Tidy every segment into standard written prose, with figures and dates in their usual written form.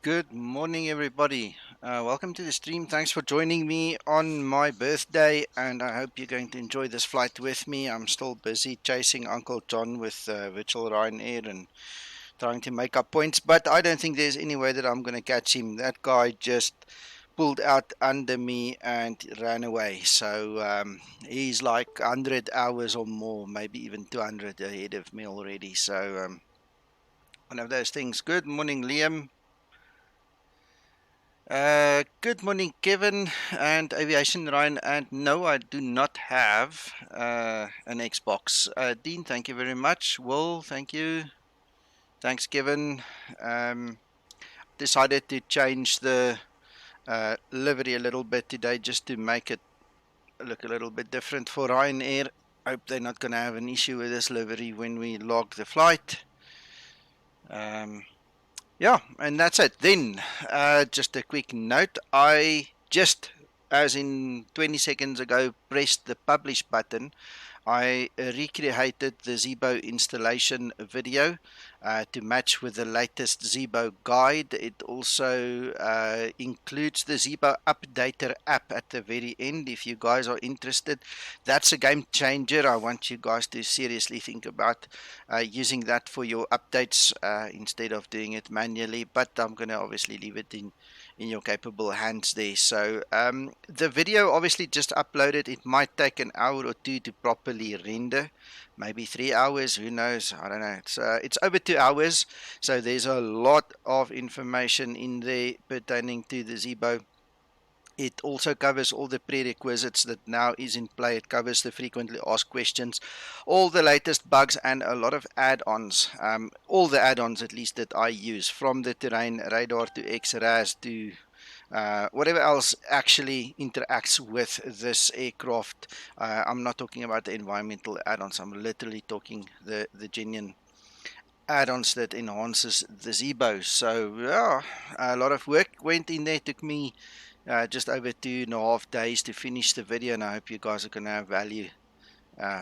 Good morning, everybody. Welcome to the stream. Thanks for joining me on my birthday, and I hope you're going to enjoy this flight with me. I'm still busy chasing Uncle John with virtual Ryanair and trying to make up points, but I don't think there's any way that I'm going to catch him. That guy just pulled out under me and ran away. So he's like 100 hours or more, maybe even 200 ahead of me already. So one of those things. Good morning, Liam. Good morning, Kevin and Aviation Ryan. And no, I do not have an Xbox. Dean, thank you very much. Will, thank you. Thanks, Kevin. Um, Decided to change the livery a little bit today just to make it look a little bit different for Ryanair. Hope they're not going to have an issue with this livery when we log the flight. Yeah, and that's it. Then, just a quick note. I just, as in 20 seconds ago, pressed the publish button. I recreated the Zibo installation video to match with the latest Zibo guide. It also includes the Zibo Updater app at the very end. If you guys are interested, that's a game changer. I want you guys to seriously think about using that for your updates instead of doing it manually. But I'm going to obviously leave it in your capable hands there. So the video obviously just uploaded. It might take an hour or two to properly render, maybe 3 hours. Who knows? I don't know. It's over 2 hours, so there's a lot of information in there pertaining to the Zibo. It also covers all the prerequisites that now is in play. It covers the frequently asked questions, all the latest bugs, and a lot of add-ons. All the add-ons, at least, that I use, from the terrain radar to XRAS to whatever else actually interacts with this aircraft. I'm not talking about the environmental add-ons. I'm literally talking the genuine add-ons that enhances the Zibo. So yeah, a lot of work went in there. Took me just over 2.5 days to finish the video, and I hope you guys are going to have value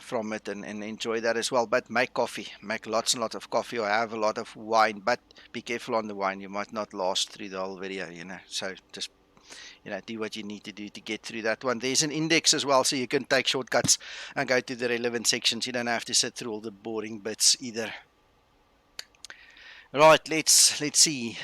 from it and enjoy that as well. But make coffee, make lots and lots of coffee, or have a lot of wine. But be careful on the wine; you might not last through the whole video, So just do what you need to do to get through that one. There's an index as well, so you can take shortcuts and go to the relevant sections. You don't have to sit through all the boring bits either. Right, let's see.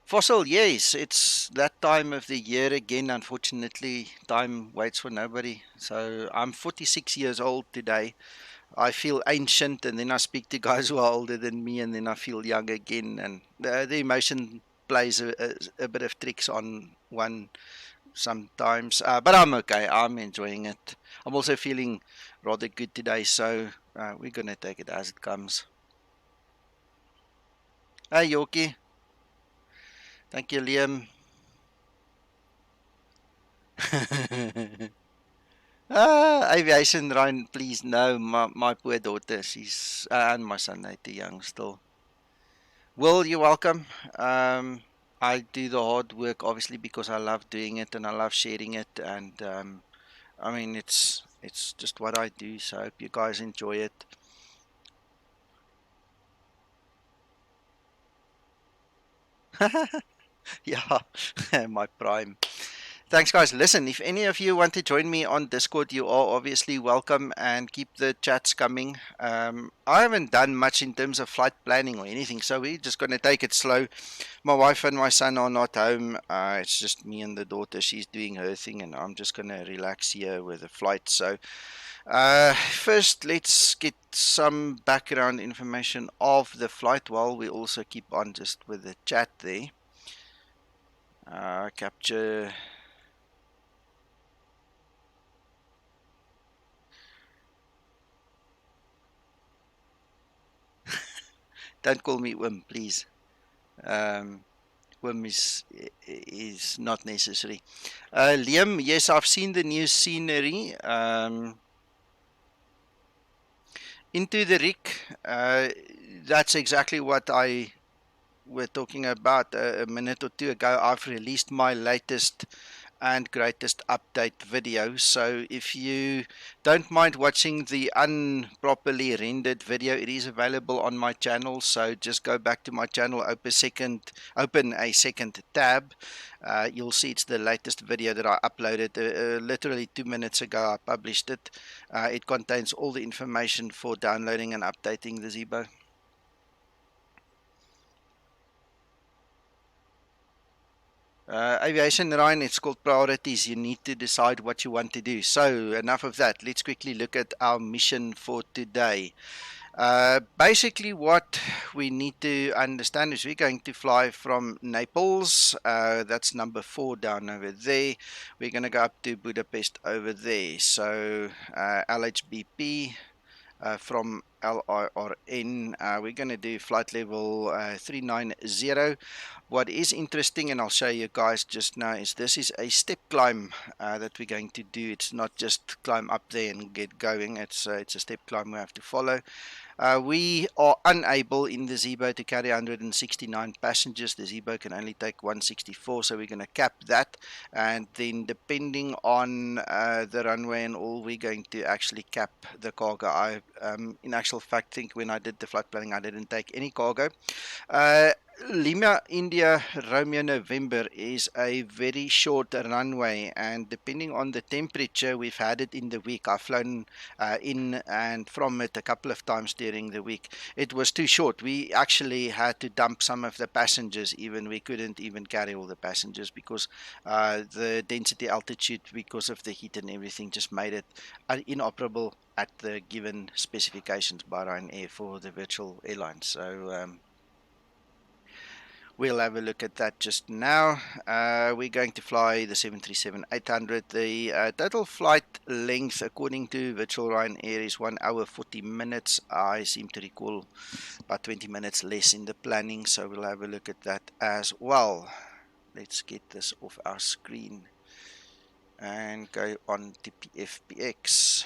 Fossil, yes, it's that time of the year again. Unfortunately, time waits for nobody. So I'm 46 years old today. I feel ancient, and then I speak to guys who are older than me, and then I feel young again. And the emotion plays a bit of tricks on one sometimes. But I'm okay. I'm enjoying it. I'm also feeling rather good today, so we're going to take it as it comes. Hey, Yorkie. Thank you, Liam. Aviation Ryan, please no. My poor daughter, she's and my son, they're too young still. Will, you're welcome. I do the hard work obviously because I love doing it and I love sharing it, and I mean it's just what I do. So I hope you guys enjoy it. Yeah, my prime. Thanks, guys. Listen, if any of you want to join me on Discord, you are obviously welcome, and keep the chats coming. I haven't done much in terms of flight planning or anything, so we're just going to take it slow. My wife and my son are not home. It's just me and the daughter. She's doing her thing, and I'm just going to relax here with the flight. So, first, let's get some background information of the flight while we also keep on just with the chat there. Capture. Don't call me Wim, please. Wim is not necessary. Liam, yes, I've seen the new scenery. Into the Rick. That's exactly what I were talking about a minute or two ago. I've released my latest and greatest update video. So if you don't mind watching the improperly rendered video, it is available on my channel. So just go back to my channel, open a second tab. You'll see it's the latest video that I uploaded literally 2 minutes ago. I published it. It contains all the information for downloading and updating the Zibo. Aviation, Ryan, it's called priorities. You need to decide what you want to do. So enough of that. Let's quickly look at our mission for today. Basically, what we need to understand is we're going to fly from Naples. That's number 4 down over there. We're going to go up to Budapest over there. So LHBP. From LIRN, we're going to do flight level 390. What is interesting, and I'll show you guys just now, is this is a step climb that we're going to do. It's not just climb up there and get going. It's a step climb we have to follow. We are unable in the Zibo to carry 169 passengers. The Zibo can only take 164, so we're going to cap that. And then depending on the runway and all, we're going to actually cap the cargo. I, in actual fact, think when I did the flight planning, I didn't take any cargo. Lima India Romeo November is a very short runway, and depending on the temperature, we've had it in the week. I've flown in and from it a couple of times during the week. It was too short. We actually had to dump some of the passengers. Even we couldn't even carry all the passengers because the density altitude, because of the heat and everything, just made it inoperable at the given specifications by Ryanair for the virtual airlines. So we'll have a look at that just now. We're going to fly the 737-800. The total flight length, according to virtual Ryanair, is 1 hour 40 minutes. I seem to recall about 20 minutes less in the planning, so we'll have a look at that as well. Let's get this off our screen and go on to PFPX.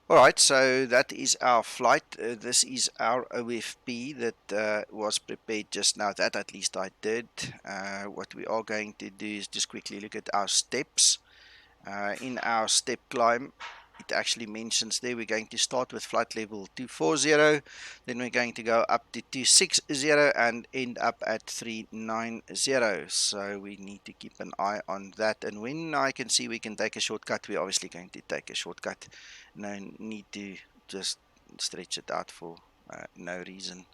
Alright, so that is our flight. This is our OFP that was prepared just now. That at least I did. What we are going to do is just quickly look at our steps. In our step climb, it actually mentions there we're going to start with flight level 240, then we're going to go up to 260 and end up at 390. So we need to keep an eye on that, and when I can see we can take a shortcut, we're obviously going to take a shortcut. No need to just stretch it out for no reason.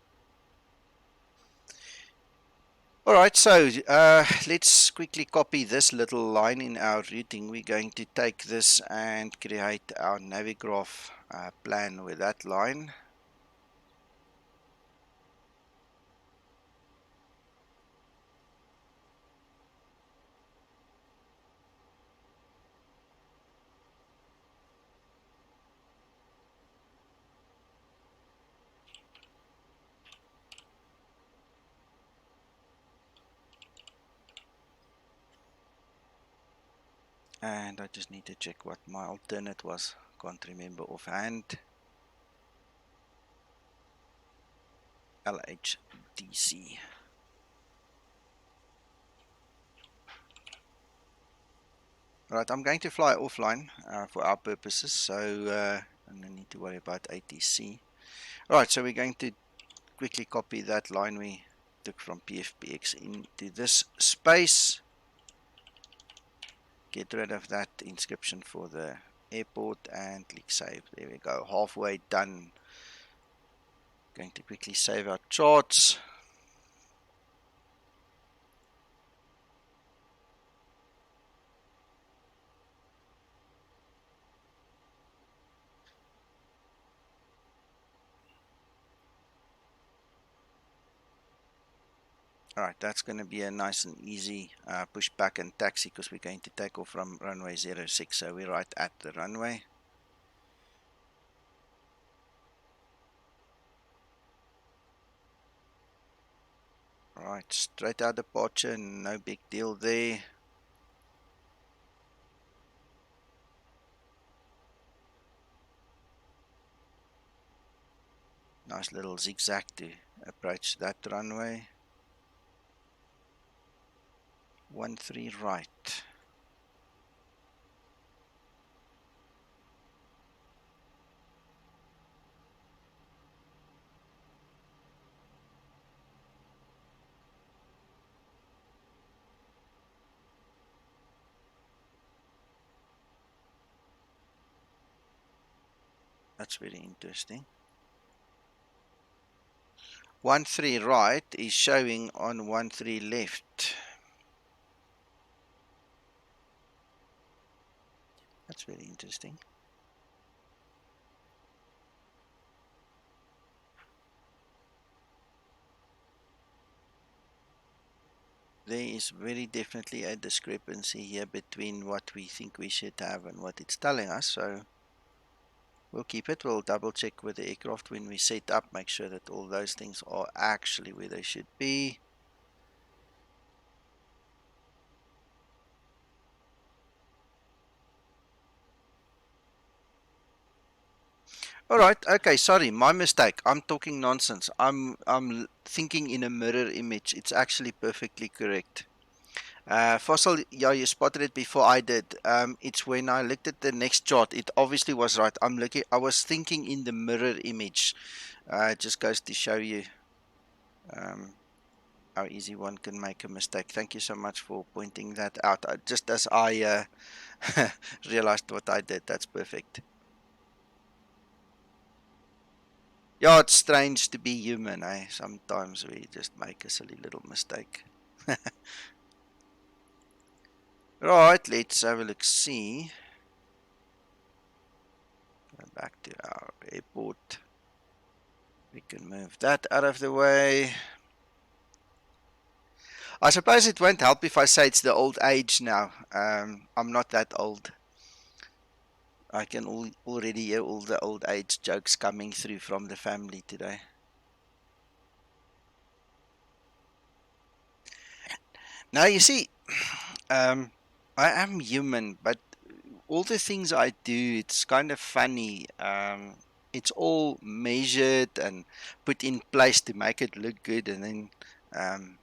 Alright, so let's quickly copy this little line in our routing. We're going to take this and create our Navigraph plan with that line. And I just need to check what my alternate was. Can't remember offhand. LHDC. Right, I'm going to fly offline for our purposes, so I don't need to worry about ATC. Right, so we're going to quickly copy that line we took from PFPX into this space. Get rid of that inscription for the airport and click save. There we go, halfway done. Going to quickly save our charts. Alright, that's going to be a nice and easy push back and taxi because we're going to take off from runway 06, so we're right at the runway. Alright, straight out departure, no big deal there. Nice little zigzag to approach that runway. 13 right. That's very interesting. 13 right is showing on 13 left. That's very interesting. There is very definitely a discrepancy here between what we think we should have and what it's telling us. So we'll keep it. We'll double check with the aircraft when we set up, make sure that all those things are actually where they should be. All right. Okay. Sorry, my mistake. I'm talking nonsense. I'm thinking in a mirror image. It's actually perfectly correct. Fossil, yeah, you spotted it before I did. It's when I looked at the next chart. It obviously was right. I was thinking in the mirror image. It just goes to show you um, how easy one can make a mistake. Thank you so much for pointing that out. Just as I realized what I did. That's perfect. Yeah, it's strange to be human, eh? Sometimes we just make a silly little mistake. Right, let's have a look. See. Go back to our airport. We can move that out of the way. I suppose it won't help if I say it's the old age now. I'm not that old. I can already hear all the old age jokes coming through from the family today. Now, you see, I am human, but all the things I do, it's kind of funny. It's all measured and put in place to make it look good, and then um,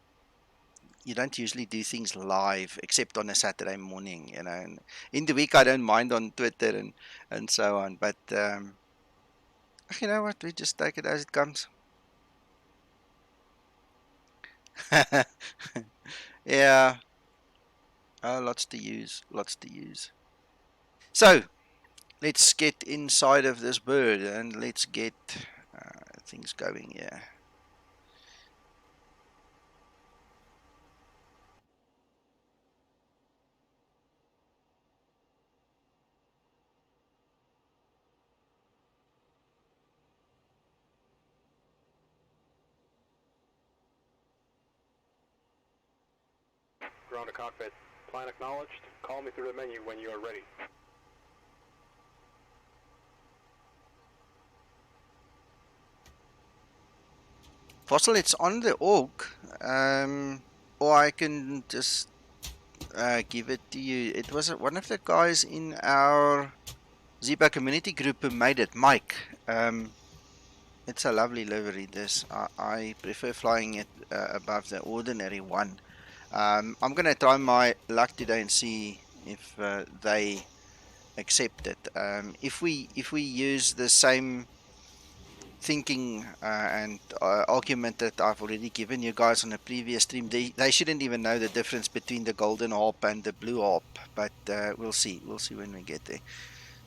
you don't usually do things live except on a Saturday morning, you know. And in the week, I don't mind on Twitter and so on, but you know what? We just take it as it comes. Yeah, lots to use, lots to use. So let's get inside of this bird and let's get things going here. Ground to cockpit. Plan acknowledged. Call me through the menu when you are ready. Fossil, it's on the org, or I can just give it to you. It was one of the guys in our Zibo community group who made it, Mike. It's a lovely livery, this. I prefer flying it above the ordinary one. I'm going to try my luck today and see if they accept it. If we use the same thinking and argument that I've already given you guys on a previous stream, they shouldn't even know the difference between the golden harp and the blue harp, but we'll see when we get there.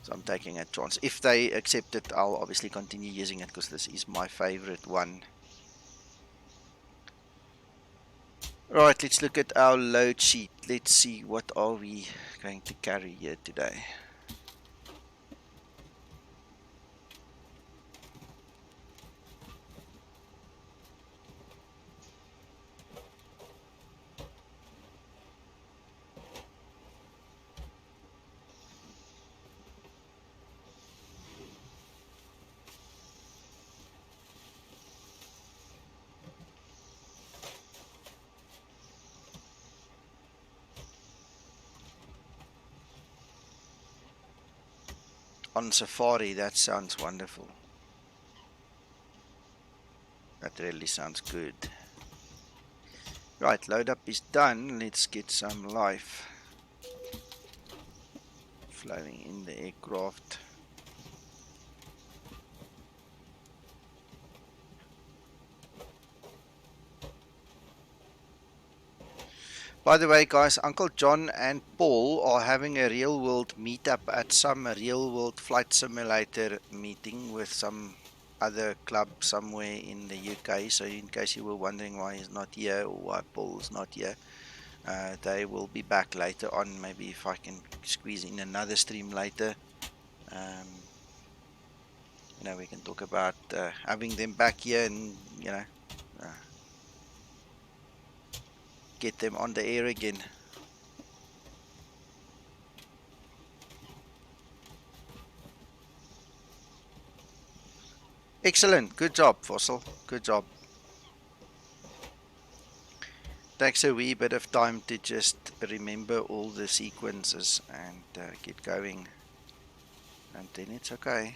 So I'm taking a chance. If they accept it, I'll obviously continue using it because this is my favorite one. Right, let's look at our load sheet. Let's see what are we going to carry here today. On safari, that sounds wonderful. That really sounds good. Right, load up is done. Let's get some life flowing in the aircraft. By the way, guys, Uncle John and Paul are having a real world meetup at some real world flight simulator meeting with some other club somewhere in the UK. So in case you were wondering why he's not here or why Paul's not here, they will be back later on. Maybe if I can squeeze in another stream later, we can talk about having them back here and uh, get them on the air again. Excellent. Good job, Fossil. Good job. Takes a wee bit of time to just remember all the sequences and get going, and then it's okay.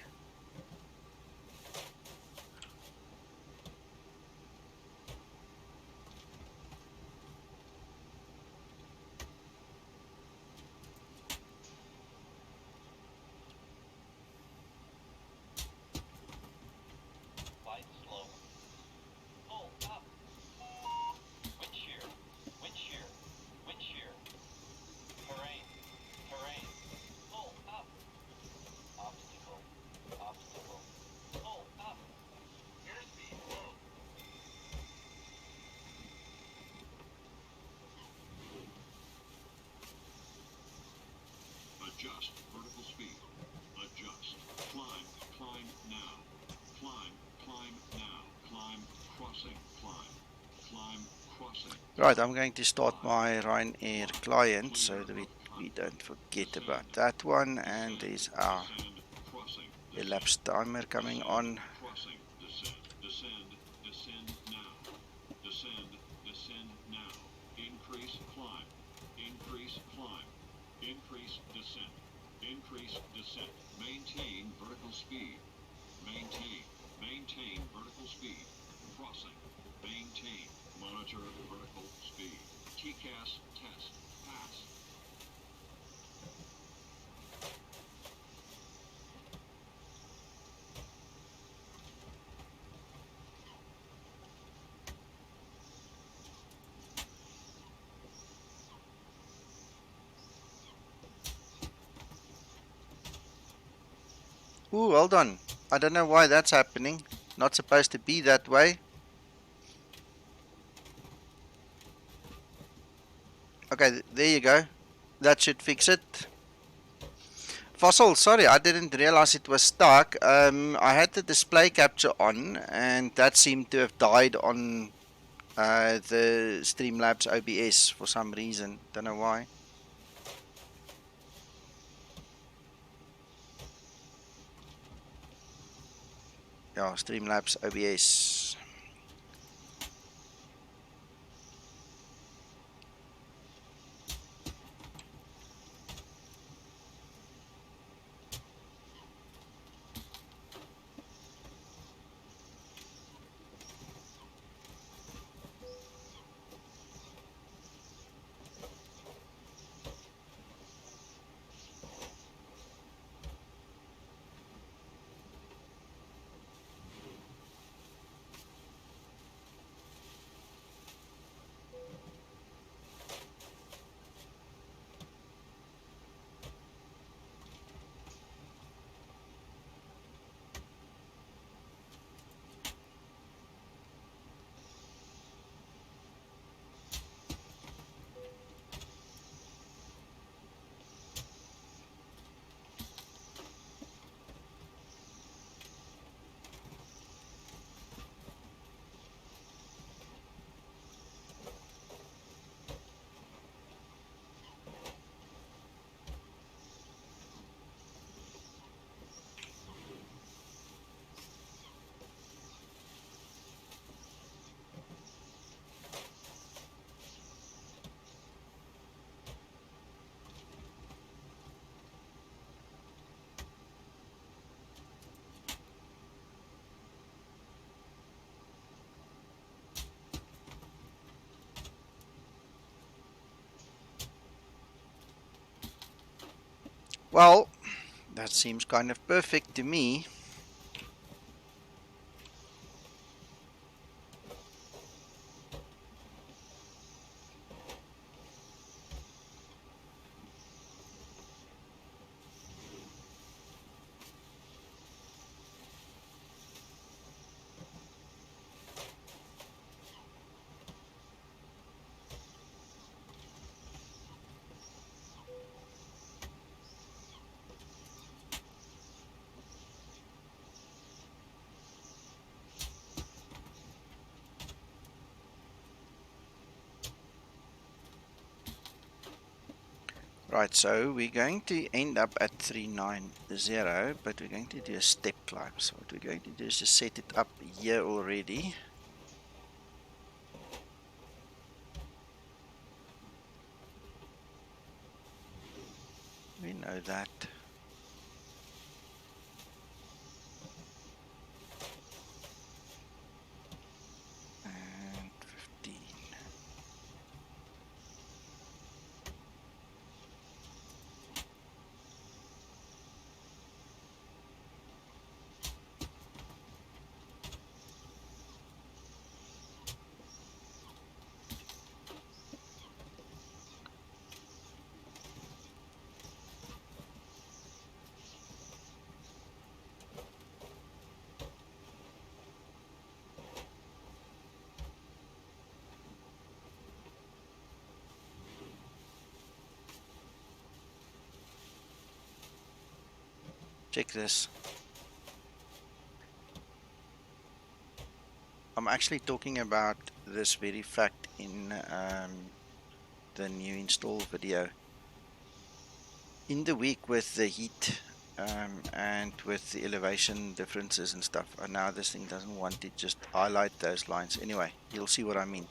Adjust vertical speed. Adjust. Climb. Climb now. Climb. Climb now. Climb. Crossing. Climb. Climb. Crossing. Right, I'm going to start my Ryanair client so that we don't forget about that one. And there's our elapsed timer coming on. Crossing. Descend. Descend. Descend now. Descend. Descend now. Increase climb. Increase climb. Increase descent. Increase descent. Maintain vertical speed. Maintain. Maintain vertical speed. Crossing. Maintain. Monitor vertical speed. TCAS test. Pass. Ooh, well done. I don't know why that's happening. Not supposed to be that way. Okay, there you go. That should fix it. Fossil, sorry, I didn't realize it was stuck. I had the display capture on, and that seemed to have died on the Streamlabs OBS for some reason. Don't know why. Yeah, Streamlabs OBS. Well, that seems kind of perfect to me. Right, so we're going to end up at 390, but we're going to do a step climb. So what we're going to do is just set it up here already. We know that. And 15. Check this. I'm actually talking about this very fact in the new install video. In the week with the heat and with the elevation differences and stuff, and now this thing doesn't want to just highlight those lines. Anyway, you'll see what I mean.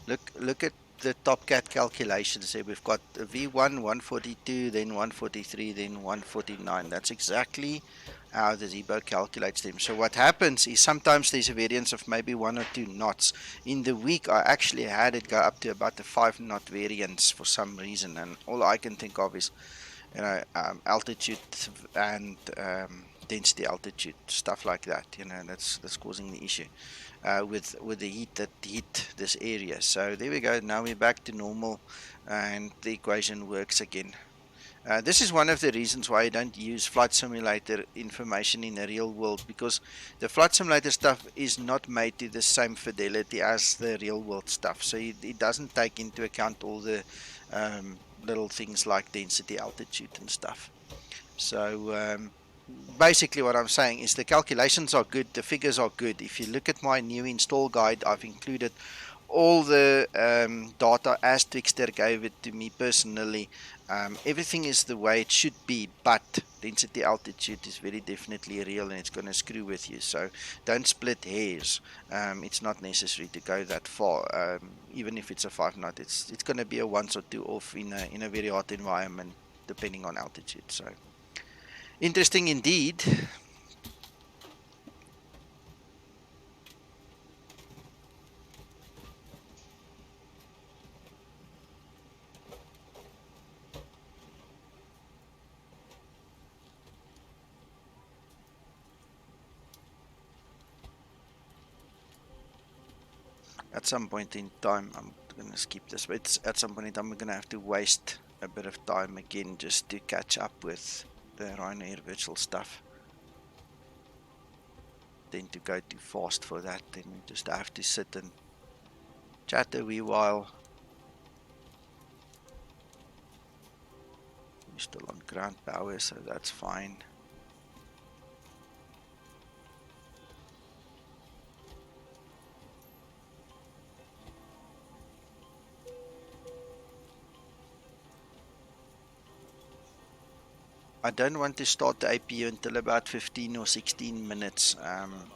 Look at the TopCat calculations here. We've got a V1 142, then 143, then 149. That's exactly how the Zibo calculates them. So what happens is sometimes there's a variance of maybe 1 or 2 knots. In the week, I actually had it go up to about a 5 knot variance for some reason, and all I can think of is, you know, altitude and density altitude, stuff like that. You know, that's causing the issue with the heat that hit this area. So there we go. Now we're back to normal, and the equation works again. This is one of the reasons why I don't use flight simulator information in the real world, because the flight simulator stuff is not made to the same fidelity as the real world stuff. So it doesn't take into account all the little things like density, altitude, and stuff. So basically what I'm saying is the calculations are good, the figures are good. If you look at my new install guide, I've included all the data as Twixter gave it to me personally. Everything is the way it should be, but density altitude is very definitely real, and it's going to screw with you. So don't split hairs. It's not necessary to go that far. Even if it's a 5 knot, it's going to be a once or two off in a very hot environment, depending on altitude. So interesting indeed. At some point in time, I'm going to skip this, but at some point in time, we're going to have to waste a bit of time again just to catch up with the Ryanair virtual stuff. Then to go too fast for that, then we just have to sit and chat a wee while. We're still on ground power, so that's fine. I don't want to start the APU until about 15 or 16 minutes,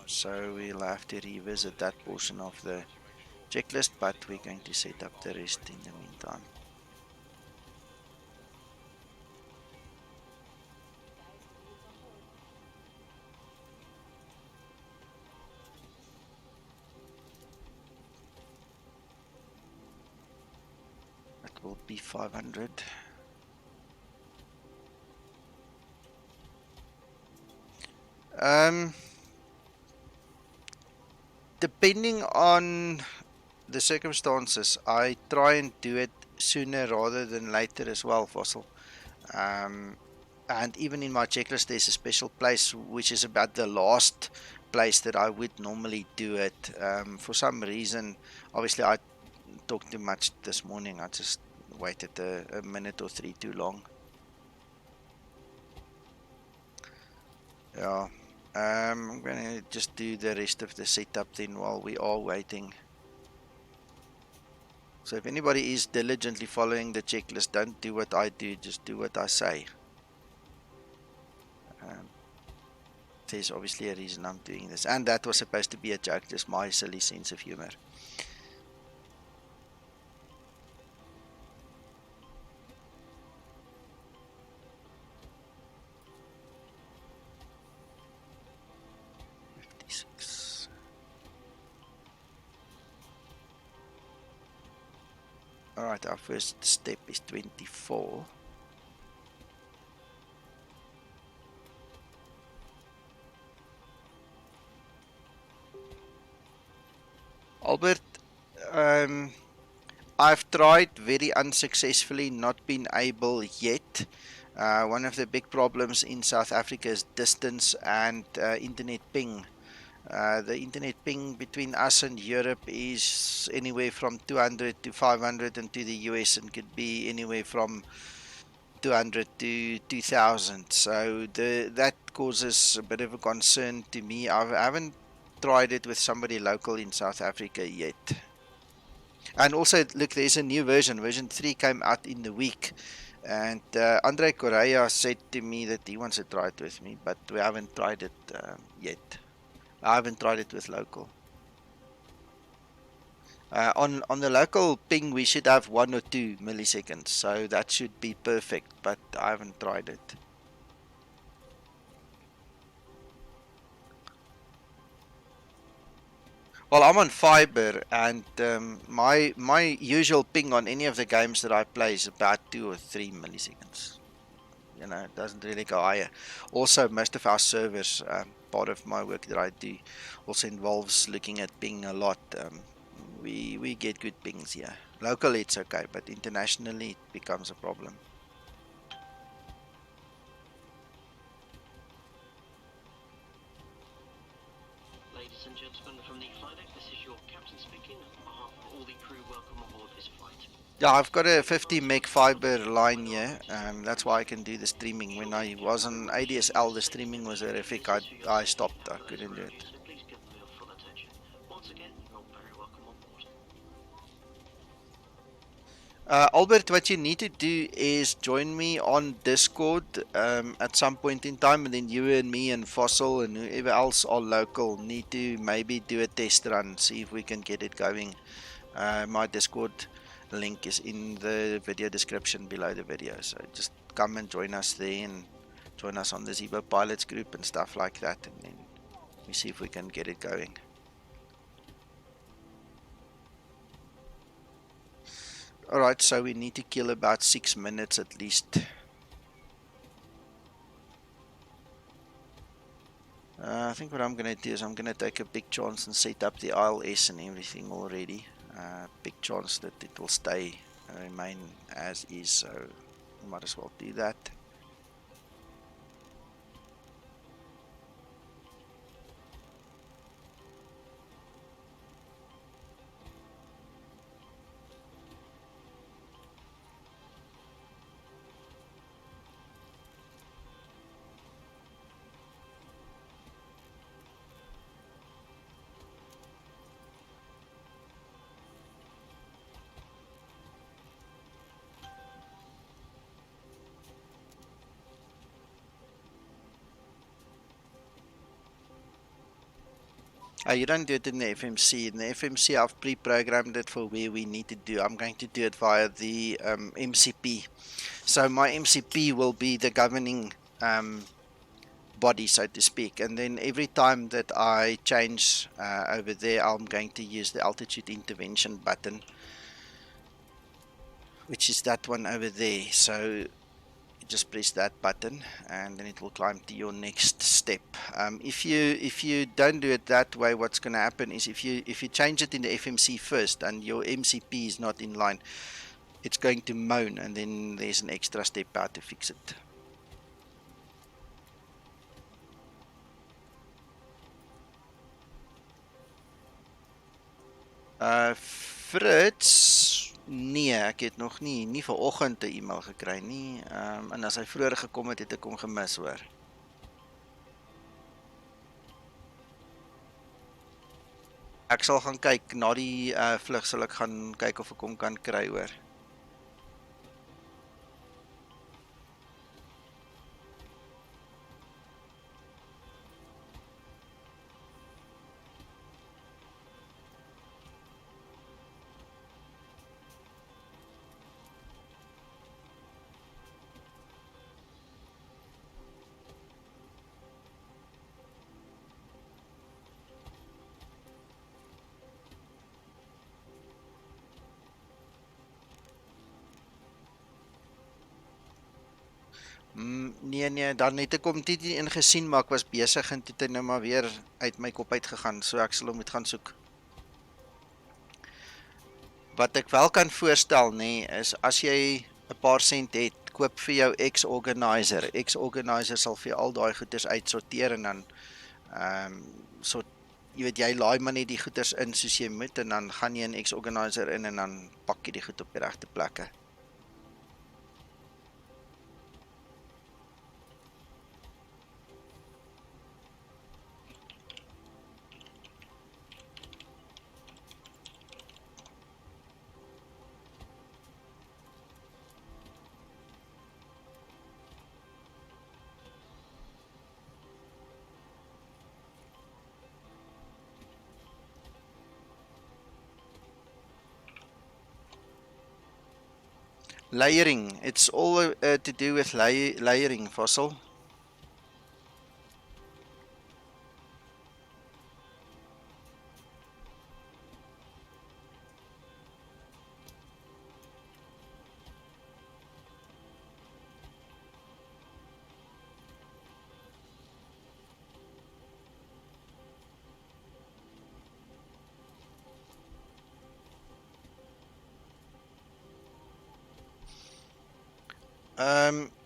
so we'll have to revisit that portion of the checklist, but we're going to set up the rest in the meantime. That will be 500. Depending on the circumstances, I try and do it sooner rather than later as well, Fossil. And even in my checklist, there's a special place which is about the last place that I would normally do it. For some reason, obviously, I talked too much this morning. I just waited a minute or three too long. Yeah. I'm gonna just do the rest of the setup then while we are waiting. So if anybody is diligently following the checklist, don't do what I do, just do what I say. There's obviously a reason I'm doing this, and that was supposed to be a joke, just my silly sense of humor. Alright, our first step is 24. Albert, I've tried very unsuccessfully, not been able yet. One of the big problems in South Africa is distance and internet ping. The internet ping between us and Europe is anywhere from 200 to 500, and to the US it could be anywhere from 200 to 2000. So that causes a bit of a concern to me. I haven't tried it with somebody local in South Africa yet. And also, look, there's a new version. Version 3 came out in the week. And Andre Correa said to me that he wants to try it with me, but we haven't tried it yet. I haven't tried it with local. On the local ping, we should have 1 or 2 milliseconds, so that should be perfect, but I haven't tried it. Well, I'm on fiber, and my usual ping on any of the games that I play is about 2 or 3 milliseconds. You know, it doesn't really go higher. Also, most of our servers, part of my work that I do, also involves looking at ping a lot. We get good pings here. Locally, it's okay, but internationally, it becomes a problem. Ladies and gentlemen from the flight deck, this is your captain speaking. On behalf of all the crew, welcome aboard this flight. Yeah, I've got a 50 meg fiber line here. That's why I can do the streaming. When I was on ADSL, the streaming was horrific. I stopped. I couldn't do it. Please give them your full attention. Once again, you're very welcome on board. Albert, what you need to do is join me on Discord at some point in time, and then you and me and Fossil and whoever else are local need to maybe do a test run, see if we can get it going. My Discord link is in the video description below the video, so just come and join us there and join us on the Zibo pilots group and stuff like that, and then we see if we can get it going. Alright, so we need to kill about 6 minutes at least. I think what I'm going to do is I'm going to take a big chance and set up the ILS and everything already. Big chance that it will remain as is, so we might as well do that. You don't do it in the FMC. In the FMC, I've pre-programmed it for where we need to do. I'm going to do it via the MCP. So my MCP will be the governing body, so to speak. And then every time that I change over there, I'm going to use the altitude intervention button, which is that one over there. So just press that button, and then it will climb to your next step. If you don't do it that way, what's going to happen is if you change it in the FMC first and your MCP is not in line, it's going to moan, and then there's an extra step out to fix it. Fritz, nee, ek het nog nie vanoggend 'n e-mail gekry nie. En as hy vroeër gekom het, het ek hom gemis, hoor. Ek sal gaan kyk na die vlug, sal ek gaan kyk of ek hom kan kry, hoor. Nee, dan het ek hom dit ingesien, maar ek was besig en toe het hy nou maar weer uit my kop uitgegaan, so ek sal hom moet gaan soek. Wat ek wel kan voorstel, nee, is as jy 'n paar sent het, koop vir jou X-organizer. X-organizer sal vir jou al daai goeders uitsorteer en dan jy weet, jy laai maar net die goeders in soos jy moet en dan gaan jy in X-organizer in en dan pak jy die goed op die regte plekke. Layering, it's all to do with layering, Fossil.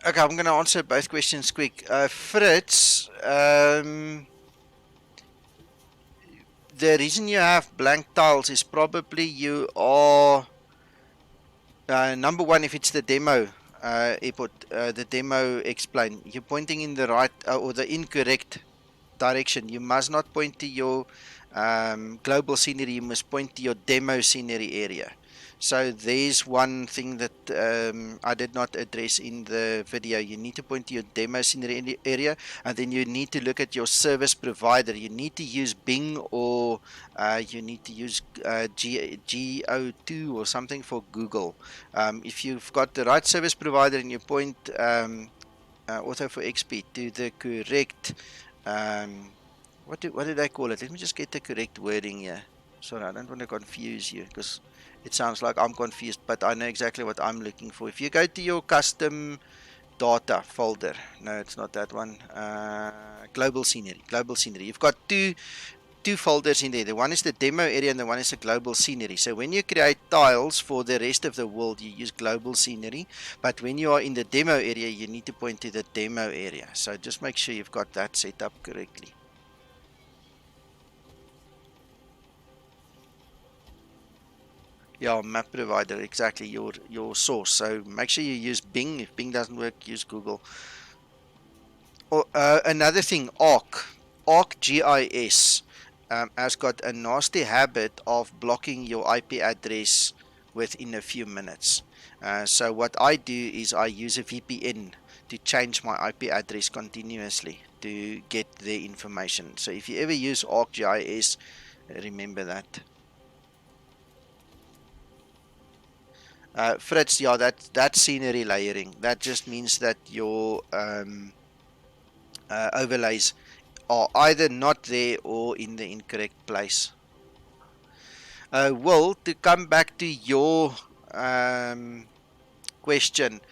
Okay, I'm going to answer both questions quick. Fritz, the reason you have blank tiles is probably you are, number one, if it's the demo airport, the demo explain, you're pointing in the right or the incorrect direction. You must not point to your global scenery, you must point to your demo scenery area. So there's one thing that I did not address in the video. You need to point to your demo scenery area, and then you need to look at your service provider. You need to use Bing or you need to use GO2 or something for Google. If you've got the right service provider and you point Auto for XP to the correct, what did I call it? Let me just get the correct wording here. Sorry, I don't want to confuse you because it sounds like I'm confused, but I know exactly what I'm looking for. If you go to your custom data folder, no, it's not that one. Global scenery. You've got two folders in there. The one is the demo area and the one is the global scenery. So when you create tiles for the rest of the world, you use global scenery. But when you are in the demo area, you need to point to the demo area. So just make sure you've got that set up correctly. Yeah, map provider, exactly, your source. So make sure you use Bing. If Bing doesn't work, use Google. Another thing, ArcGIS has got a nasty habit of blocking your IP address within a few minutes. So what I do is I use a VPN to change my IP address continuously to get the information. So if you ever use ArcGIS, remember that. Fritz, yeah, that's scenery layering. That just means that your overlays are either not there or in the incorrect place. Will, to come back to your question,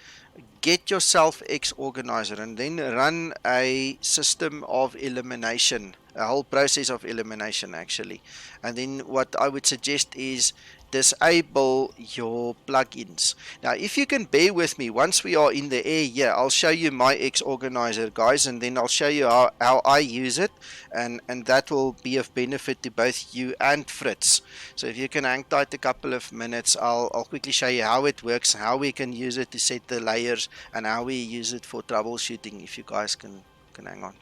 get yourself X organizer and then run a system of elimination, a whole process of elimination actually. And then what I would suggest is disable your plugins. Now, if you can bear with me, once we are in the air here, I'll show you my X organizer, guys, and then I'll show you how I use it, and that will be of benefit to both you and Fritz. So if you can hang tight a couple of minutes, I'll quickly show you how it works, how we can use it to set the layers, and how we use it for troubleshooting, if you guys can hang on.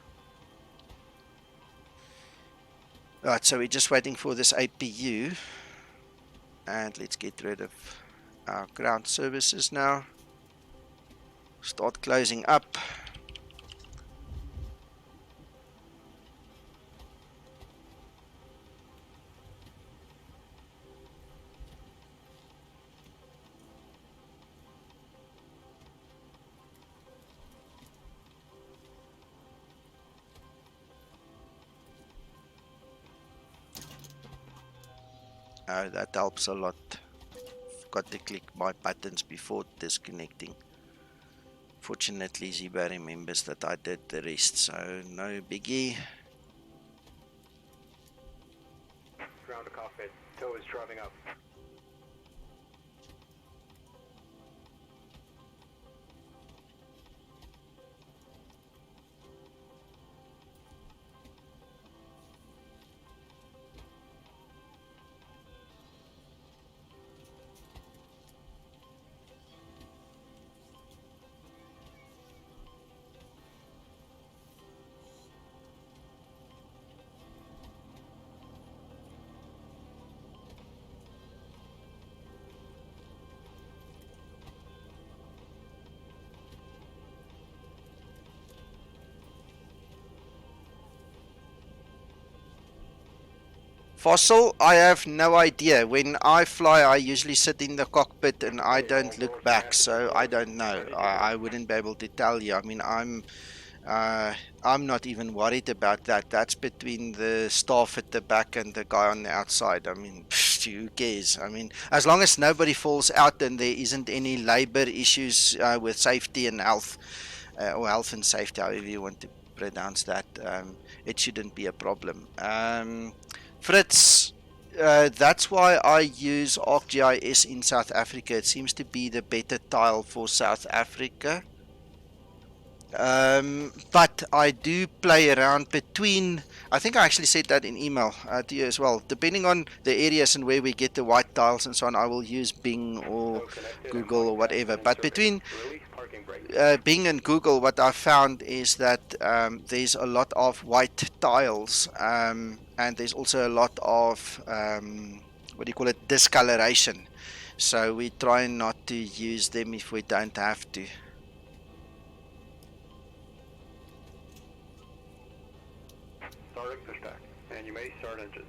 Right, so we're just waiting for this APU, and let's get rid of our ground services now. Start closing up. Oh, that helps a lot. Got to click my buttons before disconnecting. Fortunately, Zibo remembers that I did the rest, so no biggie. Ground to cockpit. Tow is driving up. Fossil, I have no idea. When I fly, I usually sit in the cockpit and I don't look back, so I don't know. I wouldn't be able to tell you. I mean, I'm not even worried about that. That's between the staff at the back and the guy on the outside. I mean, who cares? I mean, as long as nobody falls out and there isn't any labor issues with safety and health, or health and safety, however you want to pronounce that, it shouldn't be a problem. Fritz, that's why I use ArcGIS in South Africa. It seems to be the better tile for South Africa. But I do play around between, I think I actually said that in email to you as well. Depending on the areas and where we get the white tiles and so on, I will use Bing or Google or whatever. But between Bing and Google, what I found is that there's a lot of white tiles, and there's also a lot of what do you call it, discoloration. So we try not to use them if we don't have to. Starting push back, and you may start engines.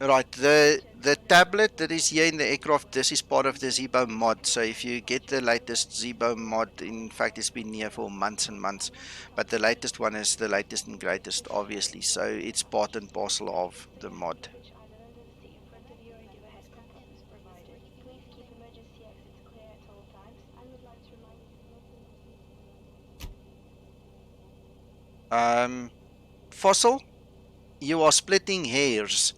Right, the tablet that is here in the aircraft, this is part of the Zibo mod. So if you get the latest Zibo mod, in fact it's been here for months and months, but the latest one is the latest and greatest, obviously, so it's part and parcel of the mod. Fossil, you are splitting hairs.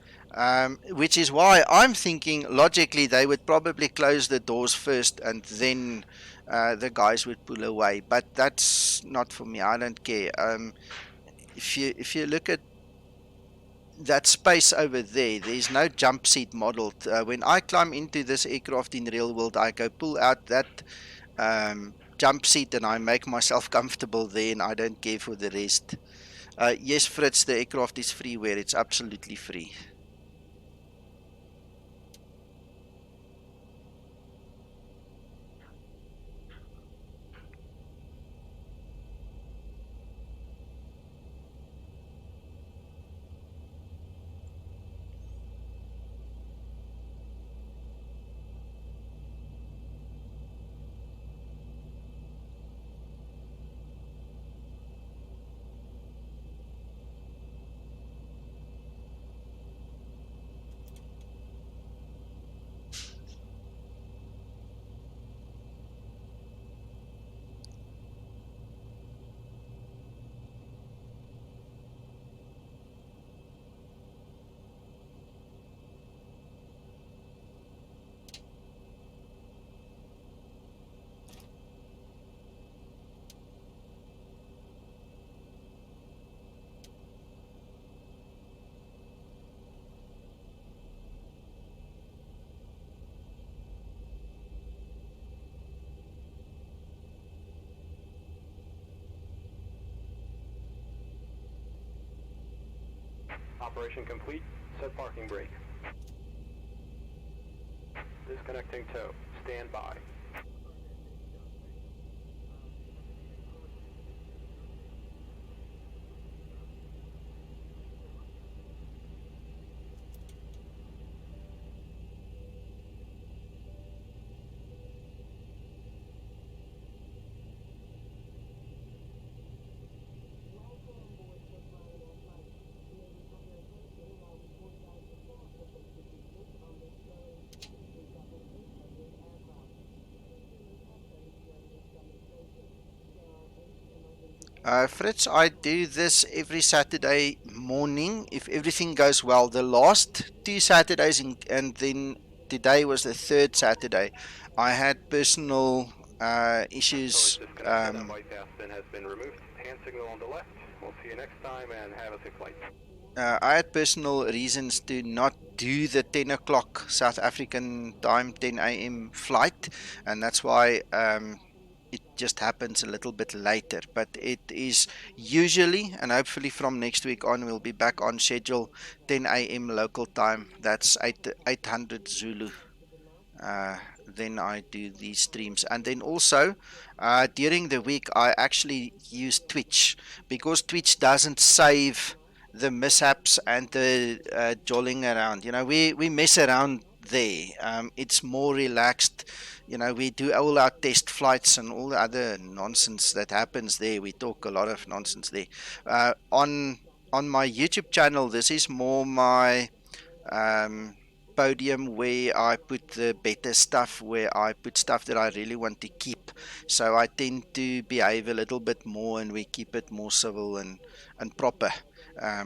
Which is why I'm thinking logically they would probably close the doors first and then the guys would pull away. But that's not for me. I don't care. If you look at that space over there, there's no jump seat modeled. When I climb into this aircraft in real world, I go pull out that jump seat and I make myself comfortable there, and I don't care for the rest. Yes, Fritz, the aircraft is freeware. It's absolutely free. Operation complete. Set parking brake. Disconnecting tow. Stand by. Fritz, I do this every Saturday morning if everything goes well. The last 2 Saturdays, and then today was the third Saturday, I had personal Tow is issues. disconnected and white gas bin has been removed. Hand signal on the left. We'll see you next time and have a safe flight. I had personal reasons to not do the 10 o'clock South African time, 10 a.m. flight, and that's why it just happens a little bit later. But it is usually, and hopefully from next week on, we'll be back on schedule, 10 a.m. local time. That's 800 Zulu. Then I do these streams, and then also during the week I actually use Twitch, because Twitch doesn't save the mishaps and the jolling around. We mess around there. It's more relaxed. We do all our test flights and all the other nonsense that happens there. We talk a lot of nonsense there. On my YouTube channel, this is more my um, podium, where I put the better stuff, where I put stuff that I really want to keep. So I tend to behave a little bit more, and we keep it more civil and proper.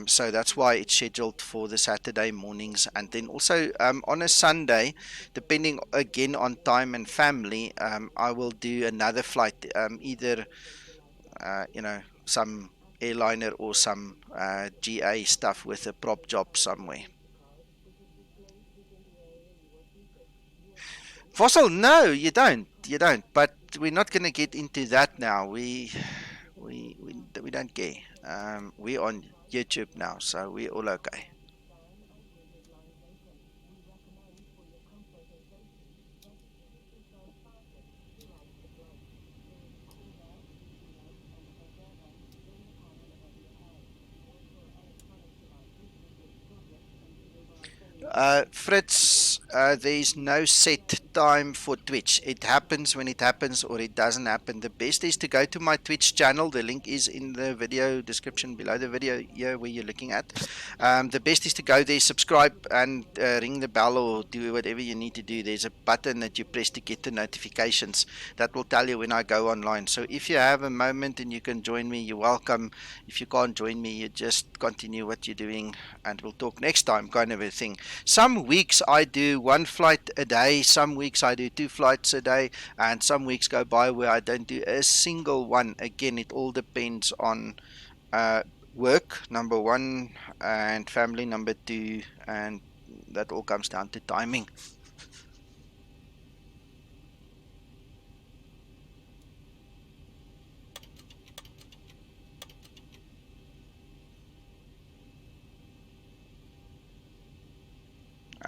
So that's why it's scheduled for the Saturday mornings. And then also on a Sunday, depending again on time and family, I will do another flight, either some airliner or some GA stuff with a prop job somewhere. Fossil, no, you don't. You don't. But we're not going to get into that now. We don't care. We're on YouTube now, so we're all okay. Fritz, there's no set time for Twitch. It happens when it happens, or it doesn't happen. The best is to go to my Twitch channel. The link is in the video description below the video here where you're looking at. The best is to go there, subscribe, and ring the bell, or do whatever you need to do. There's a button that you press to get the notifications that will tell you when I go online. So if you have a moment and you can join me, you're welcome. If you can't join me, you just continue what you're doing, and we'll talk next time, kind of a thing. Some weeks I do 1 flight a day, some weeks I do 2 flights a day, and some weeks go by where I don't do a single one. Again, it all depends on work, number 1, and family, number 2, and that all comes down to timing.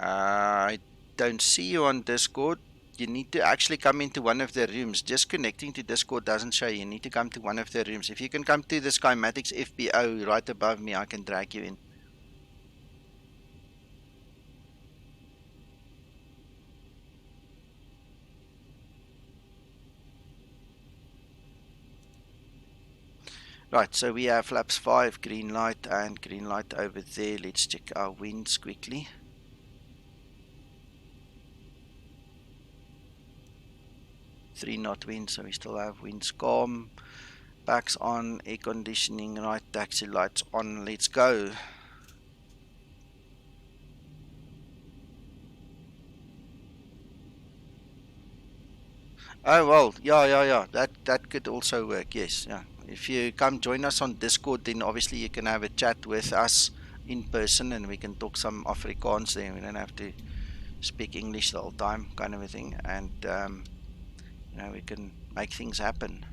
I don't see you on Discord. You need to actually come into one of the rooms. Just connecting to Discord doesn't show you. You need to come to one of the rooms. If you can come to the Skymatics FBO right above me, I can drag you in. Right, so we have flaps 5, green light, and green light over there. Let's check our winds quickly. Three-knot wind, so we still have winds calm. Backs on, air conditioning right, taxi lights on. Let's go. Oh well, yeah. That could also work. Yes, yeah. If you come join us on Discord, then obviously you can have a chat with us in person, and we can talk some Afrikaans there. We don't have to speak English the whole time, kind of a thing. And we can make things happen.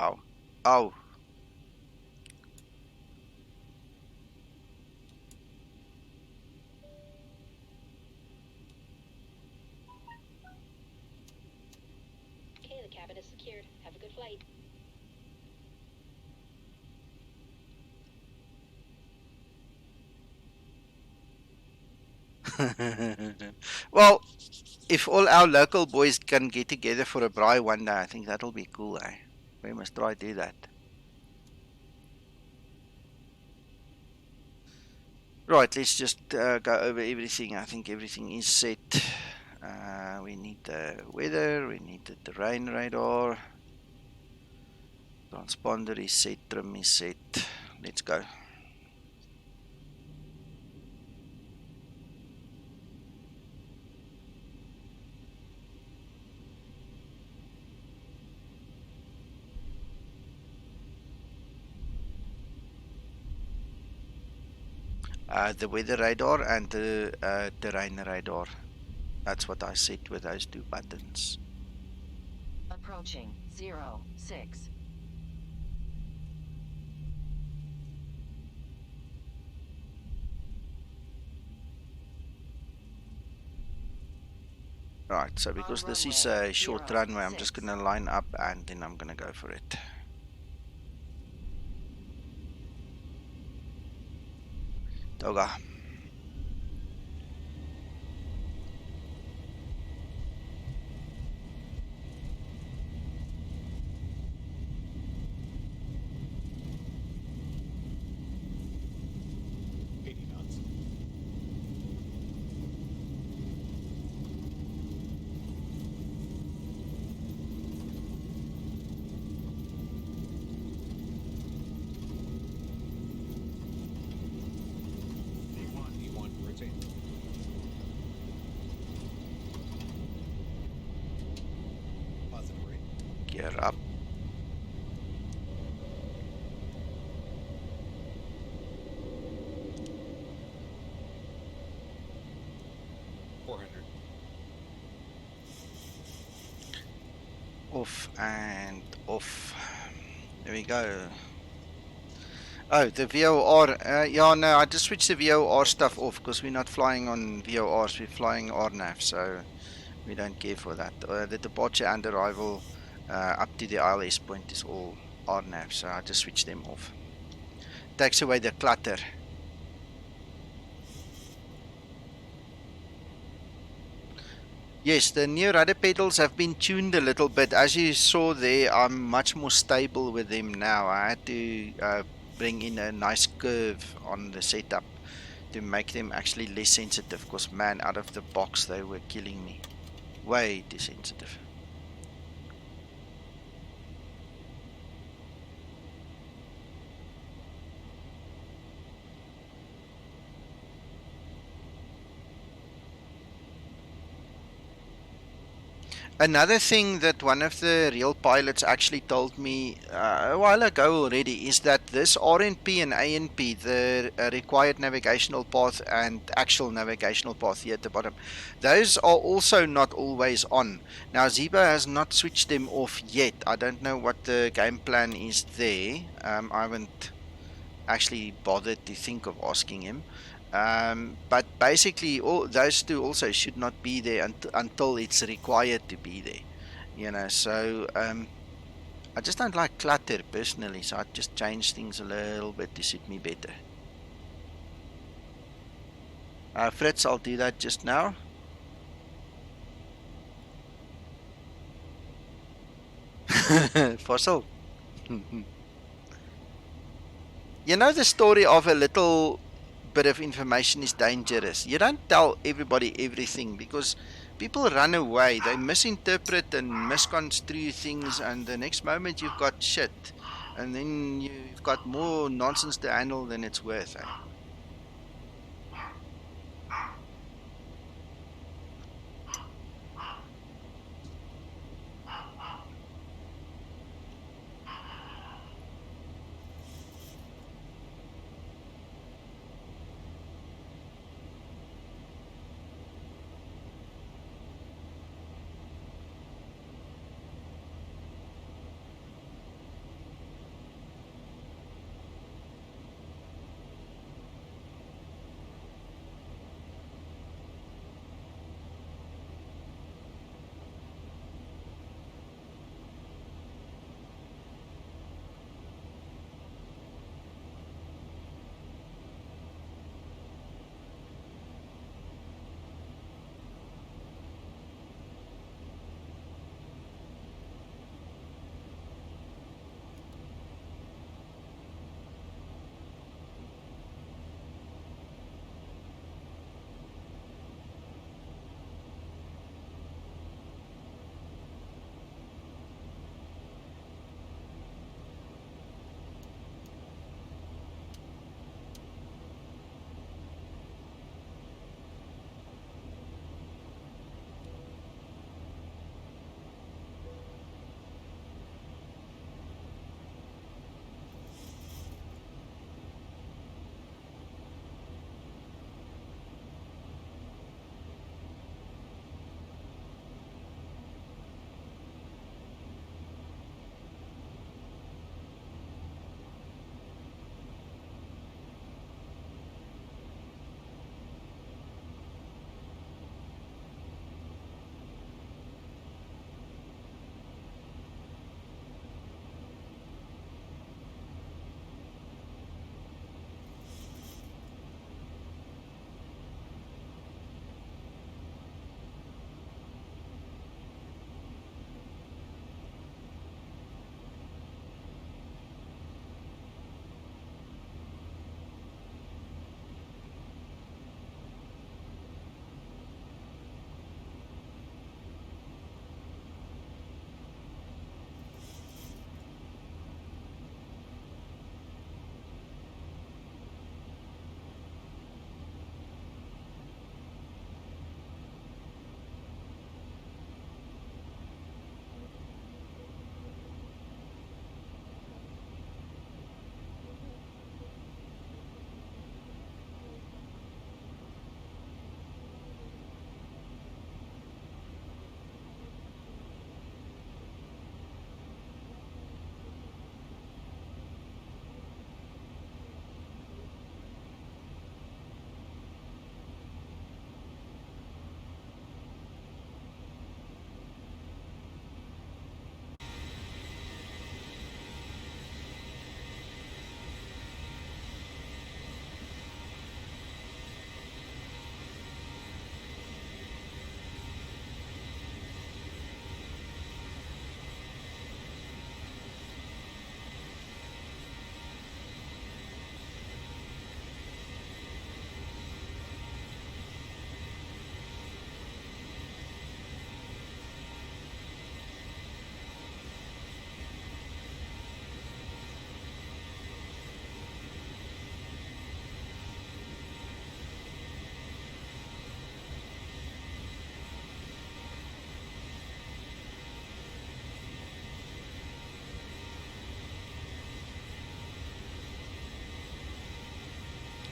Oh. Oh. Okay, the cabin is secured. Have a good flight. Well, if all our local boys can get together for a braai one day, I think that'll be cool, eh? We must try to do that. Right, let's just go over everything. I think everything is set. We need the weather, we need the terrain radar. Transponder is set, trim is set. Let's go. The weather radar and the terrain radar. That's what I set with those two buttons. Approaching 06. Right, so because this is a short runway, I'm just going to line up and then I'm going to go for it. Toga. Gear up. Off and off. There we go. Oh, the VOR. Yeah, no, I just switched the VOR stuff off because we're not flying on VORs. We're flying RNAV, so we don't care for that. The departure and arrival up to the ILS point is all RNAV, so I just switched them off. Takes away the clutter. Yes, the new rudder pedals have been tuned a little bit. As you saw there, I'm much more stable with them now. I had to bring in a nice curve on the setup to make them actually less sensitive, because man, out of the box they were killing me. Way too sensitive. Another thing that one of the real pilots actually told me a while ago already is that this RNP and ANP, the required navigational path and actual navigational path here at the bottom, those are also not always on. Now Zibo has not switched them off yet. I don't know what the game plan is there. I haven't actually bothered to think of asking him. But basically, all those two also should not be there until it's required to be there. You know, so I just don't like clutter personally, so I just change things a little bit to suit me better. Fritz, I'll do that just now. Fossil. You know the story of a little bit of information is dangerous. You don't tell everybody everything because people run away. They misinterpret and misconstrue things, and the next moment you've got shit, and then you've got more nonsense to handle than it's worth. Eh?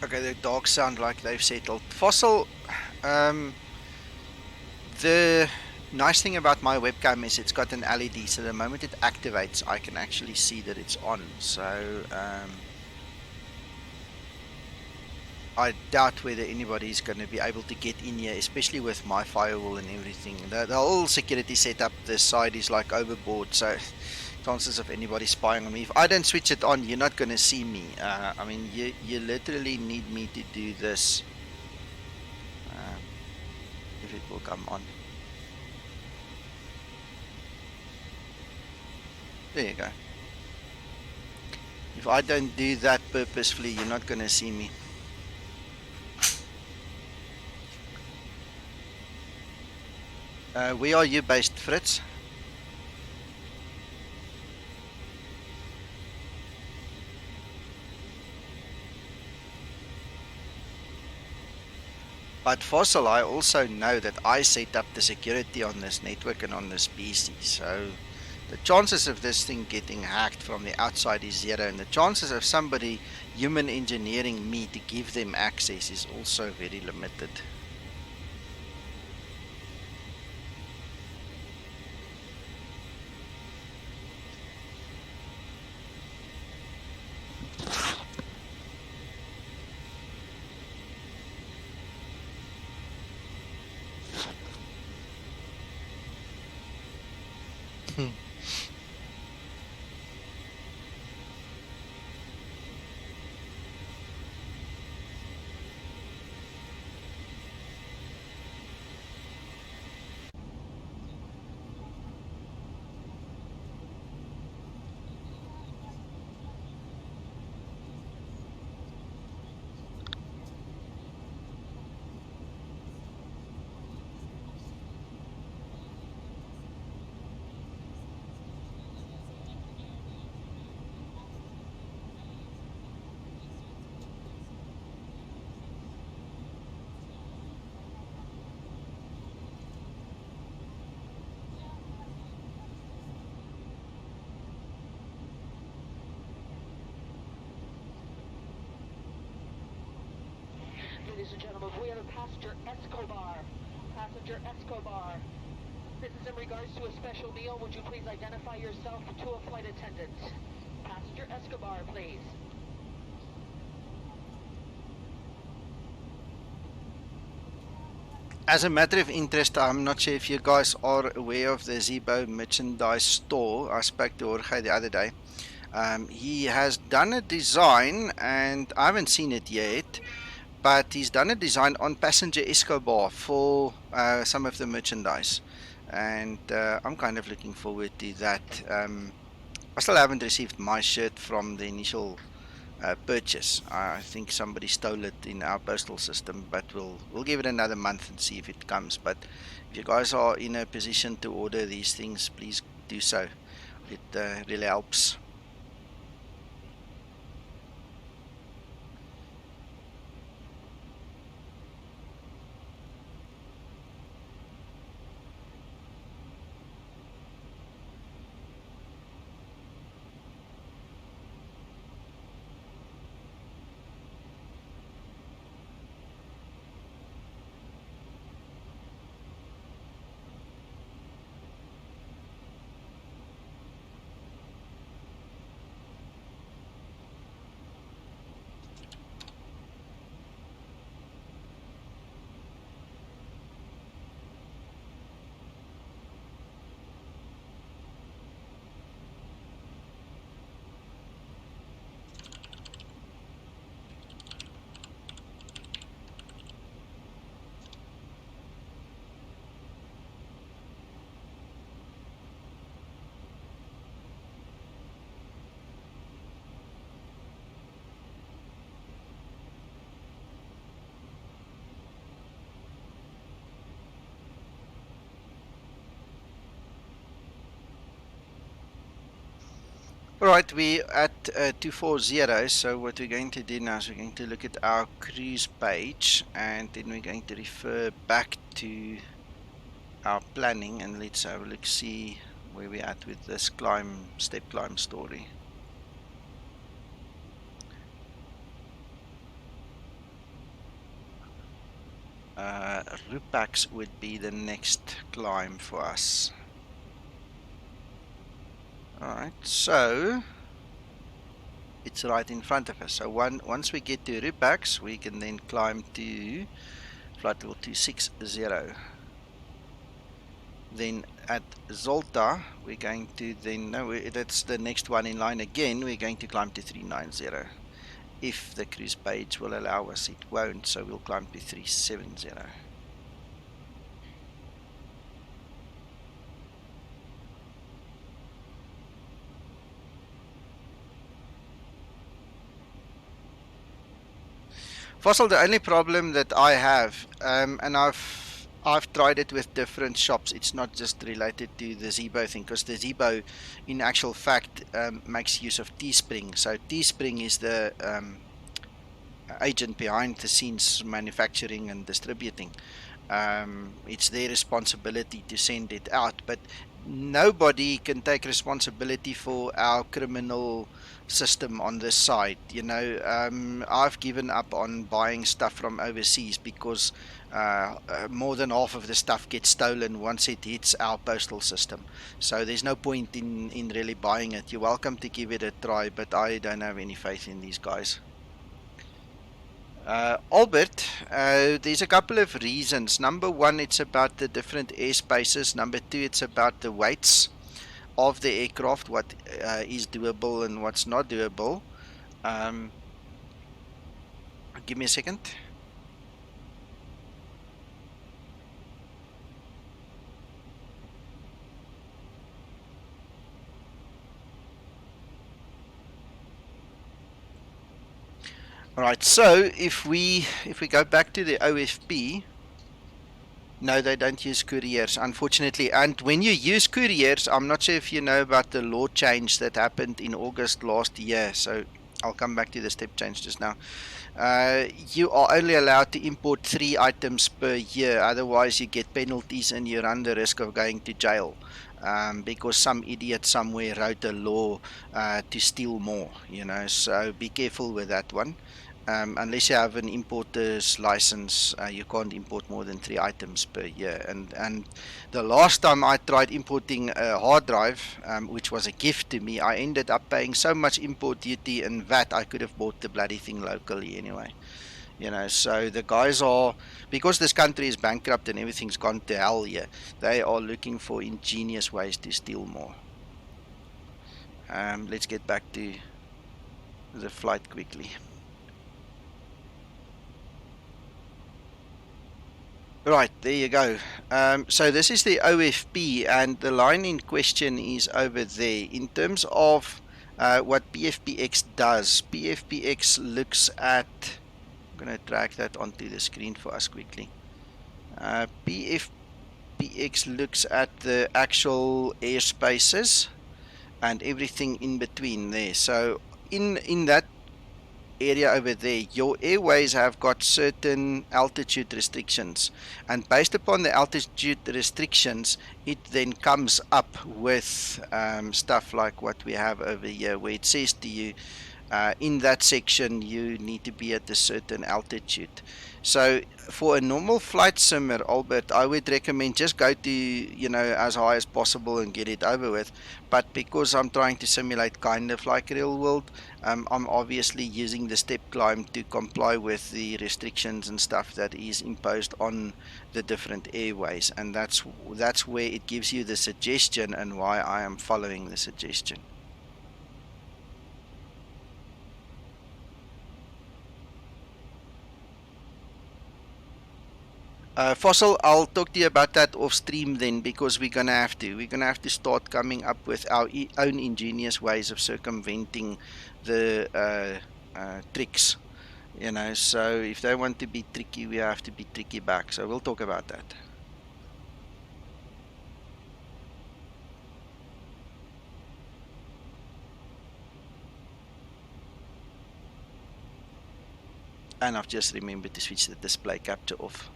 Okay, the dogs sound like they've settled. Fossil, the nice thing about my webcam is it's got an LED, so the moment it activates, I can actually see that it's on. So I doubt whether anybody is going to be able to get in here, especially with my firewall and everything. The whole security setup this side is like overboard, so chances of anybody spying on me. If I don't switch it on, you're not going to see me. I mean, you literally need me to do this if it will come on. There you go. If I don't do that purposefully, you're not going to see me. Where are you based, Fritz? But Fossil, I also know that I set up the security on this network and on this PC, so the chances of this thing getting hacked from the outside is zero, and the chances of somebody human engineering me to give them access is also very limited. Ladies and gentlemen, we have a passenger Escobar. Passenger Escobar. This is in regards to a special meal. Would you please identify yourself to a flight attendant? Passenger Escobar, please. As a matter of interest, I'm not sure if you guys are aware of the Zibo merchandise store. I spoke to Jorge the other day. He has done a design, and I haven't seen it yet, but he's done a design on Passenger Escobar for some of the merchandise. And I'm kind of looking forward to that. I still haven't received my shirt from the initial purchase. I think somebody stole it in our postal system, but we'll give it another month and see if it comes. But if you guys are in a position to order these things, please do so. It really helps. Alright, we're at 240, so what we're going to do now is we're going to look at our cruise page, and then we're going to refer back to our planning, and let's have a look, see where we're at with this step climb story. RUPAX would be the next climb for us. Alright, so it's right in front of us. So once we get to RUPAX, we can then climb to flight level 260. Then at XOLTA, we're going to then, no, that's the next one in line again, we're going to climb to 390. If the cruise page will allow us, it won't, so we'll climb to 370. Fossil, the only problem that I have, and I've tried it with different shops. It's not just related to the Zibo thing, because the Zibo, in actual fact, makes use of Teespring. So Teespring is the agent behind the scenes manufacturing and distributing. It's their responsibility to send it out, but nobody can take responsibility for our criminal system on this side. You know, I've given up on buying stuff from overseas because more than half of the stuff gets stolen once it hits our postal system. So there's no point in really buying it. You're welcome to give it a try, but I don't have any faith in these guys. Albert, there's a couple of reasons. Number one, it's about the different airspaces. Number two, it's about the weights of the aircraft, what is doable and what's not doable. Give me a second. Alright, so if we go back to the OFP, no, they don't use couriers, unfortunately. And when you use couriers, I'm not sure if you know about the law change that happened in August last year. So I'll come back to the step change just now. You are only allowed to import 3 items per year. Otherwise, you get penalties and you run the risk of going to jail. Because some idiot somewhere wrote a law to steal more, you know. So be careful with that one. Unless you have an importer's license, you can't import more than 3 items per year. And the last time I tried importing a hard drive, which was a gift to me, I ended up paying so much import duty and VAT, I could have bought the bloody thing locally anyway. You know, so the guys are, because this country is bankrupt and everything's gone to hell here, they are looking for ingenious ways to steal more. Let's get back to the flight quickly. Right, there you go. So this is the OFP, and the line in question is over there. In terms of what PFPX does, PFPX looks at, I'm going to drag that onto the screen for us quickly. PFPX looks at the actual airspaces and everything in between there. So in that area over there, your airways have got certain altitude restrictions, and based upon the altitude restrictions, it then comes up with stuff like what we have over here, where it says to you, in that section you need to be at a certain altitude. So for a normal flight simmer, Albert, I would recommend just go to, you know, as high as possible and get it over with. But because I'm trying to simulate kind of like real world, I'm obviously using the step climb to comply with the restrictions and stuff that is imposed on the different airways, and that's where it gives you the suggestion and why I am following the suggestion. Fossil, I'll talk to you about that off stream then, because we're gonna have to start coming up with our own ingenious ways of circumventing the tricks, you know. So if they want to be tricky, we have to be tricky back. So we'll talk about that. And I've just remembered to switch the display capture off.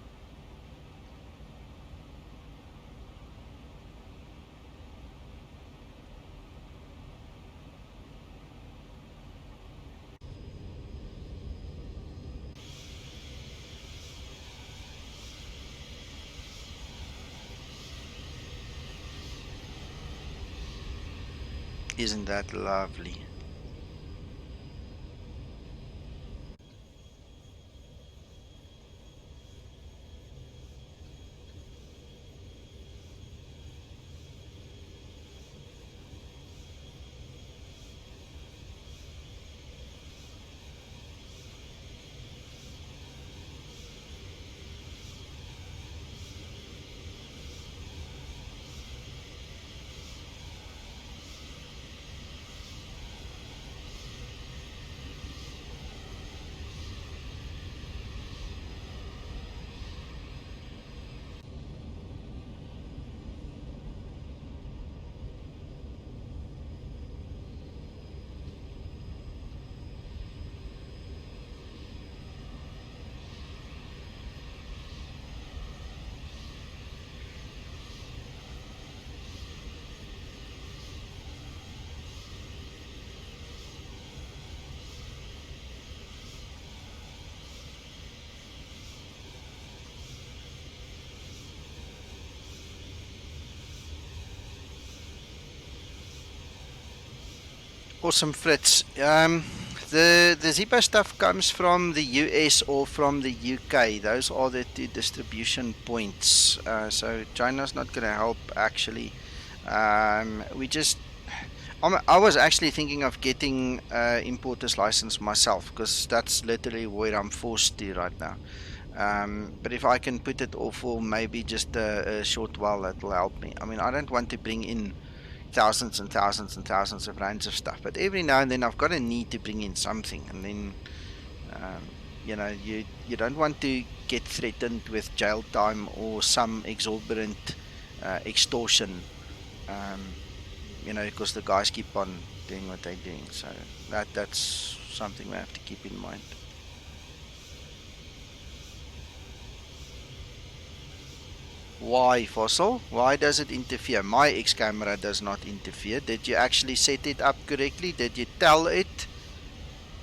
Isn't that lovely? Awesome, Fritz. The Zibo stuff comes from the US or from the UK. Those are the two distribution points. So China's not going to help actually. I was actually thinking of getting importer's license myself because that's literally where I'm forced to right now. But if I can put it off for maybe just a short while, that will help me. I mean, I don't want to bring in thousands and thousands and thousands of rands of stuff, but every now and then I've got a need to bring in something, and then you don't want to get threatened with jail time or some exorbitant extortion, because the guys keep on doing what they're doing. So that's something we have to keep in mind. Why, Fossil? Why does it interfere? My X camera does not interfere. Did you actually set it up correctly? Did you tell it?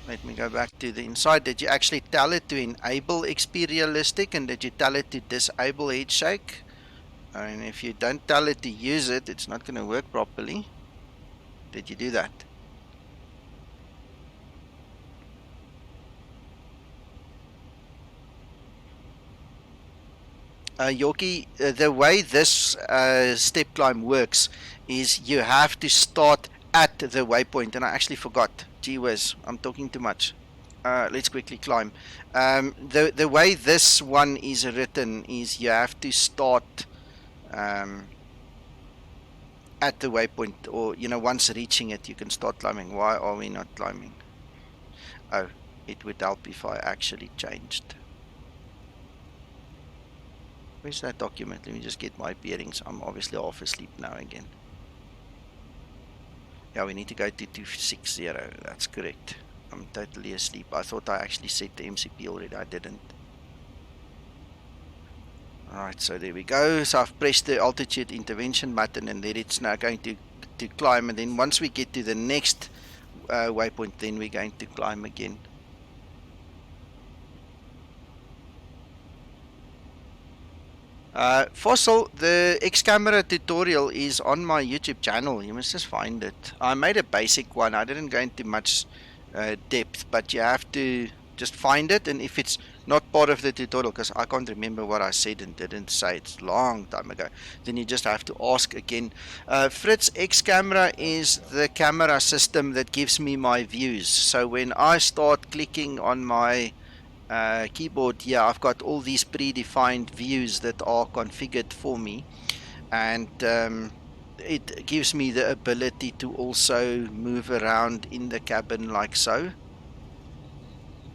Let me go back to the inside. Did you actually tell it to enable XP Realistic, and did you tell it to disable head shake? I mean, if you don't tell it to use it, it's not going to work properly. Did you do that? Yorkie, the way this step climb works is you have to start at the waypoint, and I actually forgot. Gee whiz, I'm talking too much. Let's quickly climb. The way this one is written is you have to start at the waypoint, or once reaching it you can start climbing. Why are we not climbing? Oh, it would help if I actually changed. Where's that document? Let me just get my bearings. I'm obviously half asleep now again. Yeah, we need to go to 260. That's correct. I'm totally asleep. I thought I actually set the MCP already. I didn't. Alright, so there we go. So I've pressed the altitude intervention button, and then it's now going to climb. And then once we get to the next waypoint, then we're going to climb again. Fossil, the X camera tutorial is on my YouTube channel. You must just find it. I made a basic one. I didn't go into much depth, but you have to just find it. And if it's not part of the tutorial, because I can't remember what I said and didn't say, it's a long time ago, then you just have to ask again. Fritz, X camera is the camera system that gives me my views. So when I start clicking on my keyboard here, I've got all these predefined views that are configured for me, and it gives me the ability to also move around in the cabin like so.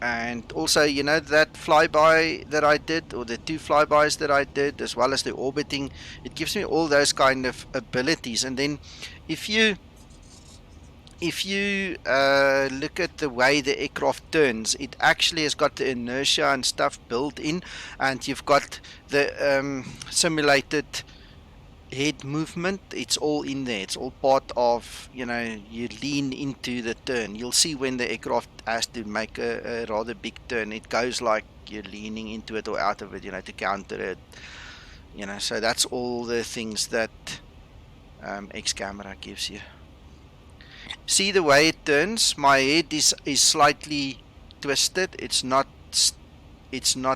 And also, that flyby that I did, or the 2 flybys that I did, as well as the orbiting, it gives me all those kind of abilities. And then if you look at the way the aircraft turns, it actually has got the inertia and stuff built in, and you've got the simulated head movement. It's all in there. It's all part of, you lean into the turn. You'll see when the aircraft has to make a rather big turn, it goes like you're leaning into it or out of it, to counter it. So that's all the things that X camera gives you. See the way it turns? My head is slightly twisted. It's not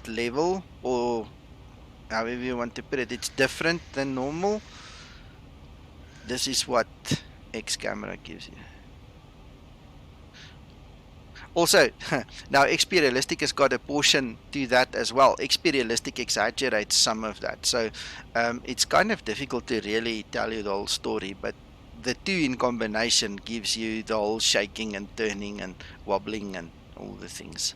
level, or however you want to put it. It's different than normal. This is what X camera gives you. Also, now XP Realistic has got a portion to that as well. XP Realistic exaggerates some of that. So it's kind of difficult to really tell you the whole story, but the two in combination gives you the whole shaking and turning and wobbling and all the things.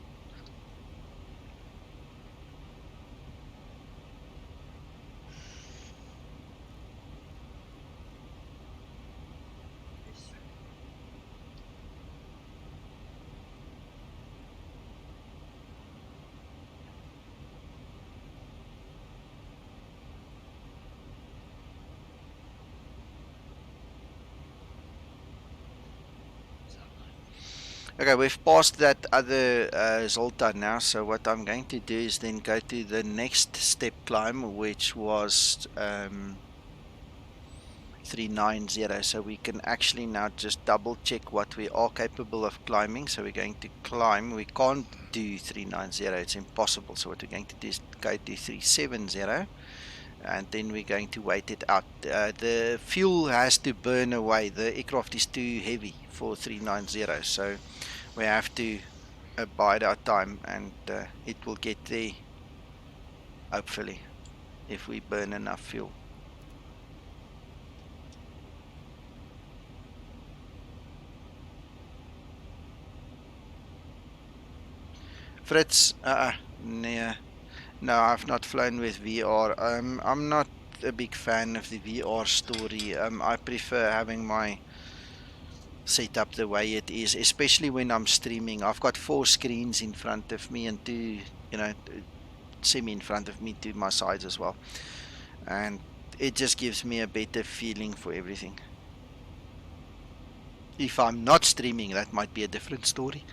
Okay, we've passed that other XOLTA now, so what I'm going to do is then go to the next step climb, which was 390, so we can actually now just double check what we are capable of climbing. So we're going to climb, we can't do 390, it's impossible, so what we're going to do is go to 370, and then we're going to wait it out. The fuel has to burn away, the aircraft is too heavy for 390, so we have to abide our time, and it will get there hopefully if we burn enough fuel. Fritz, no, I've not flown with VR. I'm not a big fan of the VR story. I prefer having my setup the way it is, especially when I'm streaming. I've got 4 screens in front of me and 2, semi in front of me to my sides as well, and it just gives me a better feeling for everything. If I'm not streaming, that might be a different story.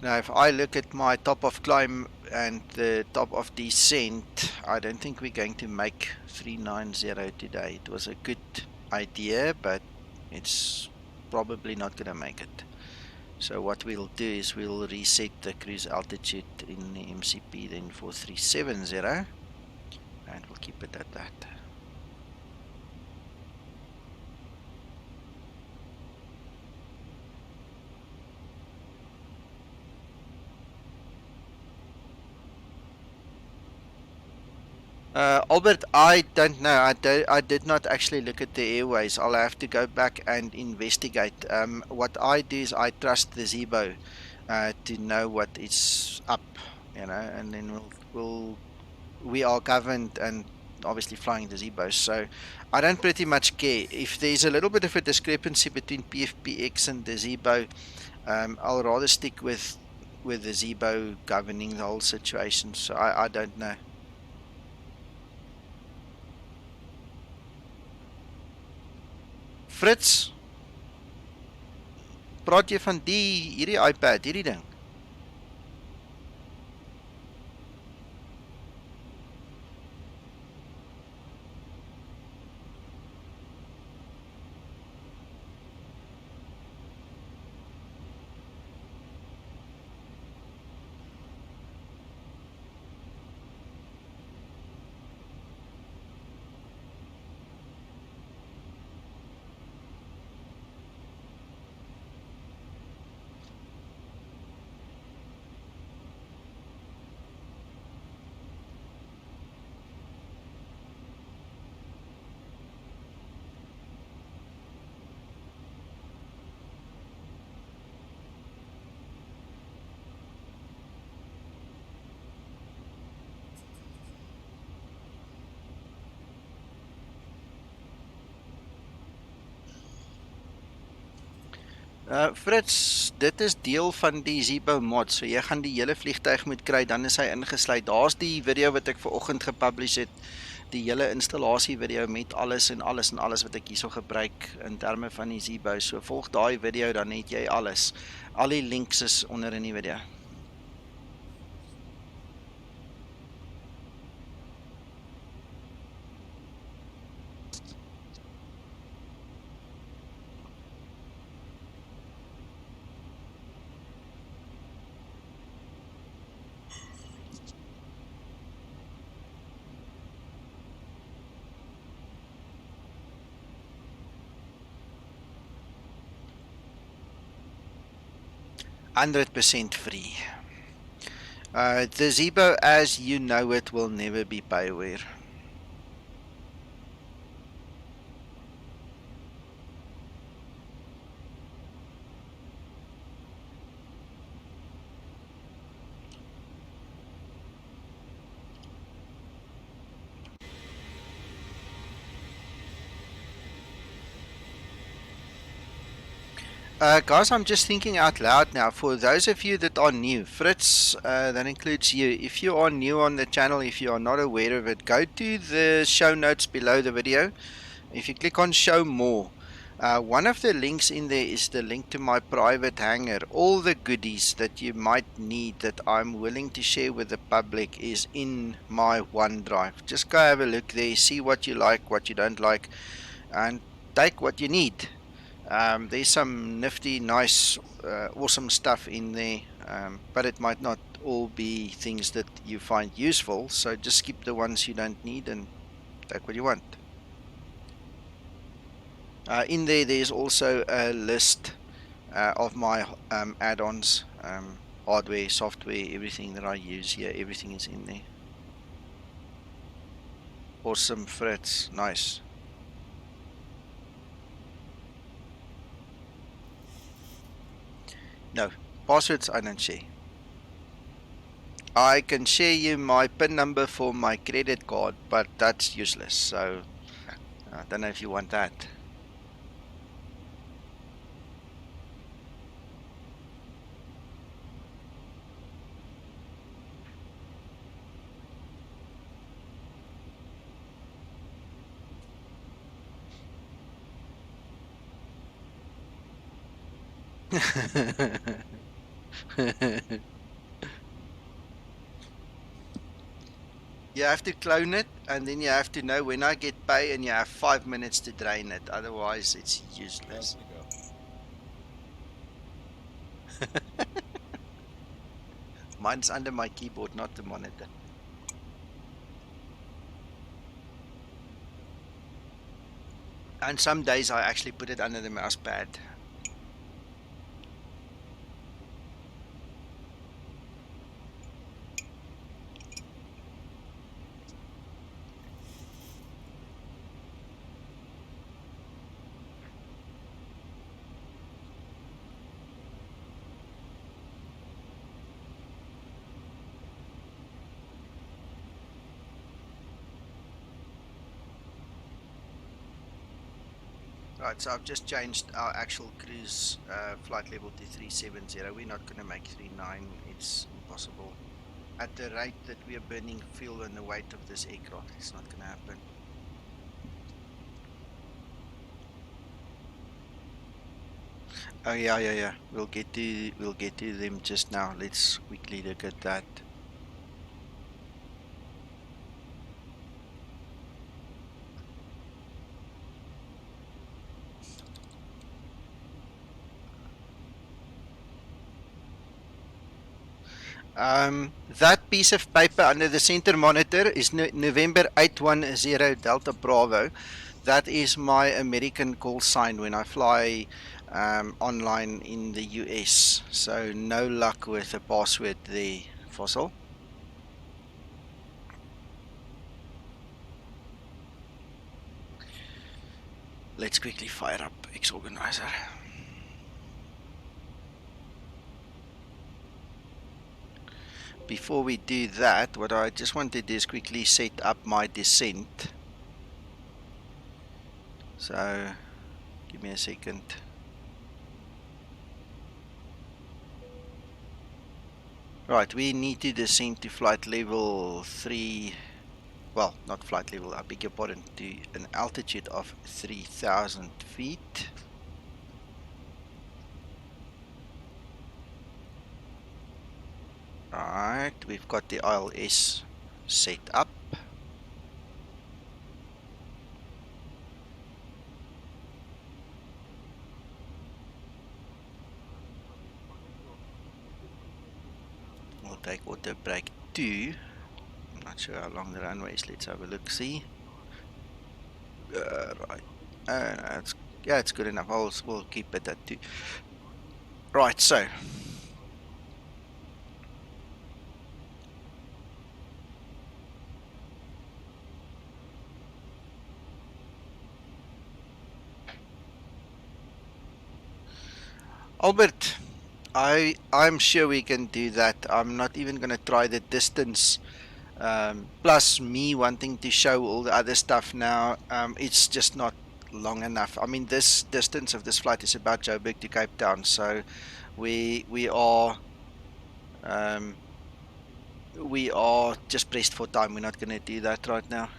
Now, if I look at my top of climb and the top of descent, I don't think we're going to make 390 today. It was a good idea, but it's probably not going to make it. So what we'll do is we'll reset the cruise altitude in the MCP then for 370, and we'll keep it at that. Albert, I don't know. I did not actually look at the airways. I'll have to go back and investigate. What I do is I trust the Zibo to know what is up, and then we are governed and obviously flying the Zibos. So I don't pretty much care. If there's a little bit of a discrepancy between PFPX and the Zibo, I'll rather stick with the Zibo governing the whole situation. So I don't know. Fritz, praat jy van hierdie iPad, hierdie ding? Frits, dit is deel van die Zibo mod, so jy gaan die hele vliegtuig moet kry, dan is hy ingesluit. Daar's die video wat ek vanoggend gepublish het, die hele installasie video met alles en alles en alles wat ek hierso gebruik in terme van die Zibo. So volg daai video, dan het jy alles. Al die links is onder in die video. %100% free. The Zibo as you know it will never be payware. Guys, I'm just thinking out loud now. For those of you that are new, Fritz, that includes you. If you are new on the channel, if you are not aware of it, go to the show notes below the video. If you click on show more, one of the links in there is the link to my private hangar. All the goodies that you might need that I'm willing to share with the public is in my OneDrive. Just go have a look there, see what you like, what you don't like, and take what you need. There's some nifty, nice, awesome stuff in there, but it might not all be things that you find useful, so just skip the ones you don't need and take what you want. In there's also a list of my add-ons, hardware, software, everything that I use here, everything is in there. Awesome, Fritz, nice. No, passwords I don't share. I can share you my PIN number for my credit card, but that's useless, so I don't know if you want that. You have to clone it, and then you have to know when I get paid, and you have 5 minutes to drain it, otherwise it's useless. Mine's under my keyboard, not the monitor. And some days I actually put it under the mouse pad. Right, so I've just changed our actual cruise flight level to 370. We're not going to make 39. It's impossible. At the rate that we are burning fuel and the weight of this aircraft, it's not going to happen. Oh yeah. We'll get to them just now. Let's quickly look at that. That piece of paper under the center monitor is November 810 Delta Bravo. That is my American call sign when I fly online in the US. So no luck with a password there, Fossil. Let's quickly fire up X-Organizer. Before we do that, what I just want to do is quickly set up my descent. So, give me a second. Right, we need to descend to flight level 3. Well, not flight level, I beg your pardon, to an altitude of 3,000 feet. Right, we've got the ILS set up. We'll take auto brake 2. I'm not sure how long the runway is. Let's have a look, see. Right. No, it's good enough. We'll keep it at 2. Right, so Albert, I'm sure we can do that. I'm not even gonna try the distance. Plus me wanting to show all the other stuff now, it's just not long enough. I mean, this distance of this flight is about Joburg to Cape Town, so we are just pressed for time. We're not gonna do that right now.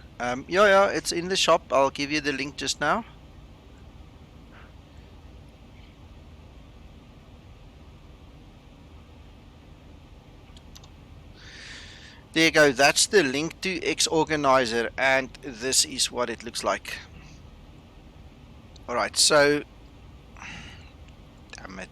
Yeah, it's in the shop. I'll give you the link just now. There you go, that's the link to X-Organizer, and this is what it looks like. Alright, so, damn it.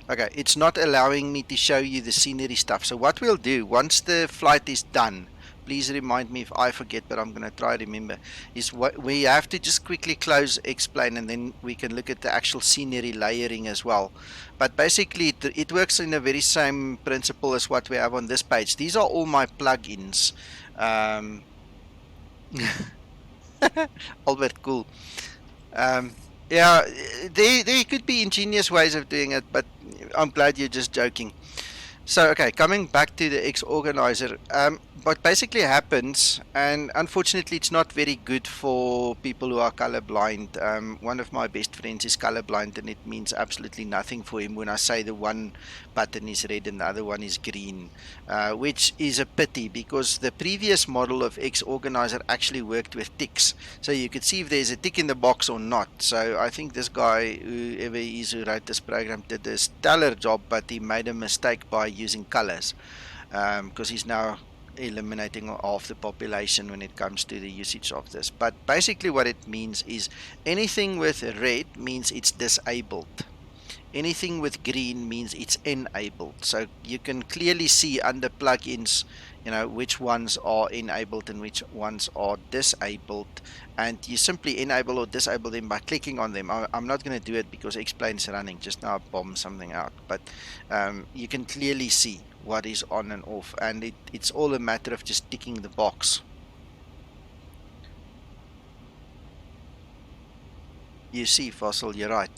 Okay, it's not allowing me to show you the scenery stuff. So what we'll do, once the flight is done, please remind me if I forget, but I'm going to try to remember, is what we have to just quickly close X-Plane, and then we can look at the actual scenery layering as well. But basically, it works in the very same principle as what we have on this page. These are all my plugins. Albert, cool. Yeah, there could be ingenious ways of doing it, but I'm glad you're just joking. So, okay, coming back to the X-Organizer, what basically happens, and unfortunately it's not very good for people who are colorblind. One of my best friends is colorblind, and it means absolutely nothing for him when I say the one button is red and the other one is green, which is a pity, because the previous model of X-Organizer actually worked with ticks, so you could see if there's a tick in the box or not. So I think this guy, whoever he is who wrote this program, did a stellar job, but he made a mistake by using colors, because he's now eliminating half the population when it comes to the usage of this. But basically what it means is anything with red means it's disabled. Anything with green means it's enabled. So you can clearly see under plugins, which ones are enabled and which ones are disabled, and you simply enable or disable them by clicking on them. I'm not going to do it because X-Plane is running. Just now I bombed something out, but you can clearly see what is on and off, and it's all a matter of just ticking the box. You see, Fossil, you're right.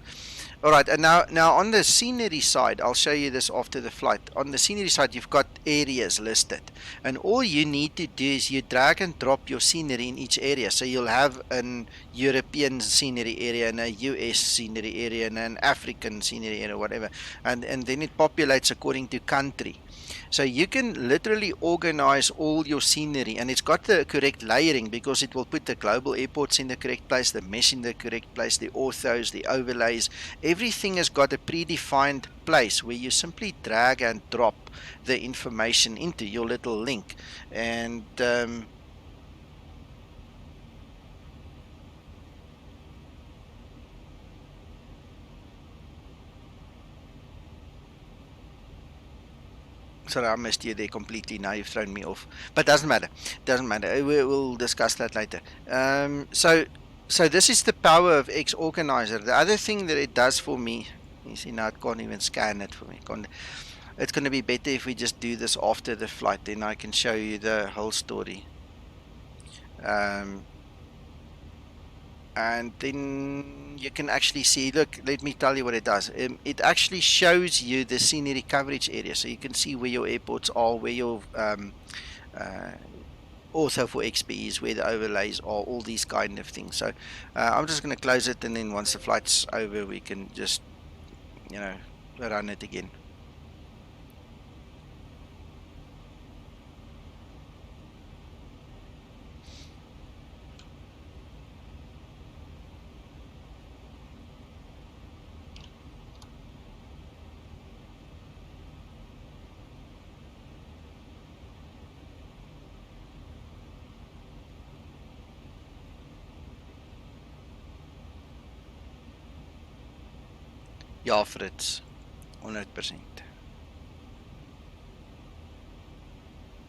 Alright, and now on the scenery side, I'll show you this after the flight. On the scenery side, you've got areas listed, and all you need to do is you drag and drop your scenery in each area. So you'll have an European scenery area, and a US scenery area, and an African scenery area, whatever, and then it populates according to country. So you can literally organize all your scenery, and it's got the correct layering, because it will put the global airports in the correct place, the mesh in the correct place, the orthos, the overlays. Everything has got a predefined place where you simply drag and drop the information into your little link. And sorry, I missed you there completely. Now you've thrown me off, but doesn't matter. We'll discuss that later. So this is the power of X-Organizer. The other thing that it does for me, you see now it can't even scan it for me. It's going to be better if we just do this after the flight, then I can show you the whole story. And then you can actually see, look, let me tell you what it does. It actually shows you the scenery coverage area, so you can see where your airports are, where your also for XPEs, where the overlays are, all these kind of things. So I'm just going to close it, and then once the flight's over, we can just run it again. Ja, Fritz, 100%.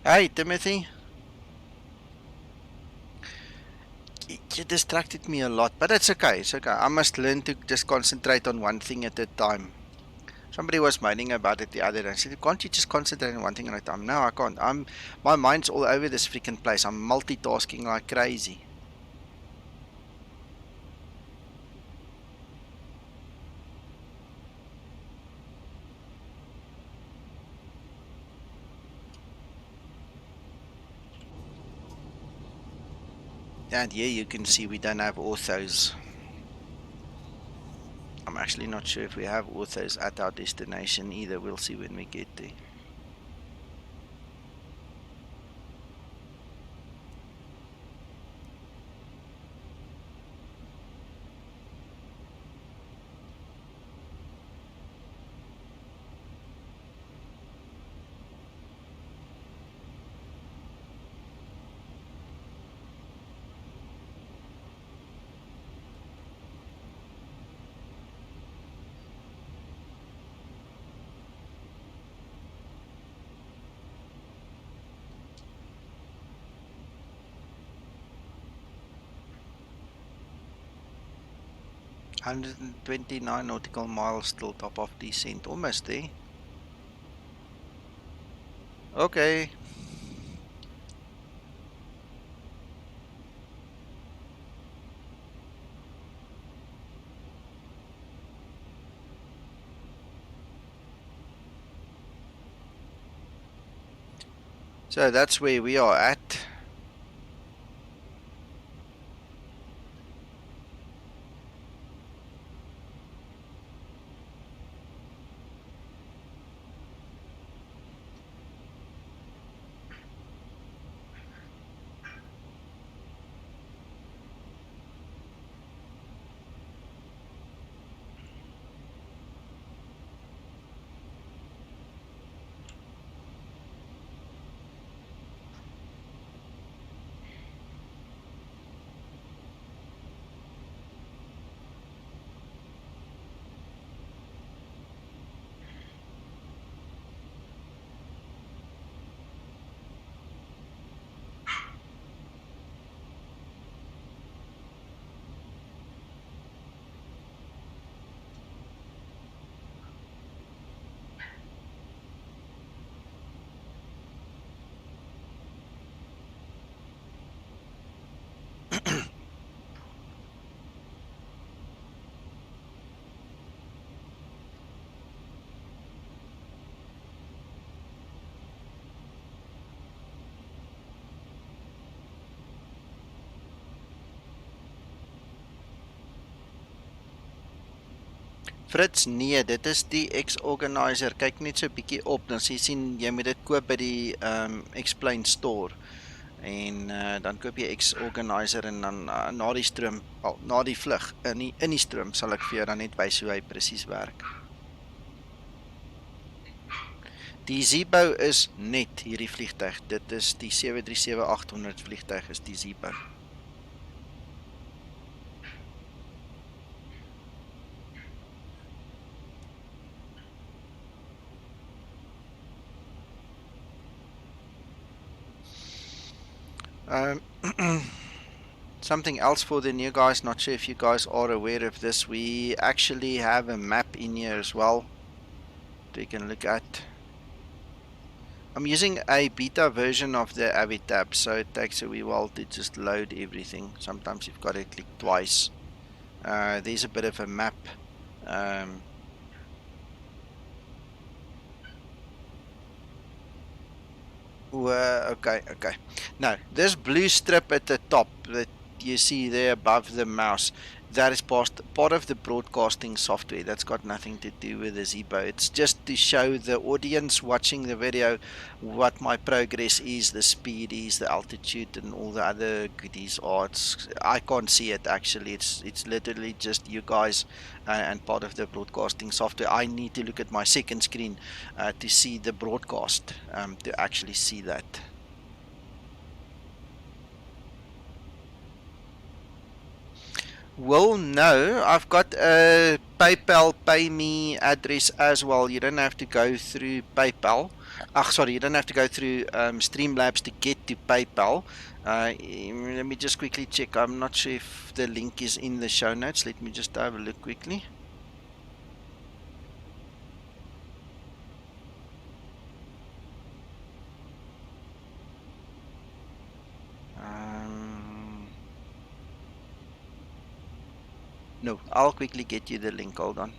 Hey, Timothy, you distracted me a lot, but it's okay. It's okay. I must learn to just concentrate on one thing at a time. Somebody was moaning about it the other day. I said, can't you just concentrate on one thing at a time? No, I can't. My mind's all over this freaking place. I'm multitasking like crazy. And here you can see we don't have orthos. I'm actually not sure if we have orthos at our destination either. We'll see when we get there. "129 nautical miles till top of descent." Almost there. Okay. So that's where we are at. Fritz, nee, dit is die X-organizer. Kyk net so 'n bietjie op, dan sien jy moet dit koop by die Explain store. En dan koop jy X-organizer en dan na die stroom, na die vlug, in die stroom sal ek vir jou dan net wys hoe hy presies werk. Die Zibo is net hierdie vliegtuig. Dit is die 737-800 vliegtuig is die Zibo. Something else for the new guys, not sure if you guys are aware of this, we actually have a map in here as well that you can look at. I'm using a beta version of the Avitab, so it takes a wee while to just load everything. Sometimes you've got to click twice. There's a bit of a map. Okay. Now, this blue strip at the top that you see there above the mouse, that is part of the broadcasting software. That's got nothing to do with the Zibo. It's just to show the audience watching the video what my progress is, the speed is, the altitude, and all the other goodies are. I can't see it actually. It's literally just you guys and part of the broadcasting software. I need to look at my second screen to see the broadcast, to actually see that. Well, no, I've got a PayPal Pay Me address as well. You don't have to go through PayPal. Sorry, you don't have to go through Streamlabs to get to PayPal. Let me just quickly check. I'm not sure if the link is in the show notes. Let me just have a look quickly. No, I'll quickly get you the link. Hold on.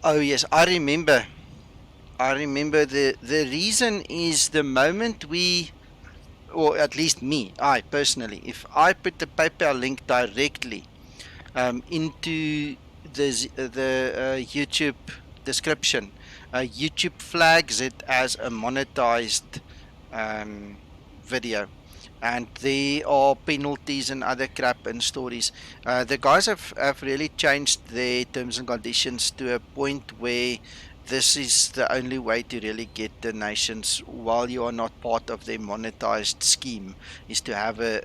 Oh yes, I remember. The reason is the moment we, or at least me, I personally, if I put the PayPal link directly into the YouTube description, YouTube flags it as a monetized video, and there are penalties and other crap and stories. The guys have really changed their terms and conditions to a point where this is the only way to really get donations while you are not part of their monetized scheme, is to have a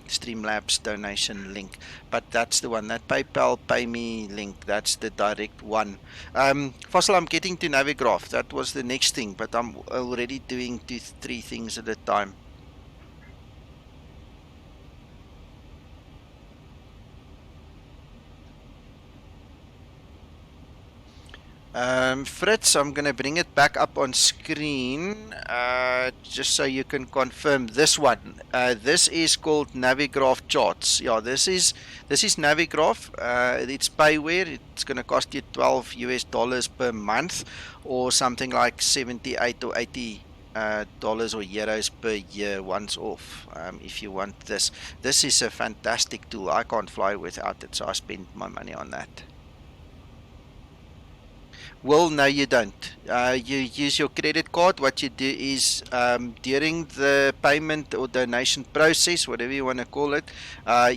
Streamlabs donation link. But that's the one, that PayPal Pay Me link, that's the direct one. Fossil, I'm getting to Navigraph. That was the next thing, but I'm already doing 2-3 things at a time. Fritz, I'm going to bring it back up on screen just so you can confirm this one. This is called Navigraph Charts. Yeah, this is Navigraph. It's payware. It's going to cost you $12 per month, or something like 78 or 80 dollars or euros per year once off. If you want this is a fantastic tool. I can't fly without it, so I spend my money on that. Well, no, you don't. You use your credit card. What you do is during the payment or donation process, whatever you want to call it,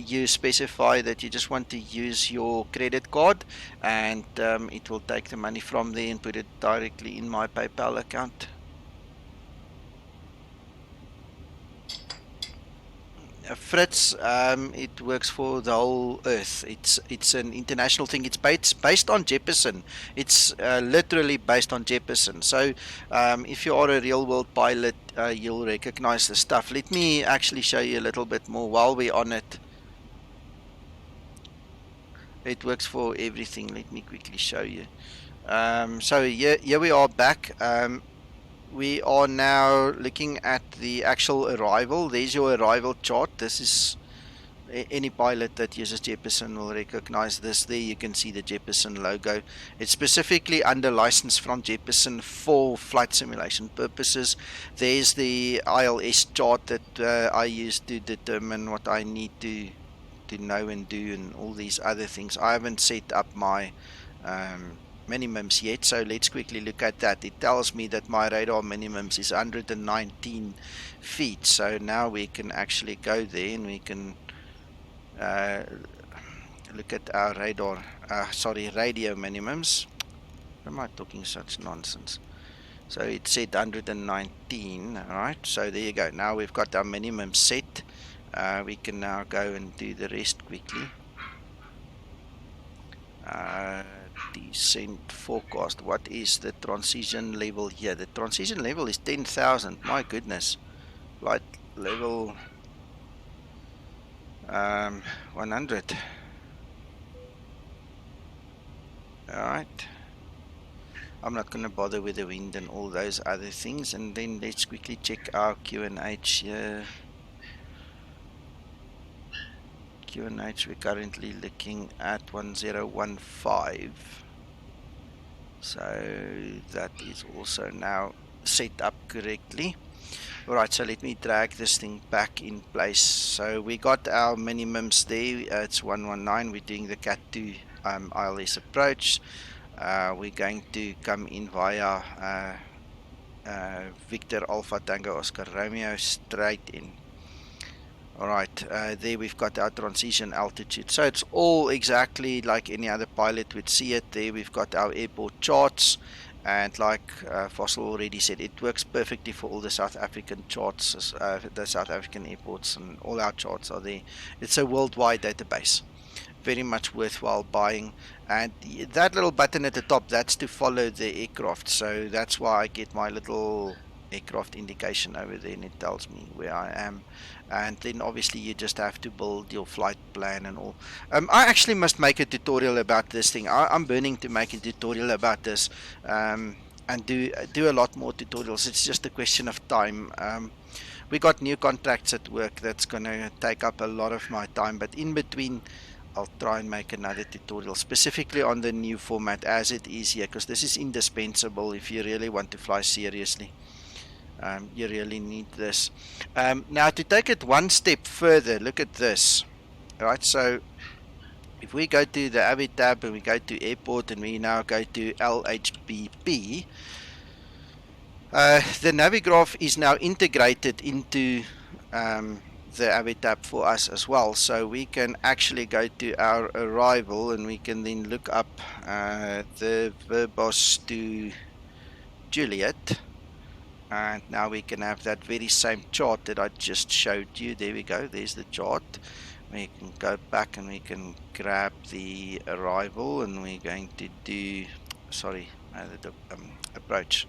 you specify that you just want to use your credit card, and it will take the money from there and put it directly in my PayPal account. Fritz, it works for the whole Earth. It's an international thing. It's based on Jefferson. It's literally based on Jefferson. So if you are a real world pilot, you'll recognize the stuff. Let me actually show you a little bit more while we're on it. It works for everything. Let me quickly show you. So here we are back. We are now looking at the actual arrival. There's your arrival chart. This is, any pilot that uses Jefferson will recognize this. There you can see the Jefferson logo. It's specifically under license from Jefferson for flight simulation purposes. There's the ILS chart that I use to determine what I need to know and do, and all these other things. I haven't set up my minimums yet, so let's quickly look at that. It tells me that my radar minimums is 119 feet, so now we can actually go there and we can look at our radar, radio minimums. Why am I talking such nonsense? So it said 119, alright, so there you go. Now we've got our minimum set. We can now go and do the rest quickly. Descent forecast. What is the transition level here? The transition level is 10,000. My goodness. Flight level 100. Alright. I'm not going to bother with the wind and all those other things. And then let's quickly check our QNH here. QNH, we're currently looking at 1015. So that is also now set up correctly. Alright, so let me drag this thing back in place. So we got our minimums there. It's 119. We're doing the Cat 2 ILS approach. We're going to come in via Victor Alpha Tango Oscar Romeo straight in. Alright, there we've got our transition altitude. So it's all exactly like any other pilot would see it. There we've got our airport charts. And like Fossil already said, it works perfectly for all the South African charts, the South African airports, and all our charts are there. It's a worldwide database. Very much worthwhile buying. And that little button at the top, that's to follow the aircraft. So that's why I get my little aircraft indication over there, and it tells me where I am. And then obviously you just have to build your flight plan and all. I actually must make a tutorial about this thing. I'm burning to make a tutorial about this, and do a lot more tutorials. It's just a question of time. We got new contracts at work that's gonna take up a lot of my time, but in between I'll try and make another tutorial specifically on the new format as it is here, because this is indispensable if you really want to fly seriously. You really need this. Now to take it one step further, look at this. Right, so if we go to the AVI tab and we go to airport and we now go to LHBP, the Navigraph is now integrated into the AVI tab for us as well, so we can actually go to our arrival and we can then look up the VEBOS to Juliet, and now we can have that very same chart that I just showed you. There we go, there's the chart. We can go back and we can grab the arrival, and we're going to do, sorry, the approach.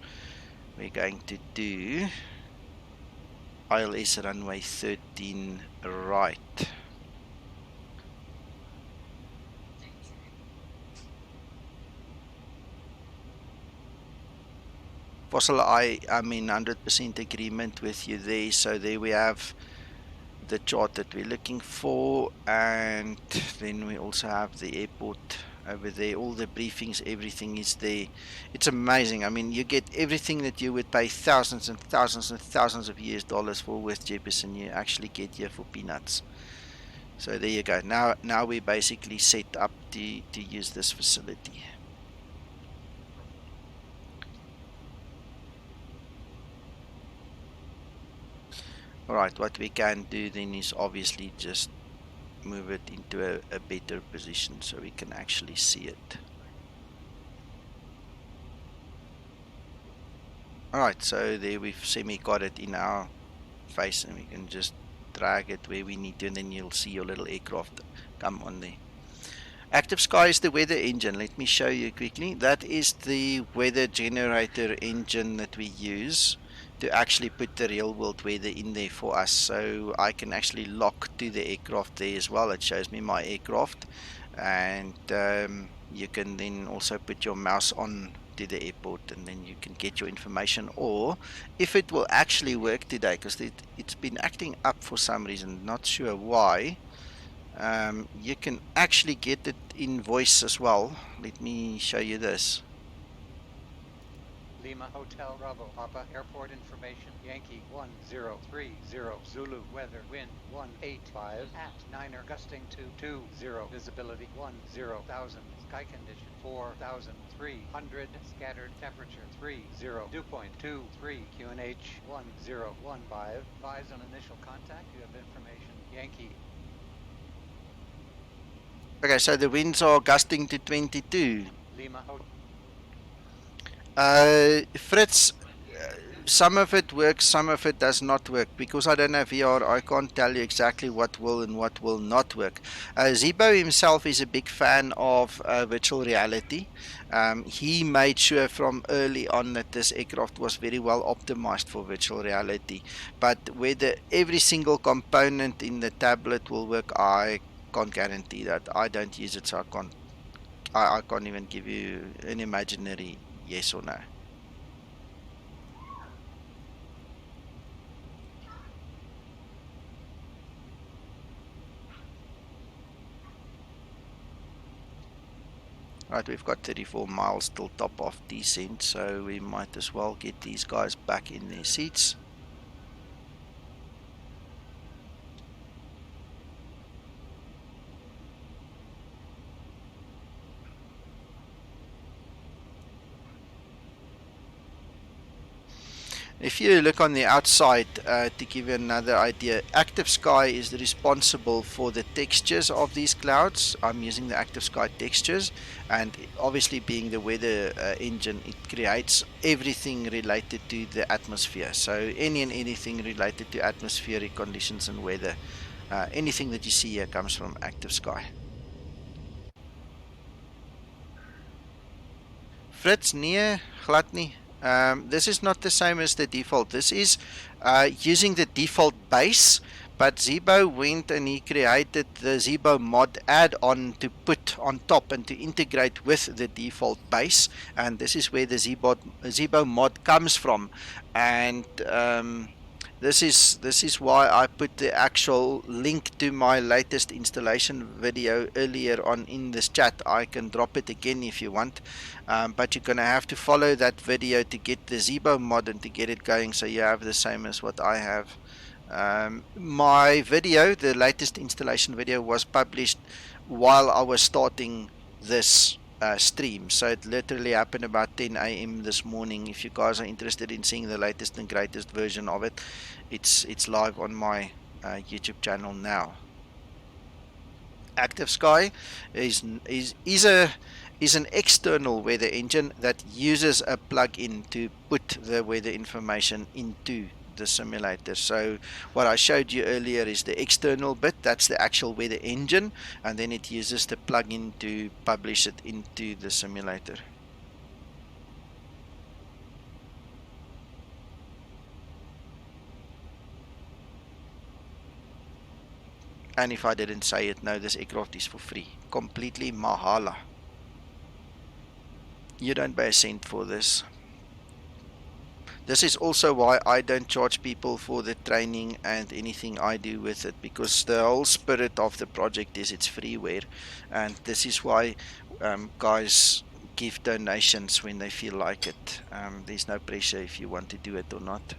We're going to do ILS runway 13 right. Fossil, I'm in 100% agreement with you there. So there we have the chart that we're looking for, and then we also have the airport over there. All the briefings, everything is there. It's amazing. I mean, you get everything that you would pay thousands and thousands and thousands of US dollars for with Jefferson. You actually get here for peanuts. So there you go. Now we're basically set up to use this facility. Alright, what we can do then is obviously just move it into a better position so we can actually see it. Alright, so there we've got it in our face, and we can just drag it where we need to, and then you'll see your little aircraft come on there. Active Sky is the weather engine. Let me show you quickly. That is the weather generator engine that we use to actually put the real world weather in there for us. So I can actually lock to the aircraft there as well. It shows me my aircraft, and you can then also put your mouse on to the airport, and then you can get your information. Or if it will actually work today, because it's been acting up for some reason, not sure why, you can actually get it in voice as well. Let me show you this. Lima Hotel Bravo Papa Airport information Yankee 1030 Zulu weather wind 185 at 9er gusting to 20 visibility 10,000 sky condition 4,300 scattered temperature 30 dew point 23 QNH 1015 advise on initial contact. You have information Yankee. Okay, so the winds are gusting to 22. Lima Hotel. Fritz, some of it works, some of it does not work. Because I don't have VR, I can't tell you exactly what will and what will not work. Zibo himself is a big fan of virtual reality. He made sure from early on that this aircraft was very well optimized for virtual reality. But whether every single component in the tablet will work, I can't guarantee that. I don't use it, so I can't even give you an imaginary yes or no. Right, we've got 34 miles till top off descent, so we might as well get these guys back in their seats. If you look on the outside, to give you another idea, Active Sky is responsible for the textures of these clouds. I'm using the Active Sky textures, and obviously being the weather engine, it creates everything related to the atmosphere. So any and anything related to atmospheric conditions and weather, anything that you see here comes from Active Sky. Fritz, nee, glad nie. This is not the same as the default. This is using the default base, but Zibo went and he created the Zibo mod add-on to put on top and to integrate with the default base, and this is where the Zibo mod comes from. And this is why I put the actual link to my latest installation video earlier on in this chat. I can drop it again if you want, but you're gonna have to follow that video to get the Zibo mod and to get it going, so you have the same as what I have. My video, the latest installation video, was published while I was starting this stream, so it literally happened about 10 a.m. this morning. If you guys are interested in seeing the latest and greatest version of it, it's live on my YouTube channel now. Active Sky is an external weather engine that uses a plug-in to put the weather information into the simulator. So what I showed you earlier is the external bit, that's the actual weather engine, and then it uses the plugin to publish it into the simulator. And if I didn't say it, no, this aircraft is for free, completely mahala. You don't pay a cent for this. This is also why I don't charge people for the training and anything I do with it, because the whole spirit of the project is it's freeware, and this is why guys give donations when they feel like it. There's no pressure if you want to do it or not.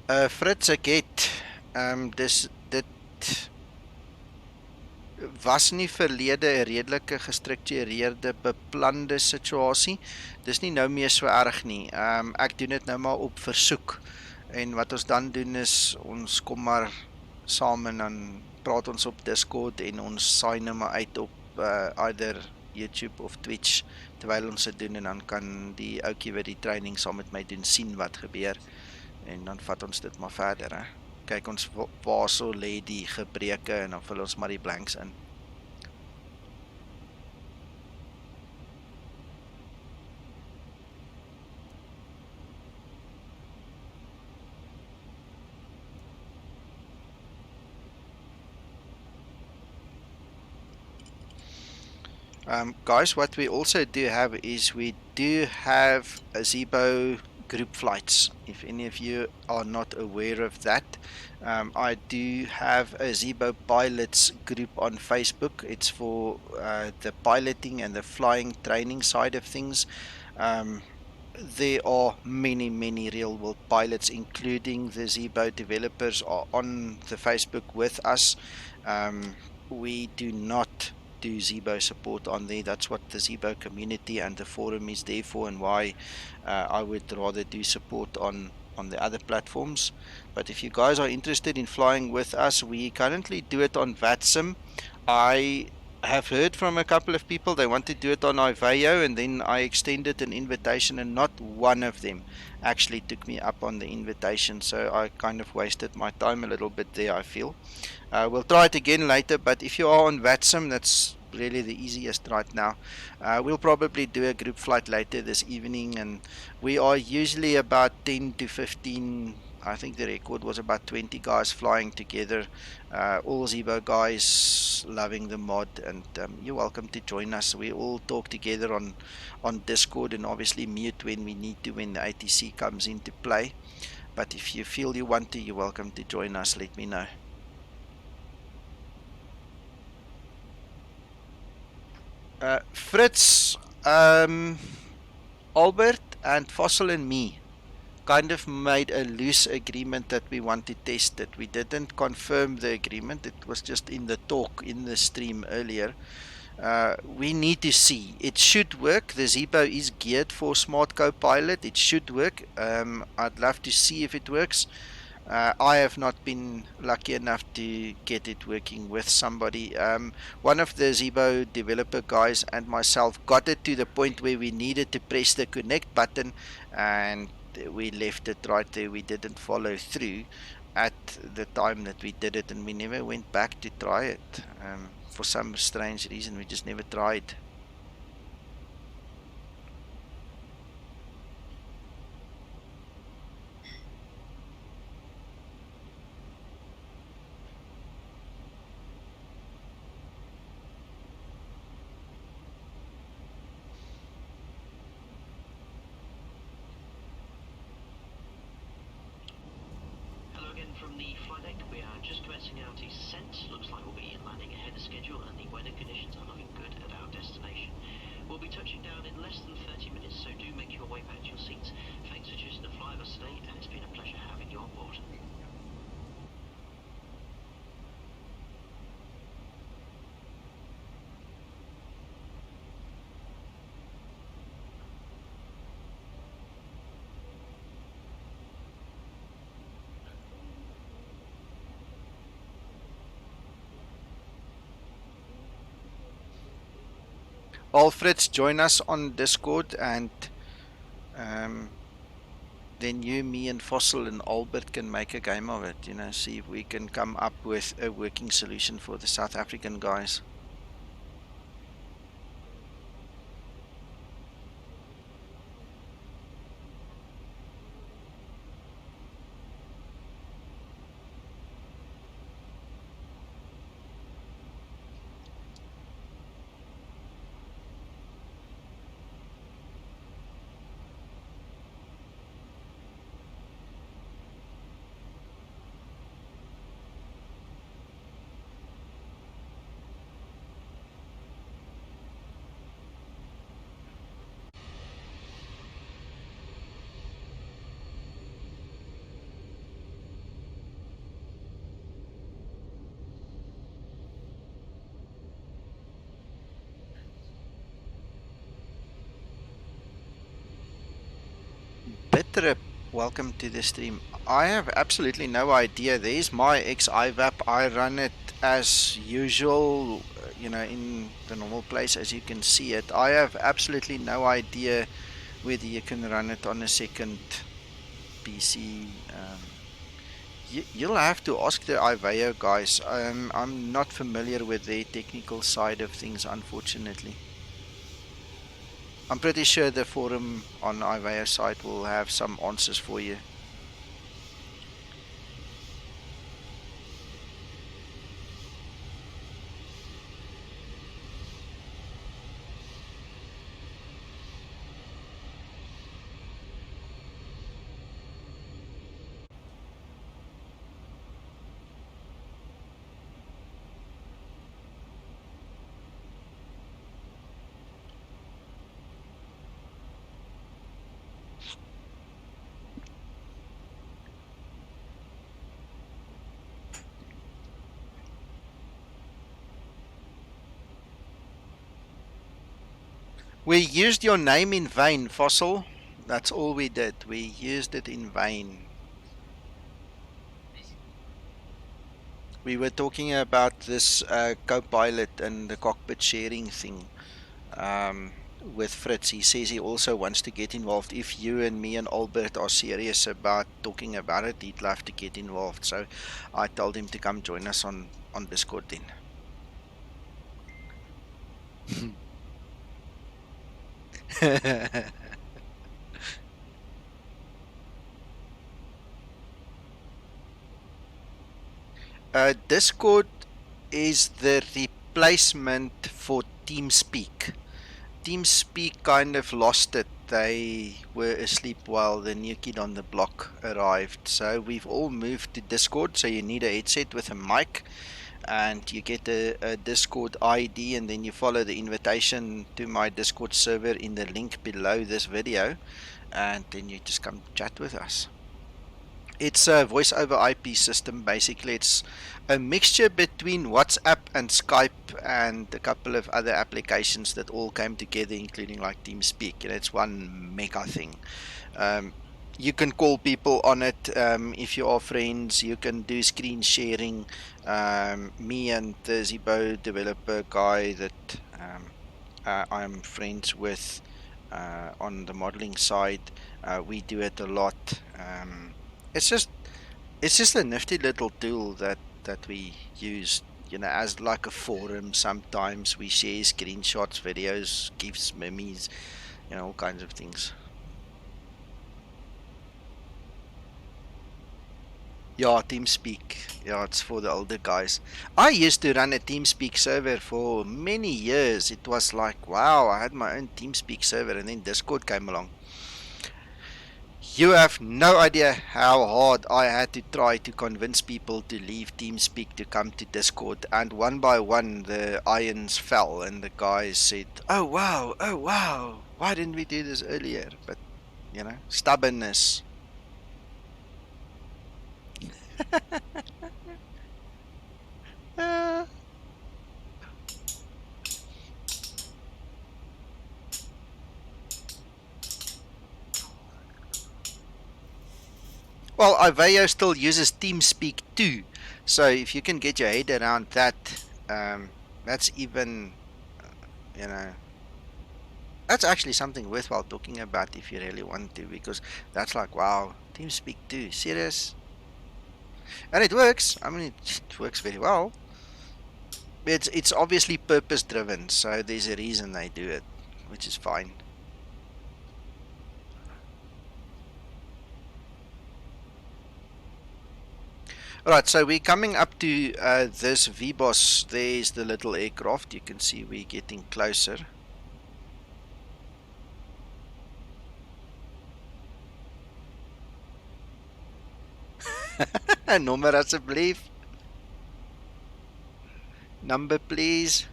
Fritz, ek het dit was nie verlede 'n redelike gestruktureerde beplande situasie. Dis nie nou meer so erg nie. Ek doen dit nou maar op versoek. En wat ons dan doen is ons kom maar saam en dan praat ons op Discord en ons saai nou maar uit op either YouTube of Twitch terwyl ons dit doen, en dan kan die ouetjie wat die training saam met my doen sien wat gebeur. En dan vat ons dit maar verder, hè. Kyk ons waar so lê die gebreke en dan vul ons maar die blanks in. Guys, what we also do have is we do have a Zibo group flights. If any of you are not aware of that, I do have a Zibo pilots group on Facebook. It's for the piloting and the flying training side of things. There are many real world pilots, including the Zibo developers, are on the Facebook with us. We do not do Zibo support on there. That's what the Zibo community and the forum is there for, and why I would rather do support on the other platforms. But if you guys are interested in flying with us, we currently do it on VATSIM. I have heard from a couple of people they want to do it on Iveo, and then I extended an invitation and not one of them actually took me up on the invitation, so I kind of wasted my time a little bit there, I feel. We'll try it again later, but if you are on VATSIM, that's really the easiest right now. We'll probably do a group flight later this evening, and we are usually about 10 to 15, I think the record was about 20 guys flying together, all Zibo guys loving the mod, and you're welcome to join us. We all talk together on Discord, and obviously mute when we need to, when the ATC comes into play. But if you feel you want to, you're welcome to join us. Let me know. Fritz, Albert and Fossil and me kind of made a loose agreement that we want to test it. We didn't confirm the agreement. It was just in the talk in the stream earlier. We need to see. It should work. The Zibo is geared for Smart Co-Pilot. It should work. I'd love to see if it works. I have not been lucky enough to get it working with somebody. One of the Zibo developer guys and myself got it to the point where we needed to press the connect button, and we left it right there. We didn't follow through at the time that we did it, and we never went back to try it. For some strange reason, we just never tried. Hello again from the flight deck. We are just commencing our descent. Looks like we'll be landing ahead of schedule and the weather conditions are looking good at our destination. We'll be touching down in less than 30 minutes, so do make your way back to your seats. Thanks for choosing to fly with us today, and it's been a pleasure having you on board. Alfreds, join us on Discord, and then you, me, and Fossil and Albert can make a game of it. See if we can come up with a working solution for the South African guys. Bitrip, welcome to the stream. I have absolutely no idea. There's my XIVAP. I run it as usual, in the normal place as you can see it. I have absolutely no idea whether you can run it on a second PC. You'll have to ask the Iveo guys. I'm not familiar with their technical side of things, unfortunately. I'm pretty sure the forum on Iveo site will have some answers for you. We used your name in vain, Fossil. That's all we did. We used it in vain. We were talking about this co-pilot and the cockpit sharing thing with Fritz. He says he also wants to get involved. If you and me and Albert are serious about talking about it, he'd love to get involved. So I told him to come join us on Discord then. Discord is the replacement for TeamSpeak. TeamSpeak kind of lost it. They were asleep while the new kid on the block arrived. So we've all moved to Discord. So you need a headset with a mic. and you get a Discord ID, and then you follow the invitation to my Discord server in the link below this video, and then you just come chat with us. It's a voice over IP system. Basically, it's a mixture between WhatsApp and Skype and a couple of other applications that all came together, including like TeamSpeak, and it's one mega thing. You can call people on it if you are friends. You can do screen sharing. Me and the Zibo developer guy that I'm friends with on the modeling side, we do it a lot. It's just a nifty little tool that we use, as like a forum. Sometimes we share screenshots, videos, GIFs, memes, all kinds of things. Yeah, TeamSpeak. Yeah, it's for the older guys. I used to run a TeamSpeak server for many years. It was like, wow, I had my own TeamSpeak server, and then Discord came along. You have no idea how hard I had to try to convince people to leave TeamSpeak to come to Discord, and one by one the irons fell, and the guys said, oh wow, why didn't we do this earlier? But, stubbornness. Well, Iveo still uses TeamSpeak too, so if you can get your head around that, that's even, that's actually something worthwhile talking about if you really want to, because that's like, wow, TeamSpeak too, serious? And it works. I mean, it works very well. It's obviously purpose driven, so there's a reason they do it, which is fine. Alright, so we're coming up to this VEBOS. There's the little aircraft. You can see we're getting closer. Nommer asseblief. Number, please.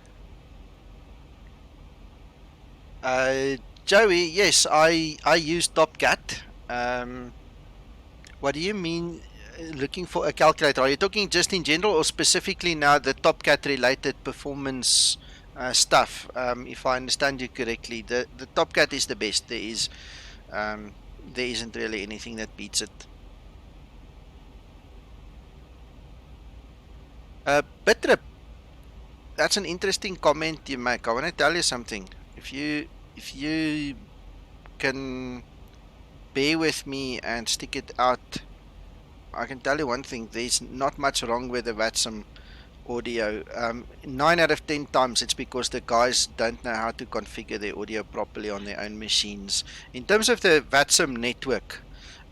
Joey, yes, I use TopCat. What do you mean looking for a calculator? Are you talking just in general or specifically now the TopCat related performance stuff? If I understand you correctly, the TopCat is the best. There isn't really anything that beats it. Bitrip, that's an interesting comment you make. I want to tell you something. If you can bear with me and stick it out, I can tell you one thing. There's not much wrong with the VATSIM audio. 9 out of 10 times it's because the guys don't know how to configure their audio properly on their own machines. In terms of the VATSIM network,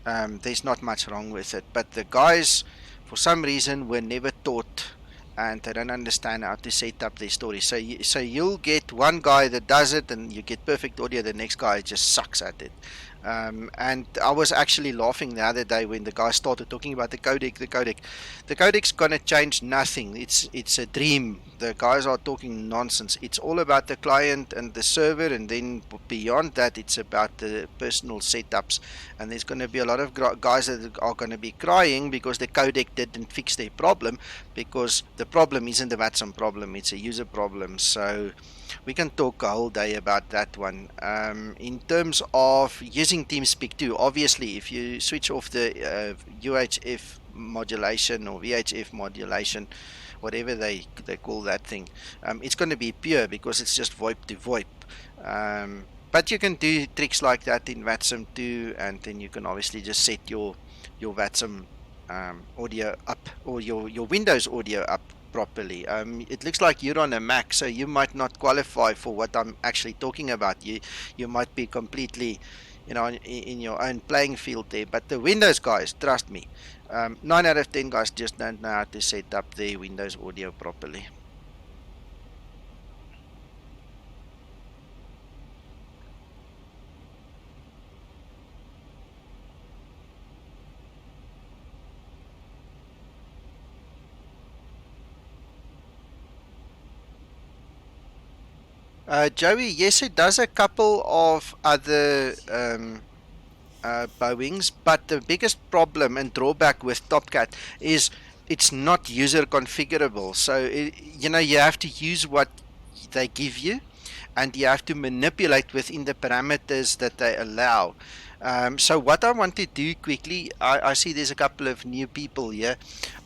there's not much wrong with it, but the guys for some reason were never taught, and they don't understand how to set up their story. So you'll get one guy that does it and you get perfect audio, the next guy just sucks at it. And I was actually laughing the other day when the guy started talking about the codec. The codec's gonna change nothing. It's a dream. The guys are talking nonsense. It's all about the client and the server, and then beyond that, it's about the personal setups. And there's going to be a lot of guys that are going to be crying because the codec didn't fix their problem, because the problem isn't the VATSIM problem, it's a user problem. So we can talk a whole day about that one. In terms of using TeamSpeak too, obviously if you switch off the UHF modulation or VHF modulation, whatever they call that thing, it's going to be pure because it's just VoIP to VoIP. But you can do tricks like that in VATSIM too, and then you can obviously just set your VATSIM audio up, or your Windows audio up properly. It looks like you're on a Mac, so you might not qualify for what I'm actually talking about. You might be completely, in your own playing field there. But the Windows guys, trust me, 9 out of 10 guys just don't know how to set up their Windows audio properly. Joey, yes, it does a couple of other Boeings, but the biggest problem and drawback with Topcat is it's not user configurable. So, you have to use what they give you, and you have to manipulate within the parameters that they allow. So what I want to do quickly, I see there's a couple of new people here.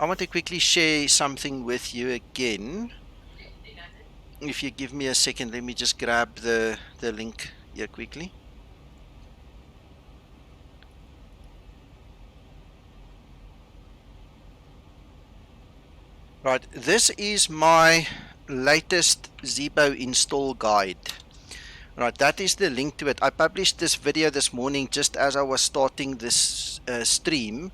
I want to quickly share something with you again. If you give me a second, let me just grab the link here quickly. Right, this is my latest Zibo install guide. Right, that is the link to it. I published this video this morning just as I was starting this stream.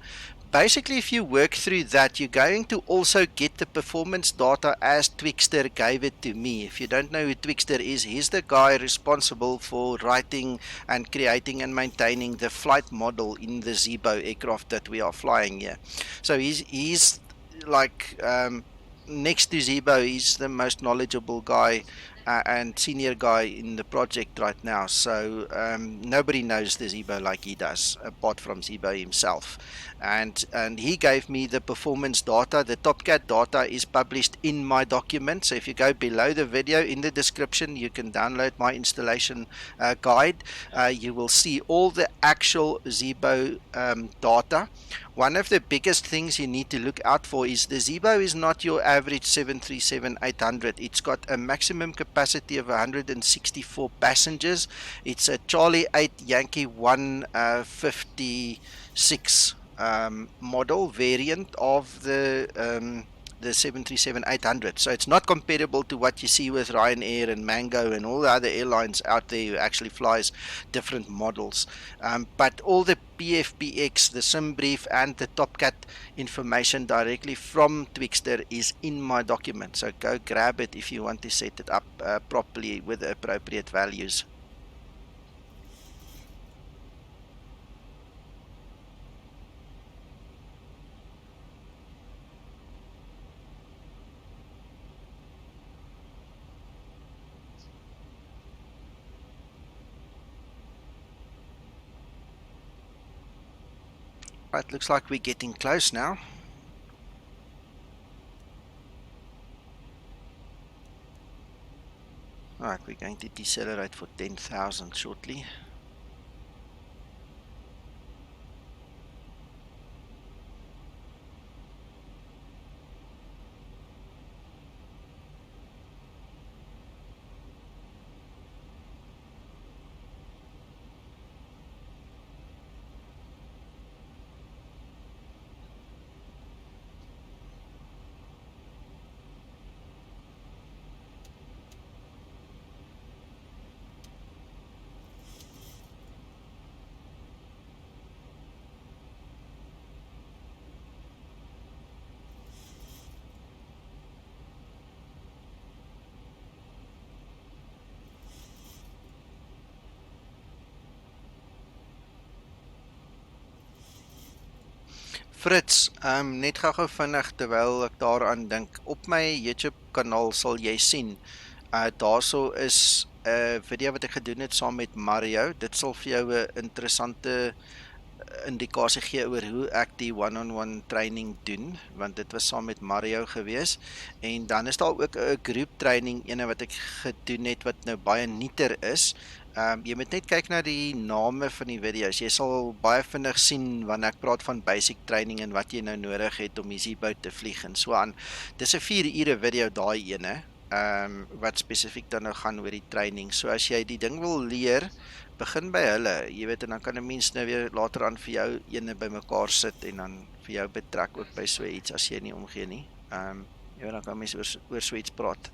Basically, if you work through that, you're going to also get the performance data as Twixter gave it to me. If you don't know who Twixter is, he's the guy responsible for writing and creating and maintaining the flight model in the Zibo aircraft that we are flying here. So he's like next to Zibo, he's the most knowledgeable guy and senior guy in the project right now. So nobody knows the Zibo like he does, apart from Zibo himself. And he gave me the performance data. The Topcat data is published in my document. So if you go below the video in the description, you can download my installation guide. You will see all the actual Zibo data. One of the biggest things you need to look out for is the Zibo is not your average 737-800. It's got a maximum capacity of 164 passengers. It's a Charlie 8 Yankee 156 model variant of the 737-800. So it's not comparable to what you see with Ryanair and Mango and all the other airlines out there who actually flies different models. But all the PFPX, the sim brief, and the Topcat information directly from Twixter is in my document. So go grab it if you want to set it up properly with the appropriate values. Right, looks like we're getting close now. Right, we're going to decelerate for 10,000 shortly. Frits, net gou vinnig terwyl ek daaraan dink. Op my YouTube kanaal sal jy sien, daarso is 'n video wat ek gedoen het saam met Mario. Dit sal vir jou 'n interessante indikasie gee oor hoe ek die one-on-one training doen, want dit was saam met Mario gewees. En dan is daar ook 'n groep training ene wat ek gedoen het wat nou baie nuuter is. Jy moet net kyk na die name van die video's. Jy sal baie vinnig sien wanneer ek praat van basic training en wat jy nou nodig het om die Zibo te vlieg en so aan. Dis 'n 4 ure video daai ene, wat spesifiek dan nou gaan oor die training. So as jy die ding wil leer, begin by hulle, jy weet, en dan kan 'n mens nou weer later aan vir jou ene bymekaar sit en dan vir jou betrek ook by so iets as jy nie omgee nie. Jy weet, dan kan mense oor so iets praat.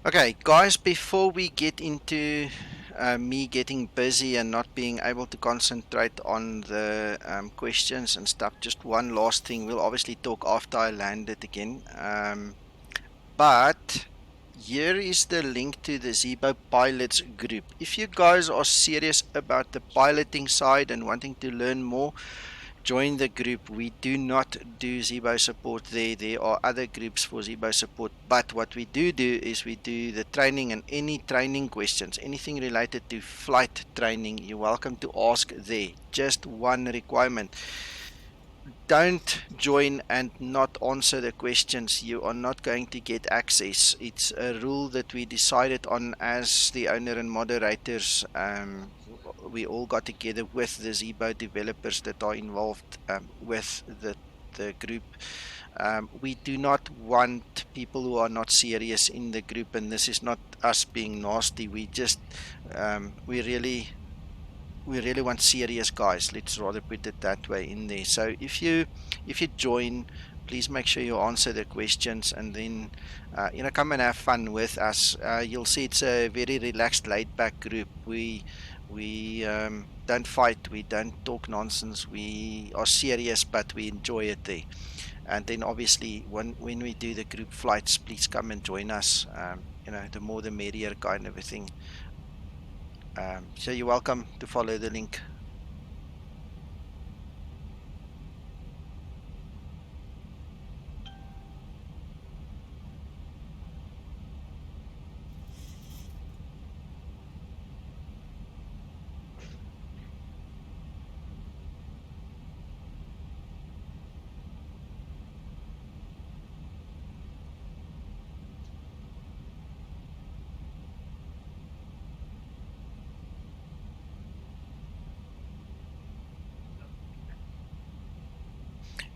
Okay, guys, before we get into me getting busy and not being able to concentrate on the questions and stuff, just one last thing. We'll obviously talk after I landed again. But here is the link to the Zibo Pilots group. If you guys are serious about the piloting side and wanting to learn more, join the group. We do not do Zibo support there. There are other groups for Zibo support. But what we do is we do the training, and any training questions, anything related to flight training, you're welcome to ask there. Just one requirement: don't join and not answer the questions. You are not going to get access. It's a rule that we decided on as the owner and moderators. We all got together with the Zibo developers that are involved with the group. We do not want people who are not serious in the group, and this is not us being nasty. We just we really want serious guys. Let's rather put it that way in there. So if you join, please make sure you answer the questions, and then come and have fun with us. You'll see it's a very relaxed, laid back group. We don't fight, we don't talk nonsense, we are serious, but we enjoy it there. And then obviously when we do the group flights, please come and join us. The more the merrier kind of a thing. So you're welcome to follow the link.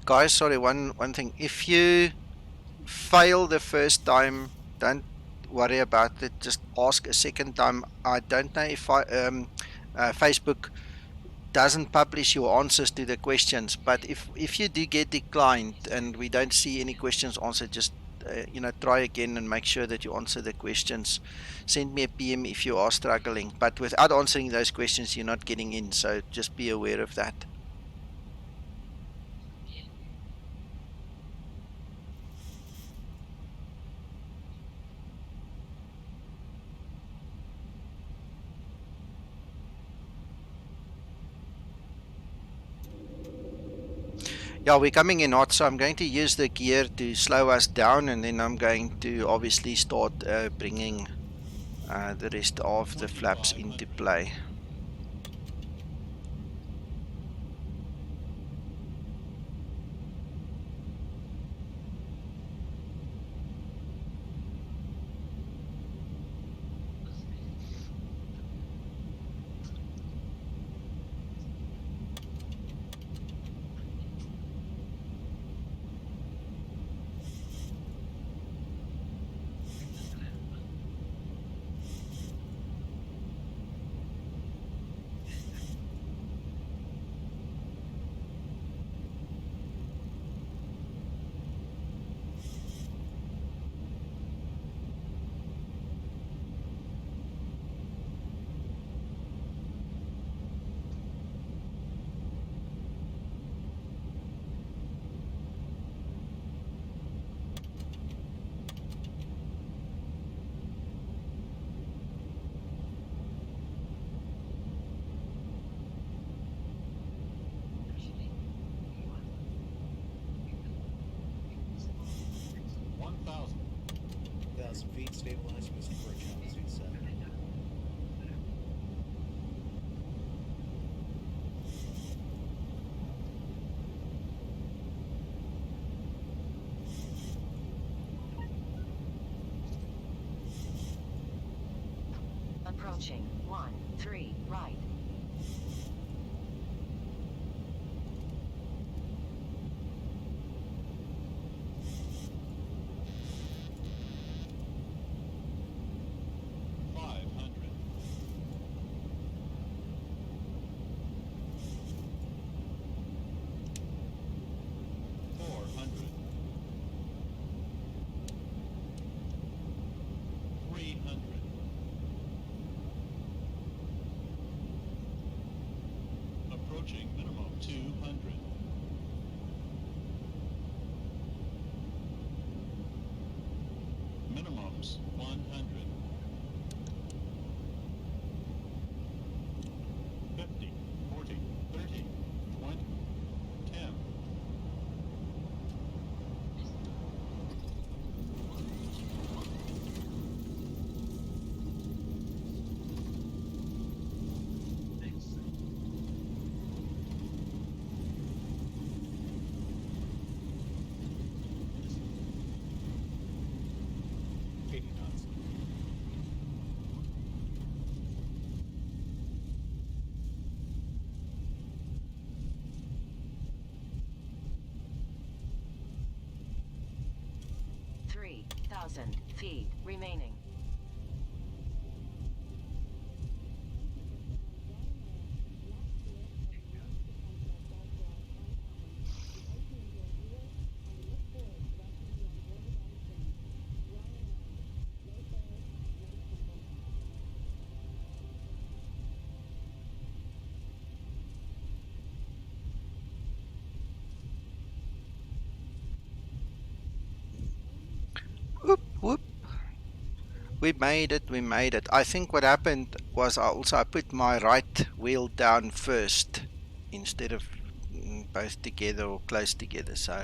Guys, sorry, one thing. If you fail the first time, don't worry about it. Just ask a second time. I don't know if Facebook doesn't publish your answers to the questions, but if you do get declined and we don't see any questions answered, just try again and make sure that you answer the questions. Send me a PM if you are struggling, but without answering those questions, you're not getting in, so just be aware of that. Yeah, we're coming in hot, so I'm going to use the gear to slow us down, and then I'm going to obviously start bringing the rest of the flaps into play. Feet stabilized, Mr. Perch, altitude 7. Approaching 1-3 right. 1,000 feet remaining. Whoop, whoop. We made it, we made it. I think what happened was I put my right wheel down first instead of both together or close together. So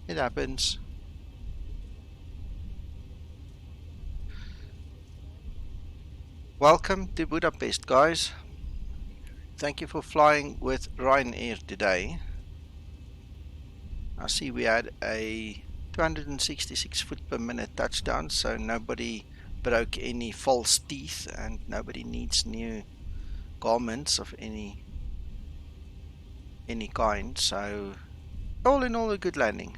it happens. Welcome to Budapest, guys. Thank you for flying with Ryanair today. I see we had a 266 foot per minute touchdown, so nobody broke any false teeth and nobody needs new garments of any kind. So all in all, a good landing.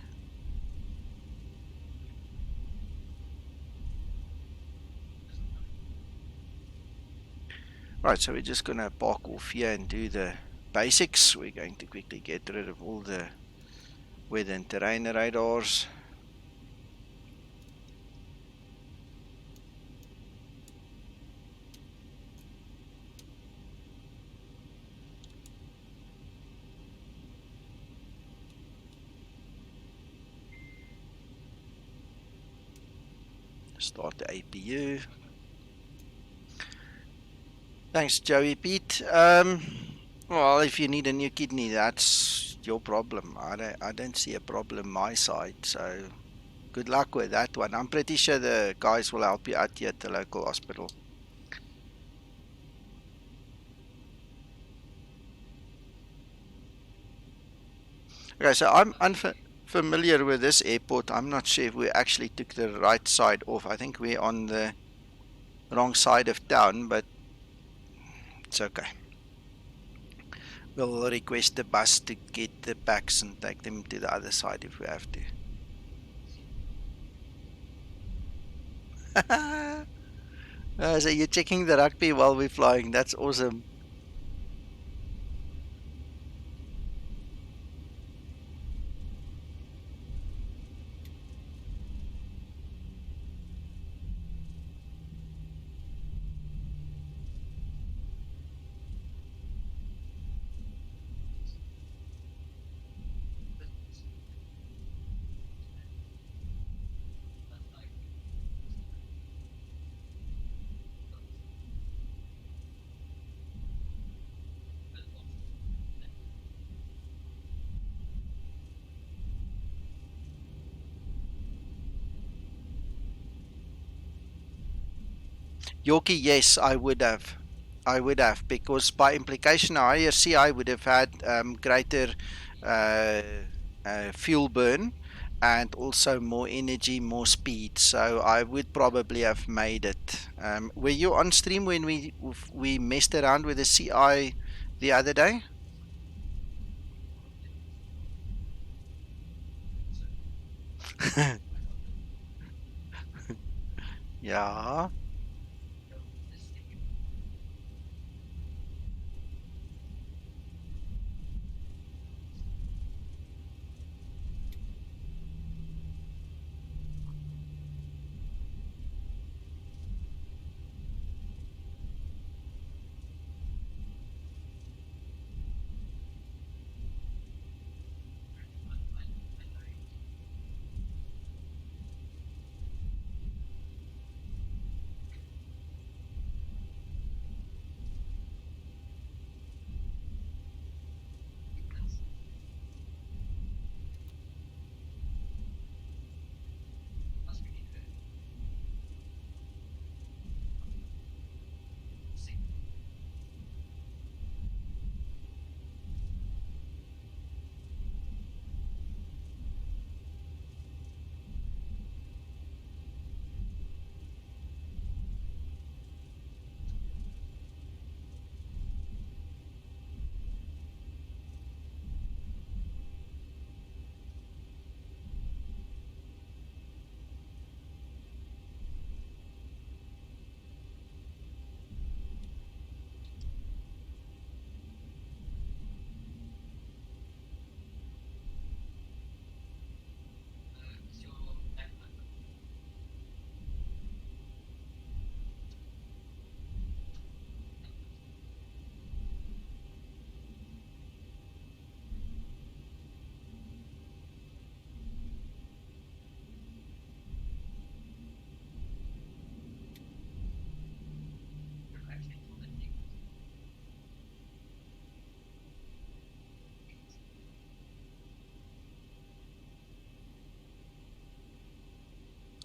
Right, so we're just gonna park off here and do the basics. We're going to quickly get rid of all the weather and terrain radars. Start the APU. Thanks, Joey Pete. Well, if you need a new kidney, that's your problem. I don't see a problem my side. So good luck with that one. I'm pretty sure the guys will help you out here at the local hospital. Okay, so I'm unfamiliar with this airport. I'm not sure if we actually took the right side off. I think we're on the wrong side of town, but it's okay. We'll request the bus to get the packs and take them to the other side if we have to. So you're checking the rugby while we're flying. That's awesome. Yorkie, yes, I would have. Because by implication, a higher CI would have had greater fuel burn and also more energy, more speed. So I would probably have made it. Were you on stream when we messed around with the CI the other day? Yeah.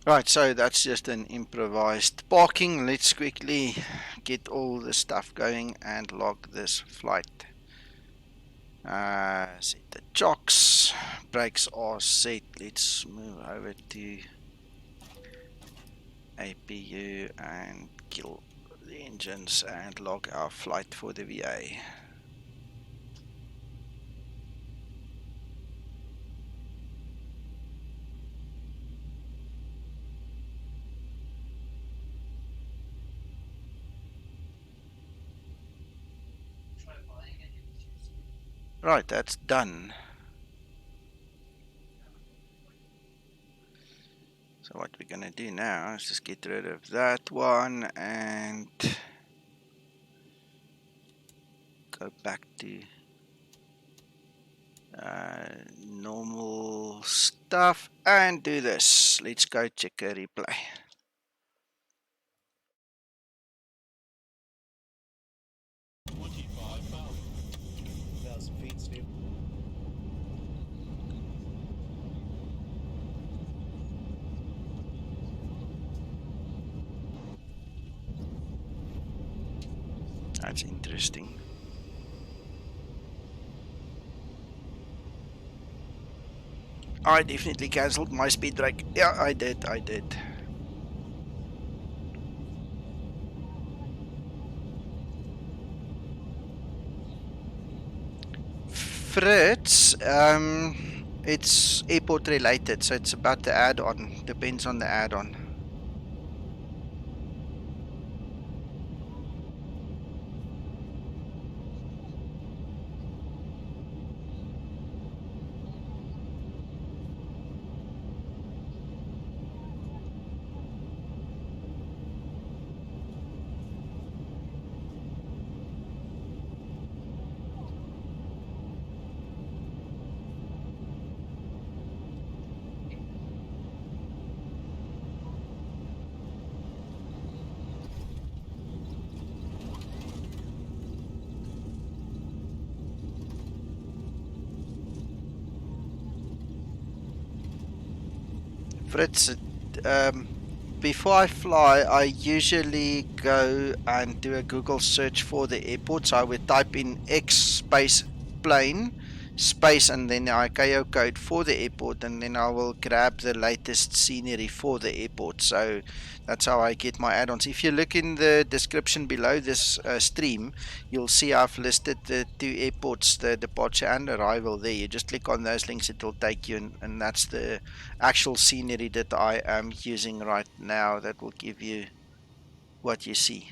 Right, so that's just an improvised parking. Let's quickly get all the stuff going and log this flight. Set the chocks, brakes are set. Let's move over to APU and kill the engines and log our flight for the VA. Right, that's done. So what we're gonna do now is just get rid of that one and go back to normal stuff and do this. Let's go check a replay. 1,000 feet, stable. That's interesting. I definitely cancelled my speed brake. Yeah, I did. Fritz, it's airport related, so it's about the add-on. Depends on the add-on. Fritz, before I fly, I usually go and do a Google search for the airport. So I would type in X space plane space and then our ICAO code for the airport, and then I will grab the latest scenery for the airport. So that's how I get my add-ons. If you look in the description below this stream, you'll see I've listed the two airports, the departure and arrival there. You just click on those links, it will take you, and that's the actual scenery that I am using right now. That will give you what you see.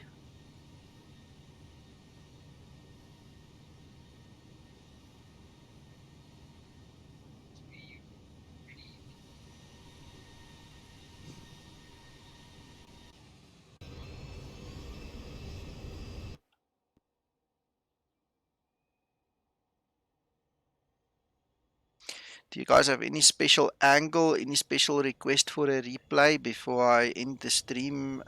Do you guys have any special angle, any special request for a replay before I end the stream,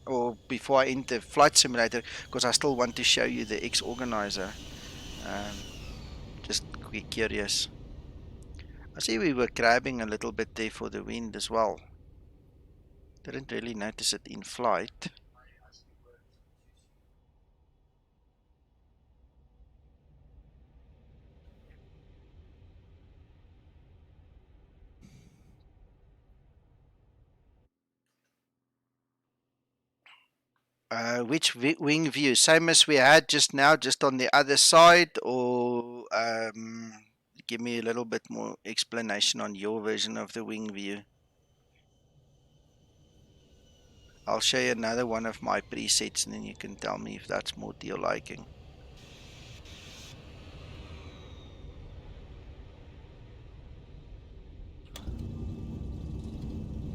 or before I end the flight simulator? Because I still want to show you the X organizer. Just curious. I see we were grabbing a little bit there for the wind as well. Didn't really notice it in flight. Which wing view? Same as we had just now, just on the other side, or give me a little bit more explanation on your version of the wing view. I'll show you another one of my presets and then you can tell me if that's more to your liking.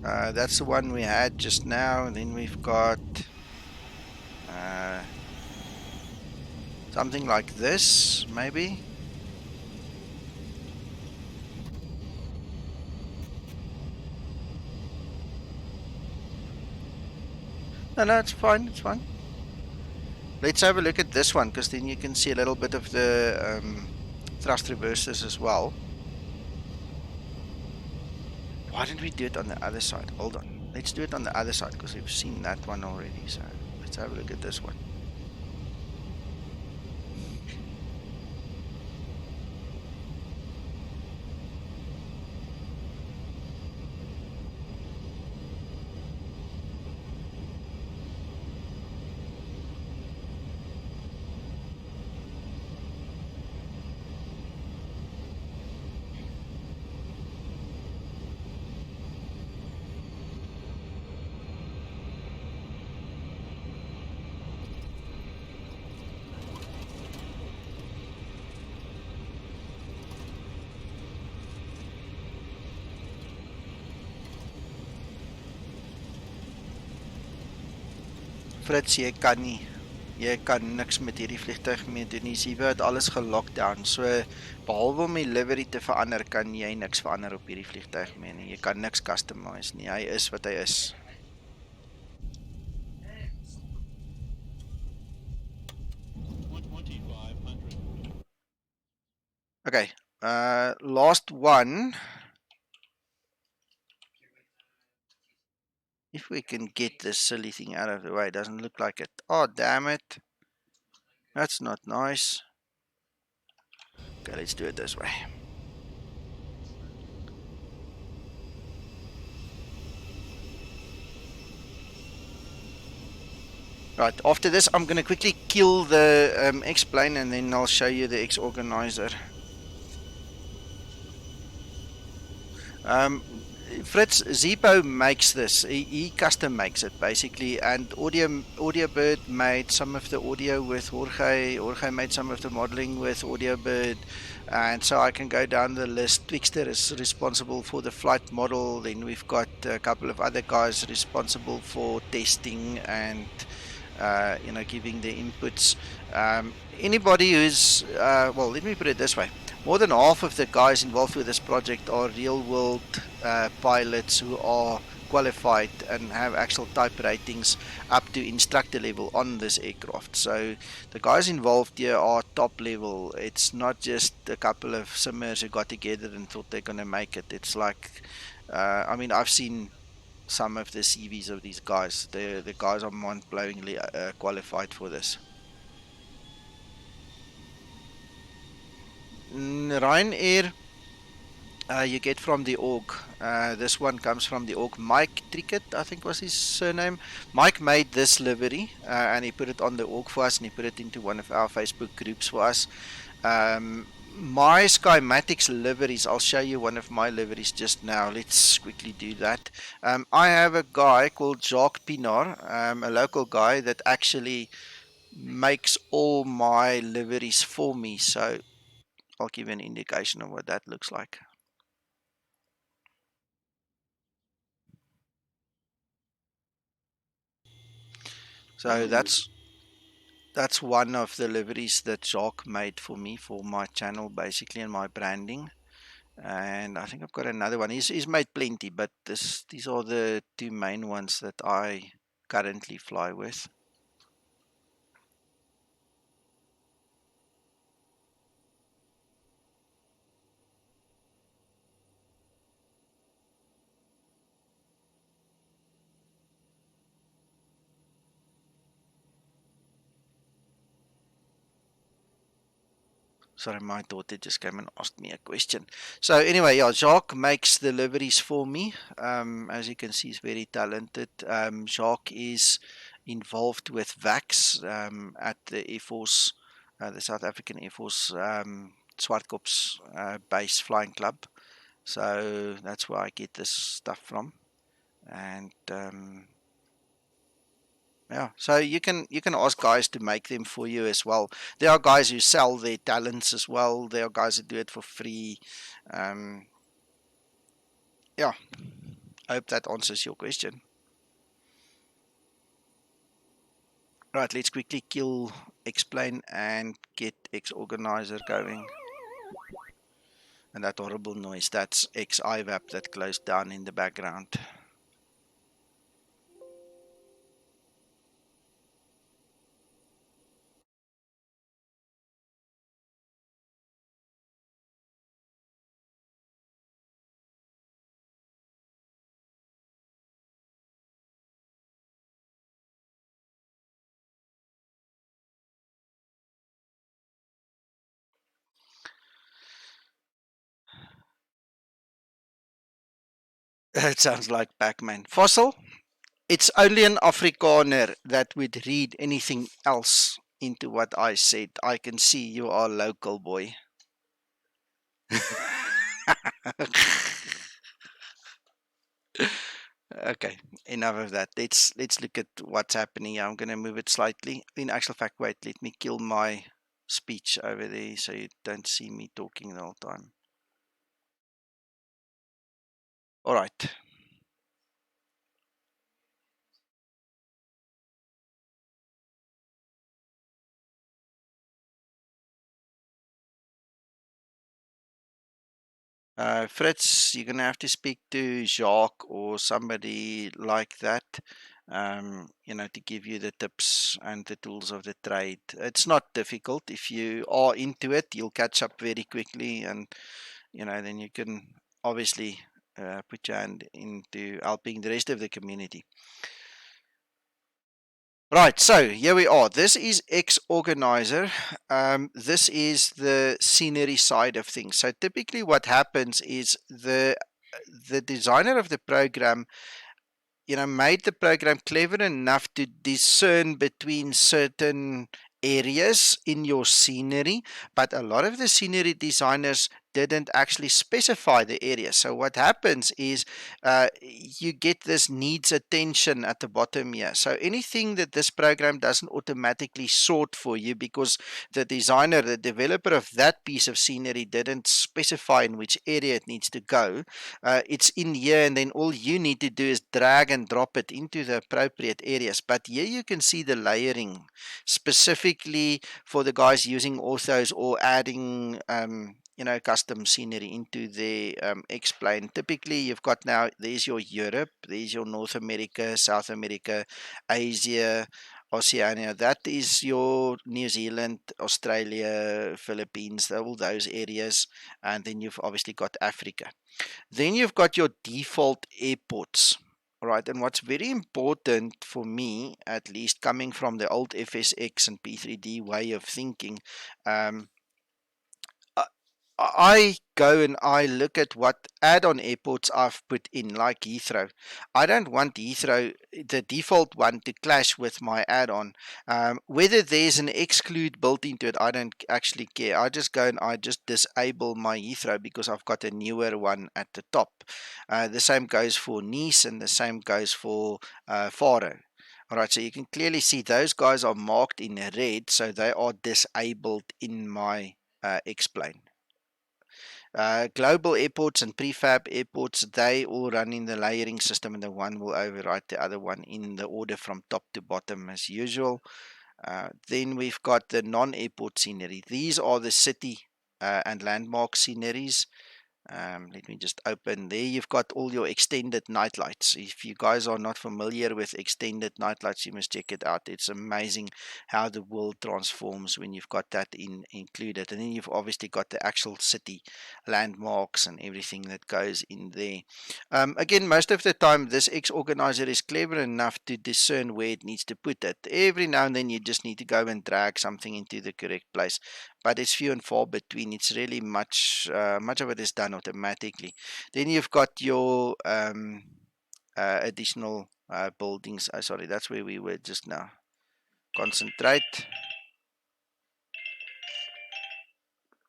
That's the one we had just now, and then we've got something like this, maybe. No, it's fine, it's fine. Let's have a look at this one, because then you can see a little bit of the thrust reversers as well. Why didn't we do it on the other side? Hold on. Let's do it on the other side because we've seen that one already. So let's have a look at this one. Frits, jy kan niks met hierdie vliegtuig mee doen nie. Zibo het alles gelockdown. So behalwe om die livery te verander, kan jy niks verander op hierdie vliegtuig mee nie. Jy kan niks customize nie. Hy is wat hy is. Okay, last one. If we can get this silly thing out of the way, it doesn't look like it. Oh, damn it. That's not nice. Okay, let's do it this way. Right, after this, I'm going to quickly kill the X-plane and then I'll show you the X-organizer. Fritz, Zibo makes this. He custom makes it basically, and Audiobird made some of the audio with Jorge. Jorge made some of the modeling with Audiobird, and so I can go down the list. Twixter is responsible for the flight model. Then we've got a couple of other guys responsible for testing and giving the inputs. Anybody who's well, let me put it this way. More than half of the guys involved with this project are real-world pilots who are qualified and have actual type ratings up to instructor level on this aircraft. So the guys involved here are top level. It's not just a couple of simmers who got together and thought they're going to make it. It's like, I mean, I've seen some of the CVs of these guys. The guys are mind-blowingly qualified for this. Ryanair, you get from the org. This one comes from the org. Mike Trickett, I think was his surname. Mike made this livery and he put it on the org for us and he put it into one of our Facebook groups for us. My Skymatics liveries, I'll show you one of my liveries just now. Let's quickly do that. I have a guy called Jacques Pinard, a local guy that actually makes all my liveries for me. So I'll give you an indication of what that looks like. So that's one of the liveries that Jacques made for me for my channel basically and my branding. And I think I've got another one. He's made plenty, but these are the two main ones that I currently fly with. Sorry, my daughter just came and asked me a question. So anyway, yeah, Jacques makes the liveries for me. As you can see, he's very talented. Jacques is involved with VAX at the Air Force, the South African Air Force Swartkops base flying club. So that's where I get this stuff from. And yeah, so you can ask guys to make them for you as well. There are guys who sell their talents as well. There are guys who do it for free. Yeah, I hope that answers your question. Right, let's quickly kill X-plane and get X-organizer going. And that horrible noise, that's X-IVAP that closed down in the background. It sounds like Pac-Man. Fossil, it's only an Afrikaner that would read anything else into what I said. I can see you are local, boy. Okay, enough of that. Let's look at what's happening. I'm gonna move it slightly. In actual fact, wait, let me kill my speech over there so you don't see me talking the whole time. All right. Fritz, you're gonna have to speak to Jacques or somebody like that, to give you the tips and the tools of the trade. It's not difficult. If you are into it, you'll catch up very quickly, and then you can obviously put your hand into helping the rest of the community. Right, so here we are. This is X Organizer. This is the scenery side of things. So typically what happens is the designer of the program made the program clever enough to discern between certain areas in your scenery, but a lot of the scenery designers didn't actually specify the area. So what happens is you get this needs attention at the bottom here. So anything that this program doesn't automatically sort for you because the designer, the developer of that piece of scenery didn't specify in which area it needs to go, it's in here, and then all you need to do is drag and drop it into the appropriate areas. But here you can see the layering specifically for the guys using orthos or adding custom scenery into the X-plane. Typically you've got now, there's your Europe, there's your North America, South America, Asia, Oceania. That is your New Zealand, Australia, Philippines, all those areas. And then you've obviously got Africa. Then you've got your default airports. All right, and what's very important for me, at least coming from the old FSX and P3D way of thinking, I go and I look at what add-on airports I've put in, like Heathrow. I don't want Heathrow, the default one, to clash with my add-on. Whether there's an exclude built into it, I don't actually care. I just go and I just disable my Heathrow because I've got a newer one at the top. The same goes for Nice, and the same goes for Faro. All right, so you can clearly see those guys are marked in red, so they are disabled in my X-plane. Global airports and prefab airports, they all run in the layering system, and the one will override the other one in the order from top to bottom as usual. Then we've got the non-airport scenery. These are the city and landmark sceneries. Let me just open there. You've got all your extended night lights. If you guys are not familiar with extended night lights, you must check it out. It's amazing how the world transforms when you've got that included. And then you've obviously got the actual city landmarks and everything that goes in there. Again, most of the time this X organizer is clever enough to discern where it needs to put it. Every now and then you just need to go and drag something into the correct place, but it's few and far between. It's really much of it is done automatically. Then you've got your additional buildings. Sorry, that's where we were just now. Concentrate.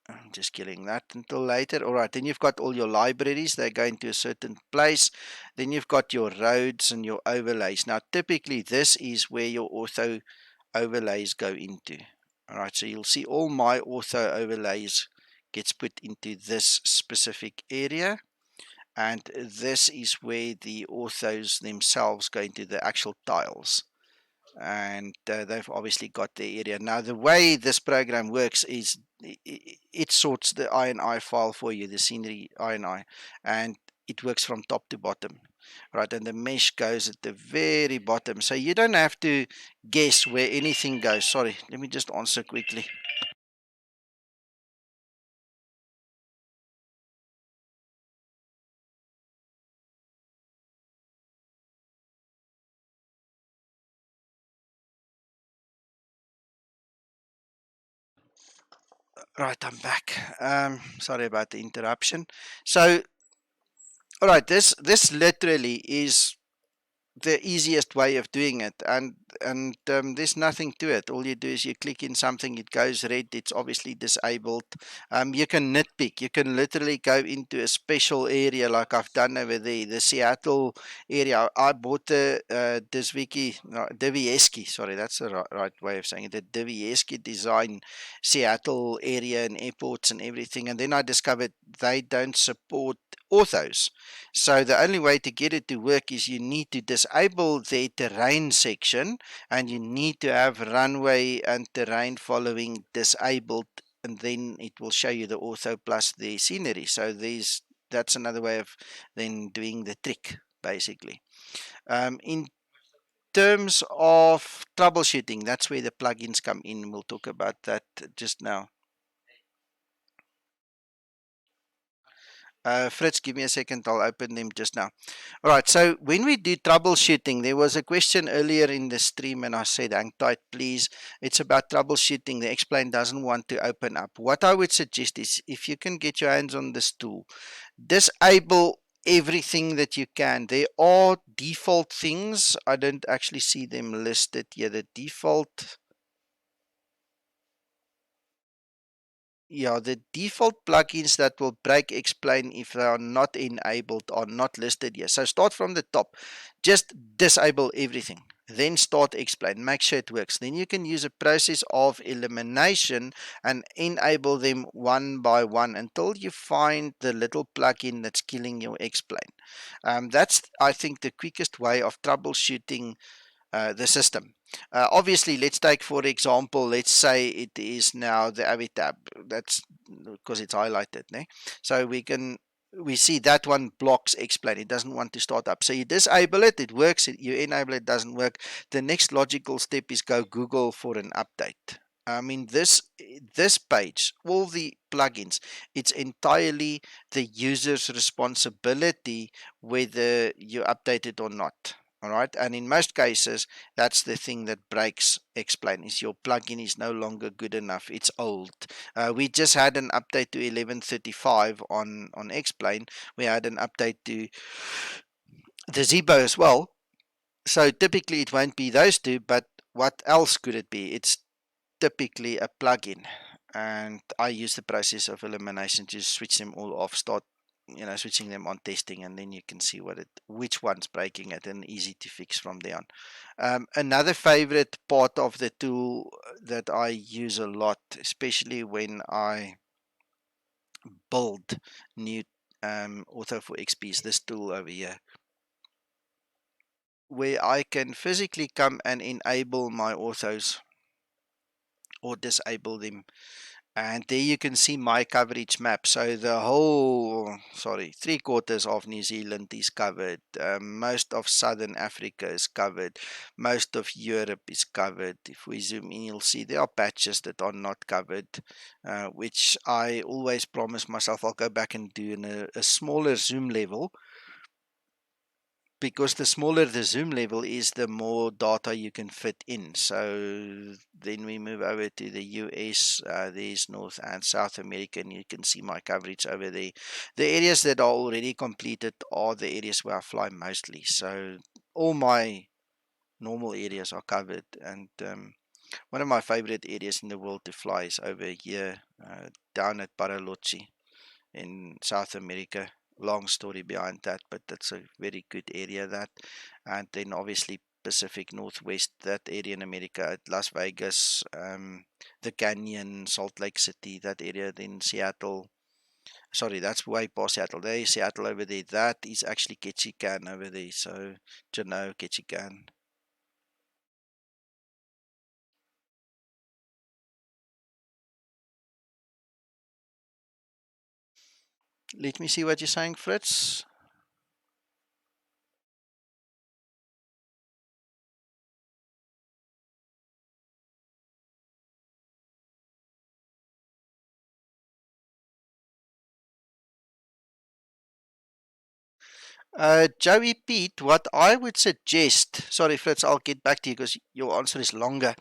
I'm just killing that until later. All right, then you've got all your libraries. They go into a certain place. Then you've got your roads and your overlays. Now, typically, this is where your ortho overlays go into. All right, so you'll see all my ortho overlays gets put into this specific area, and this is where the orthos themselves go into the actual tiles, and they've obviously got their area. Now the way this program works is it sorts the INI file for you, the scenery INI, and it works from top to bottom, right? And the mesh goes at the very bottom, so you don't have to guess where anything goes. Sorry, let me just answer quickly. Right, I'm back. Sorry about the interruption. So All right, this literally is the easiest way of doing it, and there's nothing to it. All you do is you click in something, it goes red, it's obviously disabled. You can nitpick, you can literally go into a special area like I've done over there, the Seattle area. I bought the Divieski, sorry, that's the right way of saying it, the Divieski design Seattle area and airports and everything, and then I discovered they don't support orthos. So the only way to get it to work is you need to disable the terrain section, and you need to have runway and terrain following disabled, and then it will show you the ortho plus the scenery. So that's another way of then doing the trick, basically. In terms of troubleshooting, that's where the plugins come in. We'll talk about that just now. Fritz, give me a second. I'll open them just now. All right. So when we do troubleshooting, there was a question earlier in the stream, and I said, hang tight, please. It's about troubleshooting. The Explain doesn't want to open up. What I would suggest is if you can get your hands on this tool, disable everything that you can. There are default things. I don't actually see them listed here. The default. Yeah, the default plugins that will break Explain if they are not enabled are not listed here. So start from the top. Just disable everything. Then start Explain. Make sure it works. Then you can use a process of elimination and enable them one by one until you find the little plugin that's killing your Explain. That's, I think, the quickest way of troubleshooting the system. Obviously, let's take for example, let's say it is now the AVI tab. That's because it's highlighted. Ne? So we see that one blocks Explain. It doesn't want to start up. So you disable it, it works. You enable it, doesn't work. The next logical step is go Google for an update. I mean, this page, all the plugins, it's entirely the user's responsibility whether you update it or not. All right, and in most cases, that's the thing that breaks Explain, is your plugin is no longer good enough. It's old. We just had an update to 11.35 on Explain. We had an update to the Zibo as well. So typically it won't be those two, but what else could it be? It's typically a plugin, and I use the process of elimination to switch them all off, start switching them on testing, and then you can see which one's breaking it, and easy to fix from there on. Another favorite part of the tool that I use a lot, especially when I build new auto for XP, is this tool over here, where I can physically come and enable my autos or disable them. And there you can see my coverage map. So the whole, 3/4 of New Zealand is covered. Most of Southern Africa is covered. Most of Europe is covered. If we zoom in, you'll see there are patches that are not covered, which I always promise myself I'll go back and do in a smaller zoom level. Because the smaller the zoom level is, the more data you can fit in. So then we move over to the US. There's North and South America, and you can see my coverage over there. The areas that are already completed are the areas where I fly mostly. So all my normal areas are covered. And one of my favorite areas in the world to fly is over here, down at Bariloche in South America. Long story behind that, but that's a very good area, that. And then obviously Pacific Northwest, that area in America, at Las Vegas, the Canyon, Salt Lake City, that area. Then Seattle, that's way past Seattle. There is Seattle over there. That is actually Ketchikan over there. So Juneau, Ketchikan. Let me see what you're saying, Fritz. Joey Pete, what I would suggest, sorry Fritz, I'll get back to you because your answer is longer.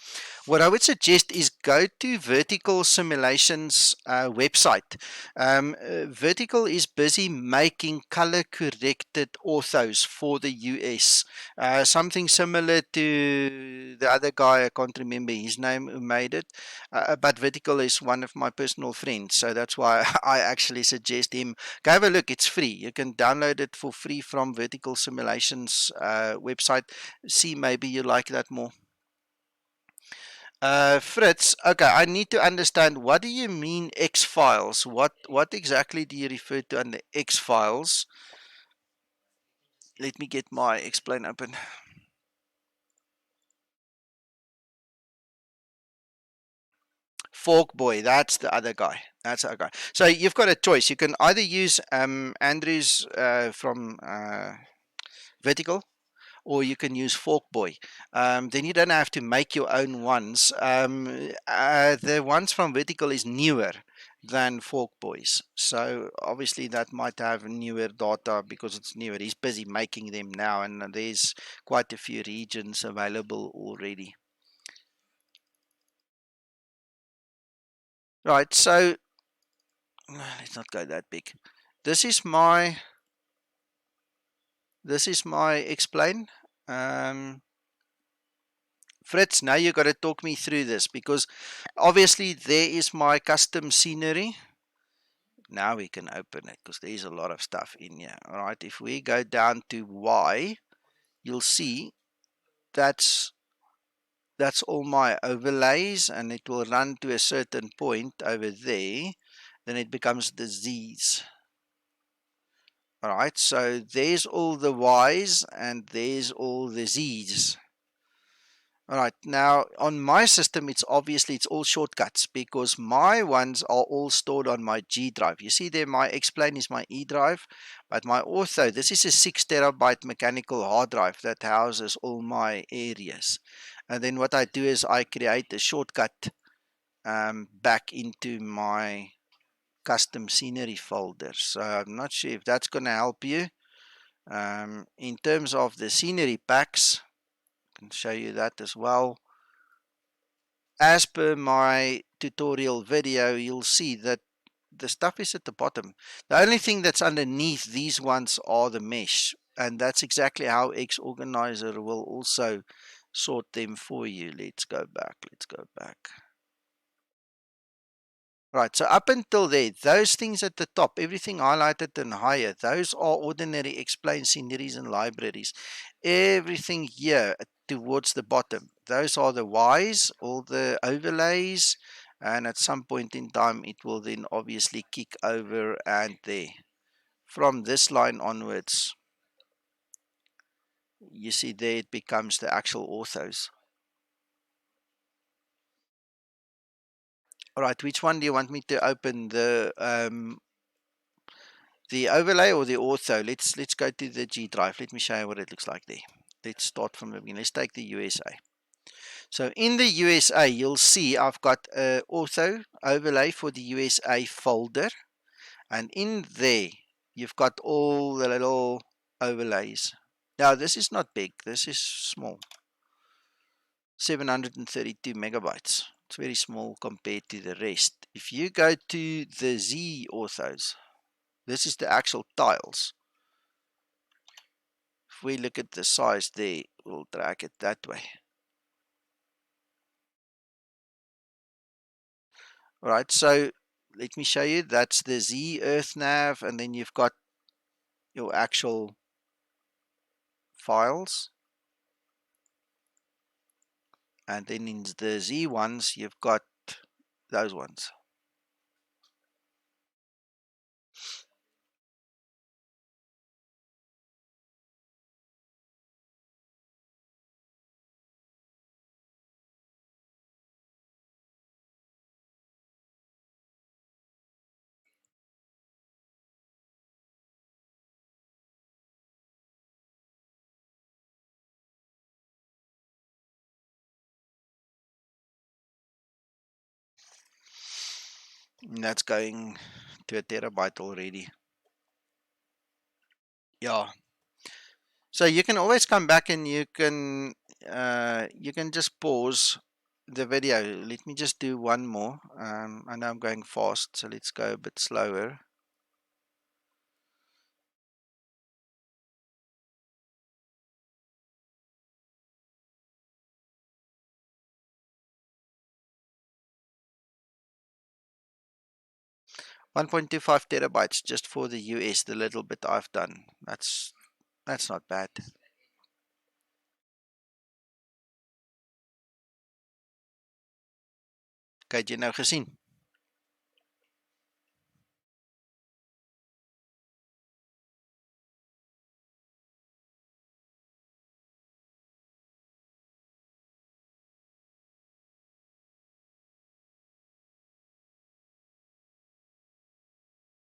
What I would suggest is go to Vertical Simulations website. Vertical is busy making color corrected orthos for the US. Something similar to the other guy, I can't remember his name, who made it. But Vertical is one of my personal friends, so that's why I actually suggest him. Go have a look, it's free. You can download it for free from Vertical Simulations website. See, maybe you like that more. Fritz, okay, I need to understand, what do you mean X files? What exactly do you refer to under X files? Let me get my explain open. Fork Boy, that's the other guy. That's the other guy. So you've got a choice. You can either use Andrew's from Vertical, or you can use Fork Boy. Then you don't have to make your own ones. The ones from Vertical is newer than Fork Boys, so obviously that might have newer data because it's newer. He's busy making them now, and there's quite a few regions available already. Right, so let's not go that big. This is my explain. Fritz, now you got to talk me through this, because obviously there is my custom scenery. Now we can open it because there's a lot of stuff in here. All right, if we go down to Y, you'll see that's all my overlays, and it will run to a certain point over there. Then it becomes the Z's. All right, so there's all the Y's and there's all the Z's. All right, now on my system, it's all shortcuts, because my ones are all stored on my G drive. You see there, my explain is my E drive, but my ortho, this is a 6 terabyte mechanical hard drive that houses all my areas. And then what I do is I create a shortcut back into my custom scenery folder. So I'm not sure if that's going to help you. In terms of the scenery packs, I can show you that as well. As per my tutorial video, you'll see that the stuff is at the bottom. The only thing that's underneath these ones are the mesh, and that's exactly how X Organizer will also sort them for you. Let's go back. Right, so up until there, those things at the top, everything highlighted and higher, those are ordinary explain sceneries and libraries. Everything here towards the bottom, those are the Y's, all the overlays, and at some point in time, it will then obviously kick over and there. From this line onwards, you see there it becomes the actual orthos. All right, which one do you want me to open? The overlay or the ortho? Let's go to the G drive. Let me show you what it looks like there. Let's start from the beginning. Let's take the USA. So in the USA, you'll see I've got an ortho overlay for the USA folder, and in there you've got all the little overlays. Now this is not big, this is small, 732 megabytes. It's very small compared to the rest. If you go to the Z orthos, this is the actual tiles. If we look at the size there, we'll drag it that way. Alright, so let me show you. That's the Z Earth nav, and then you've got your actual files. And then in the Z ones, you've got those ones. And that's going to a terabyte already. Yeah. So you can always come back and you can just pause the video. Let me just do one more. I know I'm going fast, so let's go a bit slower. $1.25 terabytes just for the US, the little bit I've done. That's not bad. Okay, het jy nou gesien?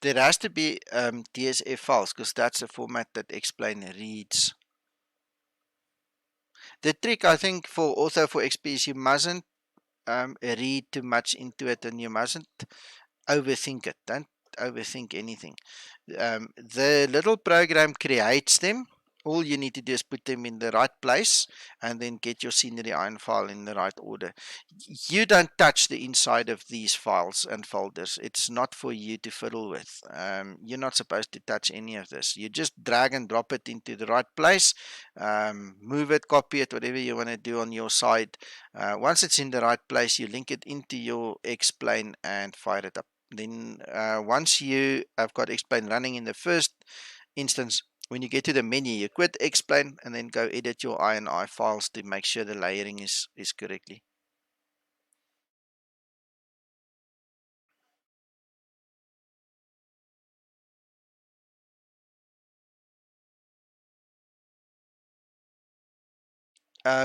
There has to be DSF files because that's the format that X-Plane reads. The trick, I think, for XP is you mustn't read too much into it, and you mustn't overthink it. Don't overthink anything. The little program creates them. All you need to do is put them in the right place and then get your scenery iron file in the right order. You don't touch the inside of these files and folders. It's not for you to fiddle with. You're not supposed to touch any of this. You just drag and drop it into the right place, move it, copy it, whatever you want to do on your side. Once it's in the right place, you link it into your X-Plane and fire it up. Then once you have got X-Plane running in the first instance, when you get to the menu, you quit X-Plane and then go edit your INI files to make sure the layering is correctly.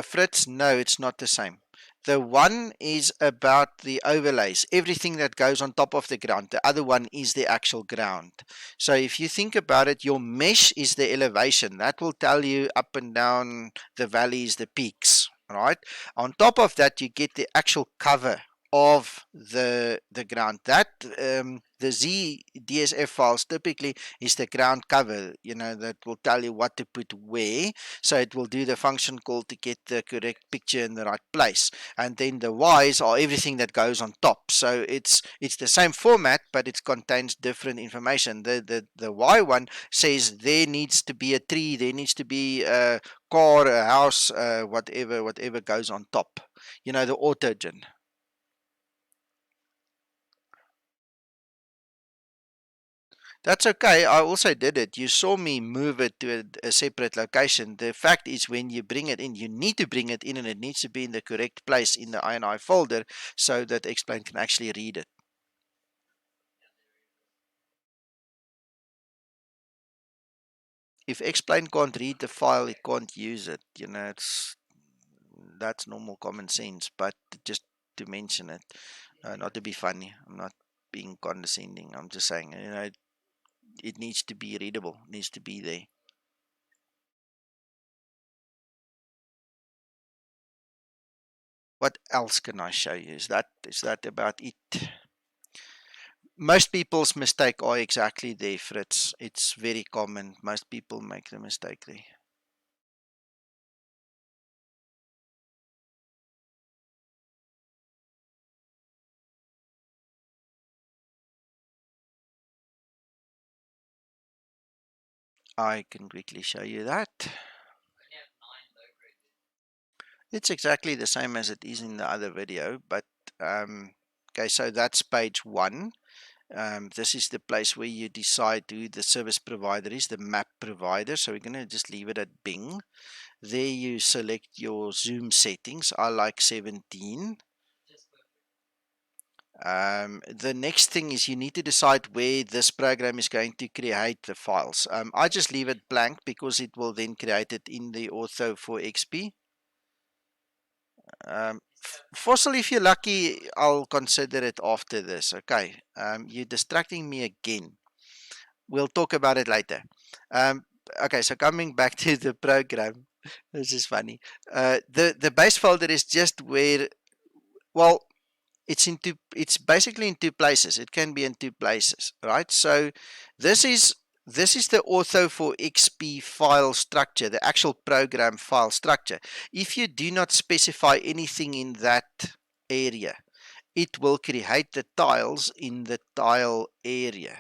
Fritz, no, it's not the same. The one is about the overlays, everything that goes on top of the ground. The other one is the actual ground. So if you think about it, your mesh is the elevation. That will tell you up and down the valleys, the peaks, right? On top of that, you get the actual cover of the ground. That the ZDSF files typically is the ground cover, that will tell you what to put where. So it will do the function call to get the correct picture in the right place. And then the Ys are everything that goes on top. So it's the same format, but it contains different information. The Y one says there needs to be a tree, there needs to be a car, a house, whatever goes on top. The autogen. That's okay. I also did it. You saw me move it to a separate location. The fact is, when you bring it in, you need to bring it in, and it needs to be in the correct place in the INI folder so that X-Plane can actually read it. If X-Plane can't read the file, it can't use it. That's normal common sense. But just to mention it, not to be funny. I'm not being condescending. I'm just saying, it needs to be readable, it needs to be there. What else can I show you? Is that about it? Most people's mistake are exactly there, Fritz. It's very common. Most people make the mistake there. I can quickly show you that. It's exactly the same as it is in the other video, but okay, so that's page 1. This is the place where you decide who the service provider is, the map provider. So we're going to just leave it at Bing. There you select your zoom settings. I like 17. The next thing is you need to decide where this program is going to create the files. I just leave it blank because it will then create it in the Ortho for XP. Fossil, if you're lucky, I'll consider it after this. Okay, you're distracting me again. We'll talk about it later. Okay, so coming back to the program, this is funny. The base folder is just where, well, it's basically in two places. It can be in two places, right? So this is this is the Ortho for XP file structure, the actual program file structure. If you do not specify anything in that area, it will create the tiles in the tile area.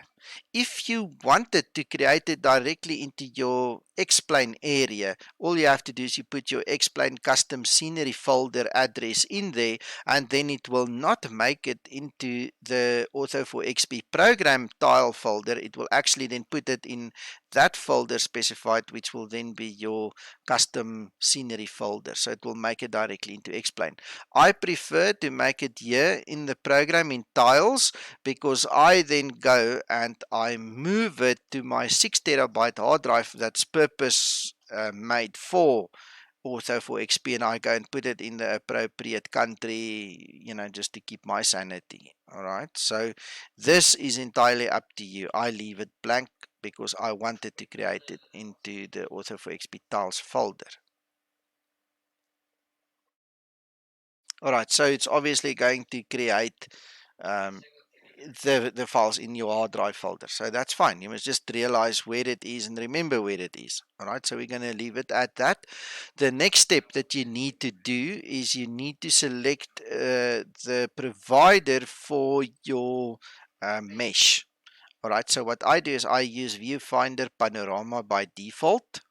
If you wanted to create it directly into your X-Plane area, all you have to do is you put your X-Plane custom scenery folder address in there, and then it will not make it into the Ortho for XP program tile folder. It will actually then put it in that folder specified, which will then be your custom scenery folder. So it will make it directly into X-Plane. I prefer to make it here in the program in tiles, because I then go and I move it to my 6 terabyte hard drive that's purpose made for Ortho for XP, and I go and put it in the appropriate country, you know, just to keep my sanity. All right, so this is entirely up to you. I leave it blank because I wanted to create it into the Ortho for XP tiles folder. All right, so it's obviously going to create the files in your hard drive folder. So that's fine. You must just realize where it is and remember where it is. All right, so we're going to leave it at that. The next step that you need to do is you need to select the provider for your mesh. All right, so what I do is I use Viewfinder Panorama by default.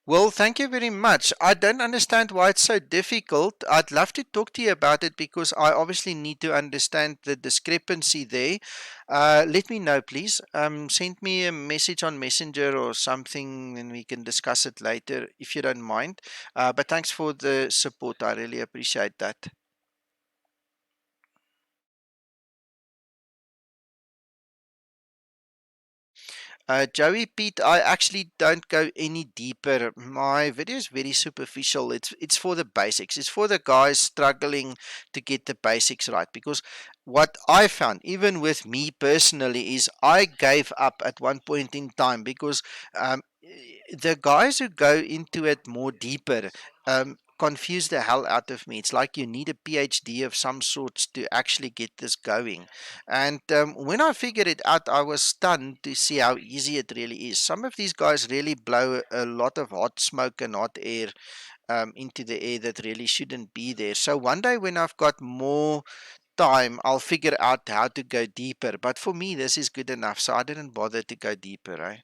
Well, thank you very much. I don't understand why it's so difficult. I'd love to talk to you about it because I obviously need to understand the discrepancy there. Let me know, please. Send me a message on Messenger or something and we can discuss it later if you don't mind. But thanks for the support. I really appreciate that. Joey, Pete, I actually don't go any deeper. My video is very superficial. It's for the basics. It's for the guys struggling to get the basics right. Because what I found, even with me personally, is I gave up at one point in time because the guys who go into it more deeper confuse the hell out of me. It's like you need a PhD of some sorts to actually get this going. And when I figured it out, I was stunned to see how easy it really is. Some of these guys really blow a lot of hot smoke and hot air into the air that really shouldn't be there. So one day when I've got more time, I'll figure out how to go deeper. But for me, this is good enough. So I didn't bother to go deeper, right?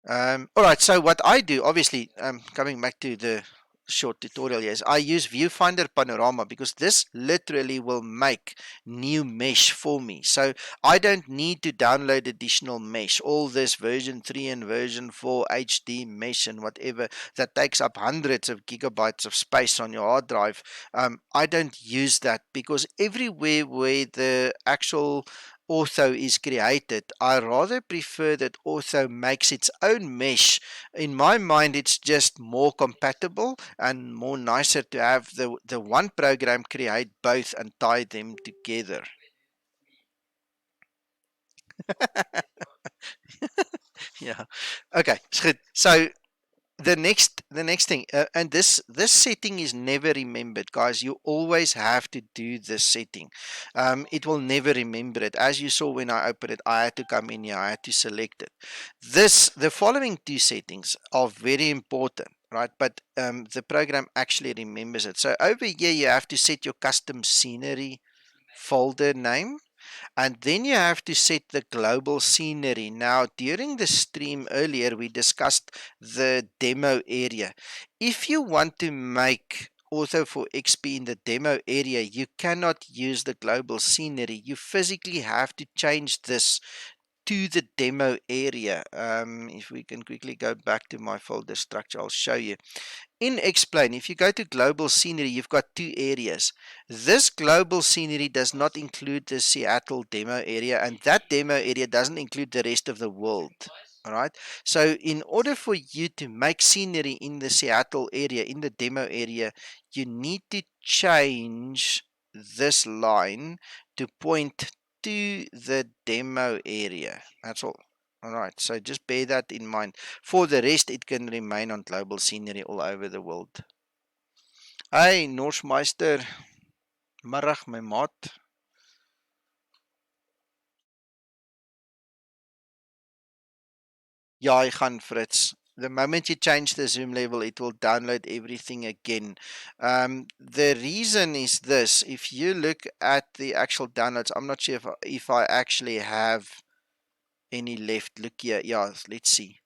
All right, so what I do, obviously, coming back to the short tutorial, is I use Viewfinder Panorama because this literally will make new mesh for me. So I don't need to download additional mesh. All this version 3 and version 4 HD mesh and whatever that takes up hundreds of gigabytes of space on your hard drive. I don't use that because everywhere where the actual Ortho is created, I rather prefer that Ortho makes its own mesh. In my mind, it's just more compatible and more nicer to have the one program create both and tie them together. Yeah. Okay. So the next thing, and this setting is never remembered, guys. You always have to do this setting. It will never remember it. As you saw when I opened it, I had to come in here, I had to select it. The following two settings are very important, right? But the program actually remembers it. So over here you have to set your custom scenery folder name. And then you have to set the global scenery. Now, during the stream earlier, we discussed the demo area. If you want to make Ortho for XP in the demo area, you cannot use the global scenery. You physically have to change this to the demo area. If we can quickly go back to my folder structure, I'll show you. In X-Plane, if you go to global scenery, you've got two areas. This global scenery does not include the Seattle demo area, and that demo area doesn't include the rest of the world. All right. So in order for you to make scenery in the Seattle area, in the demo area, you need to change this line to point to the demo area. That's all. All right, so just bear that in mind. For the rest, it can remain on global scenery all over the world. Hey, Norsmeister. Middag, my maat. Ja, hy gaan Fritz. The moment you change the zoom level, it will download everything again. The reason is this. If you look at the actual downloads, I'm not sure if I actually have any left. Look here. Yeah, let's see.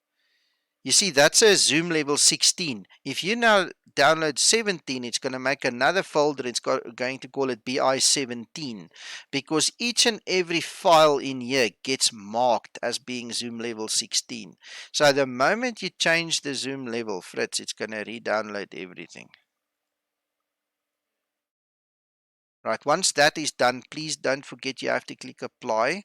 You see, that's a zoom level 16. If you now download 17, it's going to make another folder. It's going to call it BI17 because each and every file in here gets marked as being zoom level 16. So the moment you change the zoom level, Fritz, it's going to re-download everything. Right, once that is done, please don't forget you have to click apply.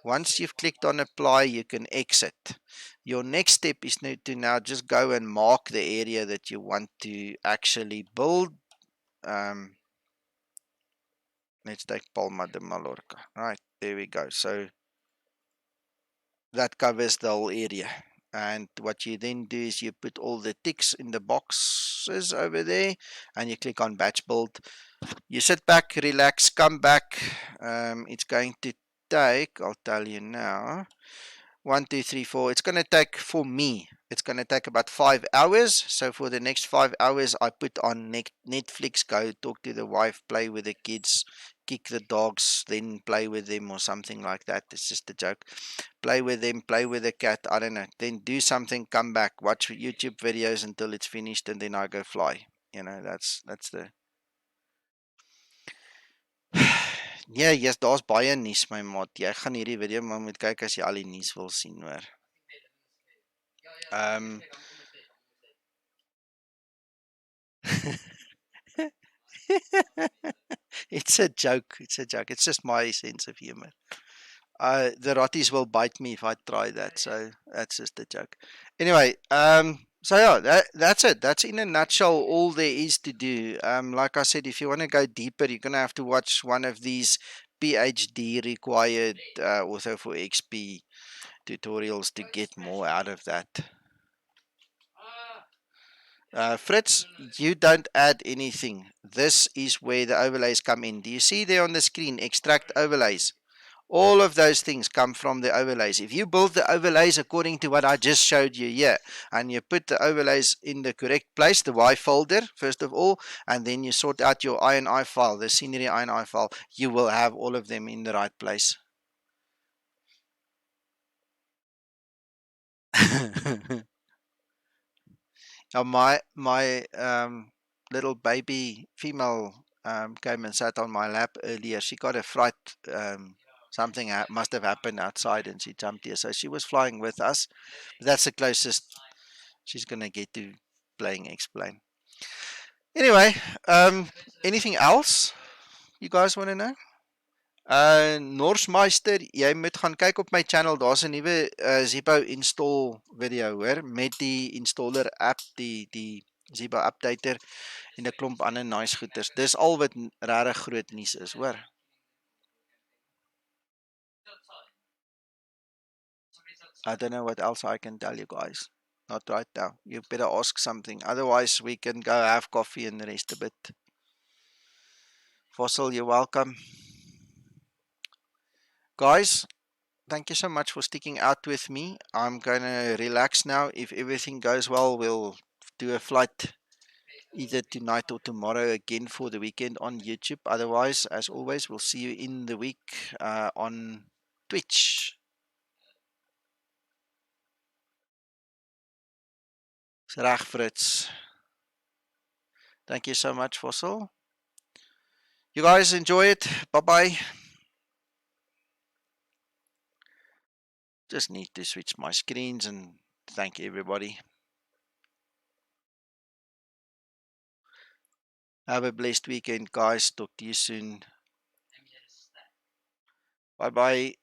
Once you've clicked on apply, you can exit. Your next step is to now just go and mark the area that you want to actually build. Let's take Palma de Mallorca. Right, there we go. So that covers the whole area. And what you then do is you put all the ticks in the boxes over there and you click on batch build. You sit back, relax, come back. It's going to take, I'll tell you now, 1, 2, 3, 4. It's going to take, for me, it's going to take about 5 hours. So for the next 5 hours, I put on Netflix, go talk to the wife, play with the kids, kick the dogs, then play with them or something like that. It's just a joke. Play with them, play with the cat, I don't know. Then do something, come back, watch YouTube videos until it's finished, and then I go fly. You know, that's the... Ja, yes, daar's baie nuus my maat. Jy gaan hierdie video maar moet kyk as jy al die nuus wil sien, hoor. It's a joke. It's a joke. It's just my sense of humor. The rotties will bite me if I try that, so that's just a joke. Anyway, so yeah, that's it. That's in a nutshell all there is to do. Like I said, if you want to go deeper, you're gonna have to watch one of these PhD required Author for XP tutorials to get more out of that. Fritz, you don't add anything. This is where the overlays come in. Do you see there on the screen, extract overlays? All of those things come from the overlays. If you build the overlays according to what I just showed you here, and you put the overlays in the correct place, the Y folder, first of all, and then you sort out your INI file, the scenery INI file, you will have all of them in the right place. My little baby female came and sat on my lap earlier. She got a fright. Something must have happened outside and she jumped here. So she was flying with us. That's the closest she's going to get to playing X-Plane. Anyway, anything else you guys want to know? Norsmeister, jy moet gaan kyk op my channel. Daar's 'n nuwe Zibo install video, hoor, met die installer app, die Zibo updater en 'n klomp ander nice goeders. Dis al wat regtig groot nuus is, hoor. I don't know what else I can tell you guys. Not right now. You better ask something. Otherwise, we can go have coffee and rest a bit. Fossil, you're welcome. Guys, thank you so much for sticking out with me. I'm going to relax now. If everything goes well, we'll do a flight either tonight or tomorrow again for the weekend on YouTube. Otherwise, as always, we'll see you in the week on Twitch. Reg, Fritz. Thank you so much, Fossil. You guys enjoy it. Bye-bye. Just need to switch my screens and thank everybody. Have a blessed weekend, guys. Talk to you soon. Bye-bye.